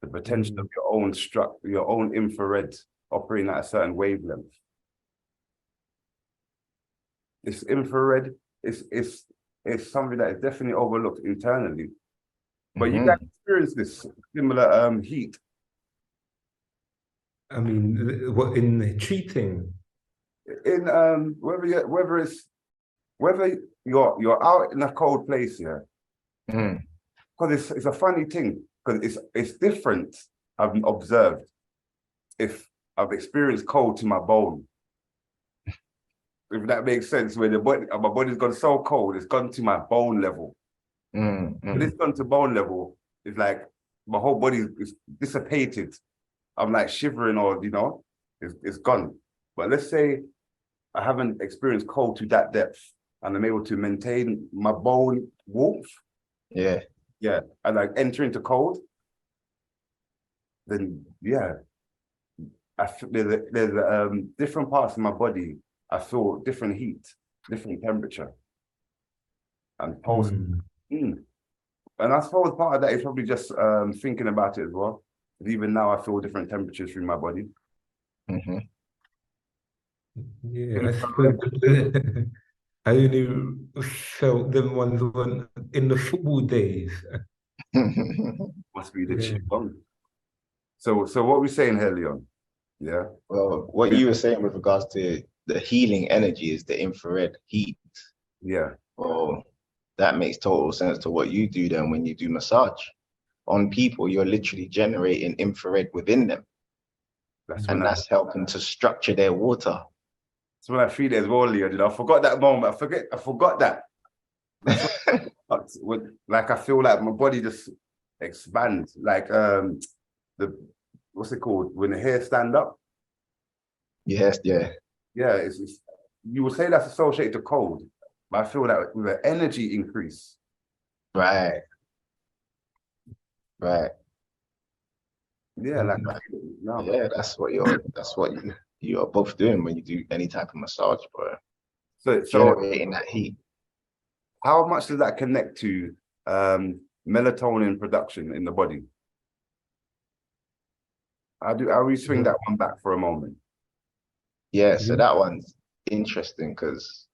The potential of your own infrared operating at a certain wavelength. This infrared is something that is definitely overlooked internally. But you guys experience this similar heat. I mean, what in the treating? In whether you're out in a cold place, yeah. Because it's a funny thing, because it's different. I've observed if I've experienced cold to my bone. If that makes sense, where my body's gone so cold, it's gone to my bone level. When it's gone to bone level, it's like my whole body is dissipated. I'm like shivering, or it's gone. But let's say I haven't experienced cold to that depth, and I'm able to maintain my bone warmth. Yeah. Yeah, and like enter into cold. Then yeah, there's different parts of my body. I feel different heat, different temperature, and pulse. And I suppose part of that is probably just thinking about it as well. Even now, I feel different temperatures through my body. Yeah, I suppose I only felt them ones in the football days. Must be the qigong. So what we're saying here, Leon? Yeah. Well, what you were saying with regards to the healing energy is the infrared heat. Yeah. Well, that makes total sense to what you do then when you do massage. On people, you're literally generating infrared within them. That's helping to structure their water. So when I feel it as well, Leon, I forgot that moment. I forgot that. Like I feel like my body just expands. Like what's it called? When the hair stand up? Yes, yeah. Yeah, it's you would say that's associated to cold, but I feel that with an energy increase. Right. Yeah, like yeah, that's what you're both doing when you do any type of massage, bro. So generating that heat. How much does that connect to melatonin production in the body? I'll swing that one back for a moment. Yeah, so that one's interesting because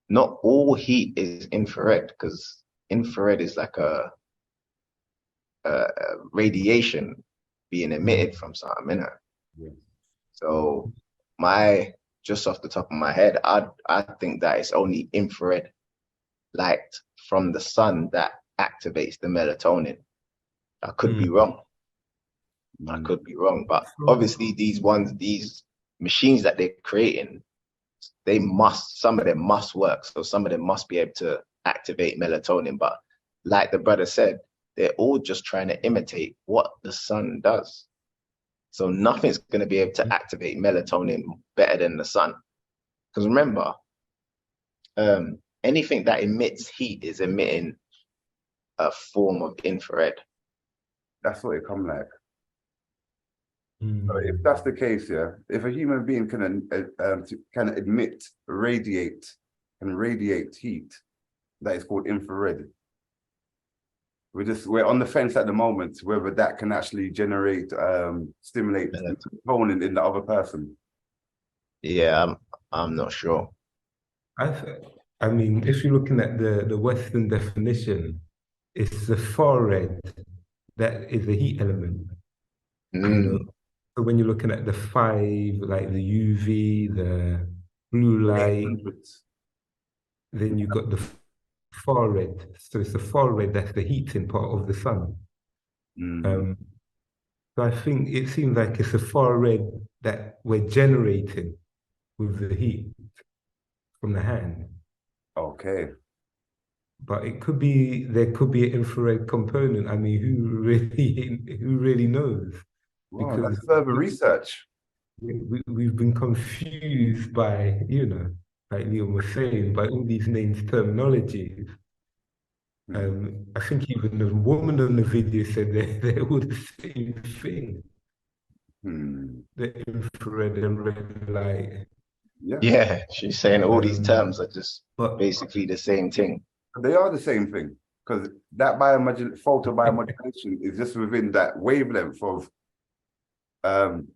not all heat is infrared, because infrared is like a radiation being emitted from something, innit? Yeah. So just off the top of my head, I think that it's only infrared light from the sun that activates the melatonin. I could be wrong. I could be wrong, but obviously these machines that they're creating, some of them must work. So some of them must be able to activate melatonin. But like the brother said, they're all just trying to imitate what the sun does. So nothing's going to be able to activate melatonin better than the sun. Because remember, anything that emits heat is emitting a form of infrared. That's what it comes like. So if that's the case, yeah, if a human being can radiate heat, that is called infrared. We're on the fence at the moment whether that can actually stimulate melatonin in the other person. Yeah, I'm not sure. I mean, if you're looking at the Western definition, it's the far red that is the heat element. So when you're looking at the 5, like the UV, the blue light, then you've got the far red. So it's the far red that's the heating part of the sun. So I think it seems like it's the far red that we're generating with the heat from the hand. Okay. But there could be an infrared component. I mean, who really knows? Wow, that's further research. We've been confused by, like Leon was saying, by all these names, terminologies. I think even the woman on the video said they're all the same thing. The infrared and red light. Yeah, she's saying all these terms are just but basically the same thing. They are the same thing because that photobiomodulation is just within that wavelength of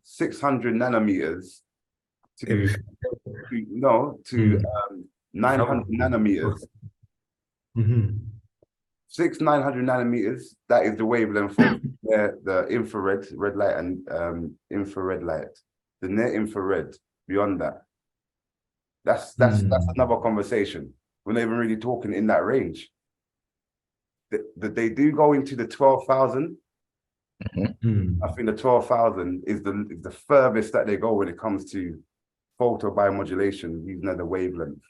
600 nanometers to 900 nanometers. 900 nanometers, that is the wavelength of the infrared, red light, and infrared light. The near infrared, beyond that. That's another conversation. We're not even really talking in that range. They do go into the 12,000. I think the 12,000 is the furthest that they go when it comes to photobiomodulation using the wavelength.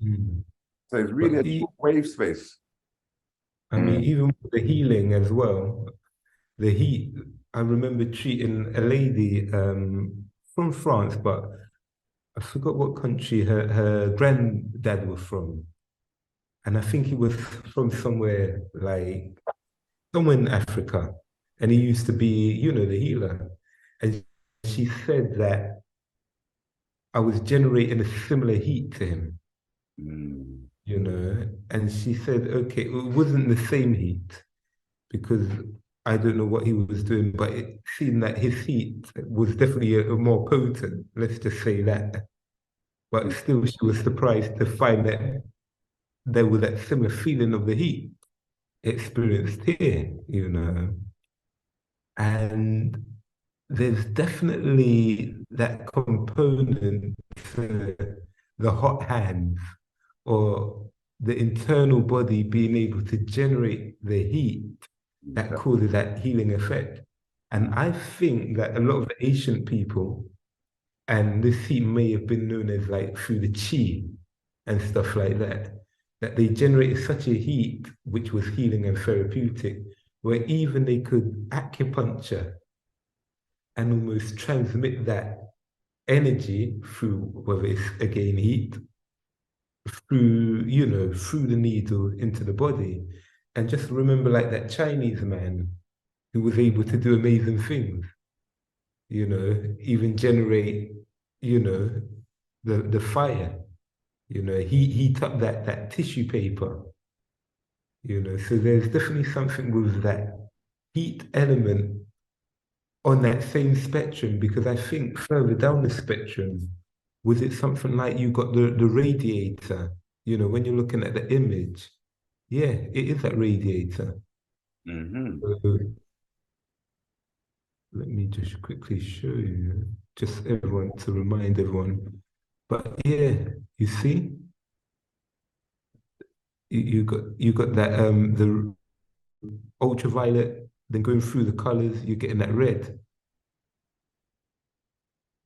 So it's really a wave space. I mean, even with the healing as well, the heat. I remember treating a lady from France, but I forgot what country her granddad was from. And I think he was from somewhere in Africa. And he used to be, the healer. And she said that I was generating a similar heat to him. And she said, okay, it wasn't the same heat because I don't know what he was doing, but it seemed that his heat was definitely a more potent, let's just say that. But still, she was surprised to find that there was that similar feeling of the heat experienced here, And there's definitely that component to the hot hands or the internal body being able to generate the heat that causes that healing effect. And I think that a lot of the ancient people, and this heat may have been known as through the chi and stuff like that, that they generated such a heat which was healing and therapeutic, where even they could acupuncture and almost transmit that energy through, whether it's again heat, through the needle into the body. And just remember that Chinese man who was able to do amazing things, even generate, the fire, he heat up that tissue paper, so there's definitely something with that heat element on that same spectrum, because I think further down the spectrum, was it something like you got the radiator, when you're looking at the image, yeah, it is that radiator. So, let me just quickly show you, just everyone to remind everyone. But yeah, you see, you got that the ultraviolet, then going through the colors, you're getting that red.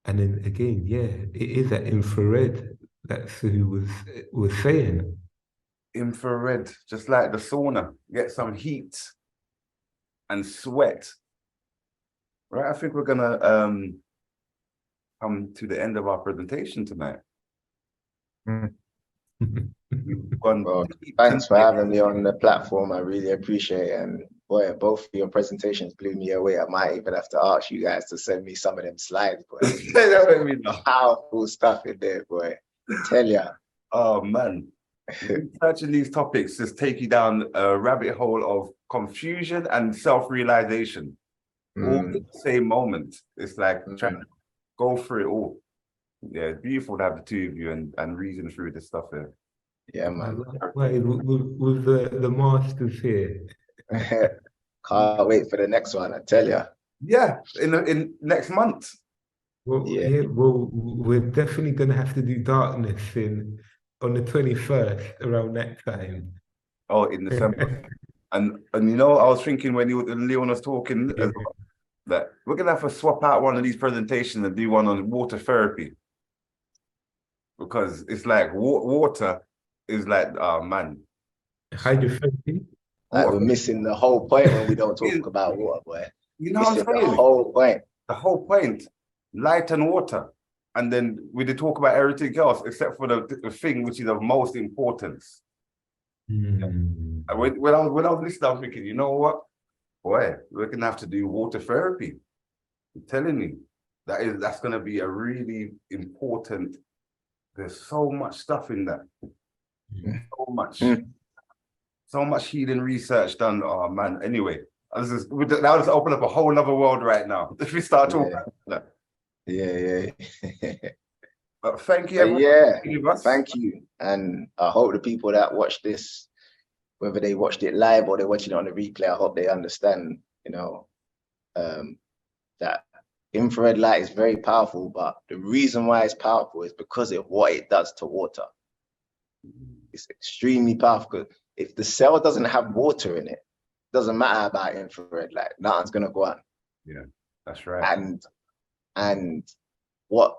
And then again, yeah, it is that infrared. That's who was saying. Infrared, just like the sauna, get some heat and sweat. Right, I think we're gonna come to the end of our presentation tonight. Well, thanks for having me on the platform. I really appreciate it. And boy, both of your presentations blew me away. I might even have to ask you guys to send me some of them slides, boy. Powerful stuff in there, boy. I tell ya. Oh man. Researching these topics just take you down a rabbit hole of confusion and self-realization. All in the same moment. It's like trying to go through it all. Yeah, it's beautiful to have the two of you and reason through this stuff here. Yeah, man. With the masters here. Can't wait for the next one, I tell you. Yeah, in next month. Well, well, we're definitely gonna have to do darkness on the 21st around that time. Oh, in December. and I was thinking when Leon was talking as well, that we're gonna have to swap out one of these presentations and do one on water therapy, because it's like water is like, oh man, hydrotherapy. Like we're missing the whole point when we don't talk about water, boy. You know what I'm saying? The whole point. The whole point, light and water. and then we did talk about everything else except for the thing which is of most importance. And when I was listening, I was thinking, you know what? Boy, we're gonna have to do water therapy. I'm telling you, that's gonna be a really important. There's so much stuff in that. So much healing research done. Oh man. Anyway, now just open up a whole nother world right now. If we start talking. Yeah. But thank you, But everyone. yeah, thank you. And I hope the people that watch this, whether they watched it live or they're watching it on the replay, I hope they understand, you know, that infrared light is very powerful, but the reason why it's powerful is because of what it does to water. It's extremely powerful. If the cell doesn't have water in it, doesn't matter about infrared light, nothing's gonna go on. Yeah, that's right. And what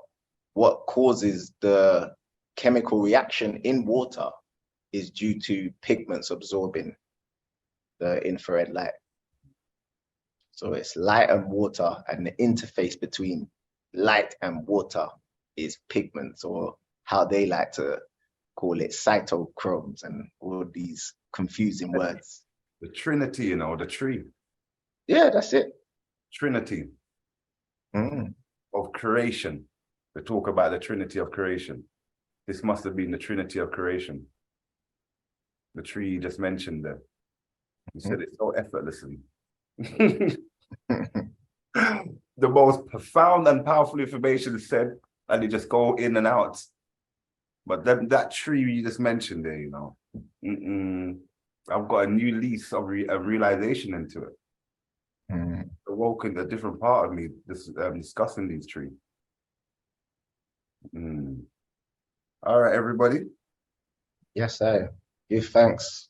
causes the chemical reaction in water is due to pigments absorbing the infrared light. So it's light and water, and the interface between light and water is pigments, or how they like to call it, cytochromes, and all these confusing words. The Trinity, you know, the tree. Yeah, that's it. Trinity of creation. They talk about the Trinity of creation. This must have been the Trinity of creation. The tree you just mentioned there. You said it so effortlessly. The most profound and powerful information is said, and they just go in and out. But that tree you just mentioned there, you know, I've got a new lease of realization into it. Awoken a different part of me discussing these trees. All right, everybody. Yes, I give thanks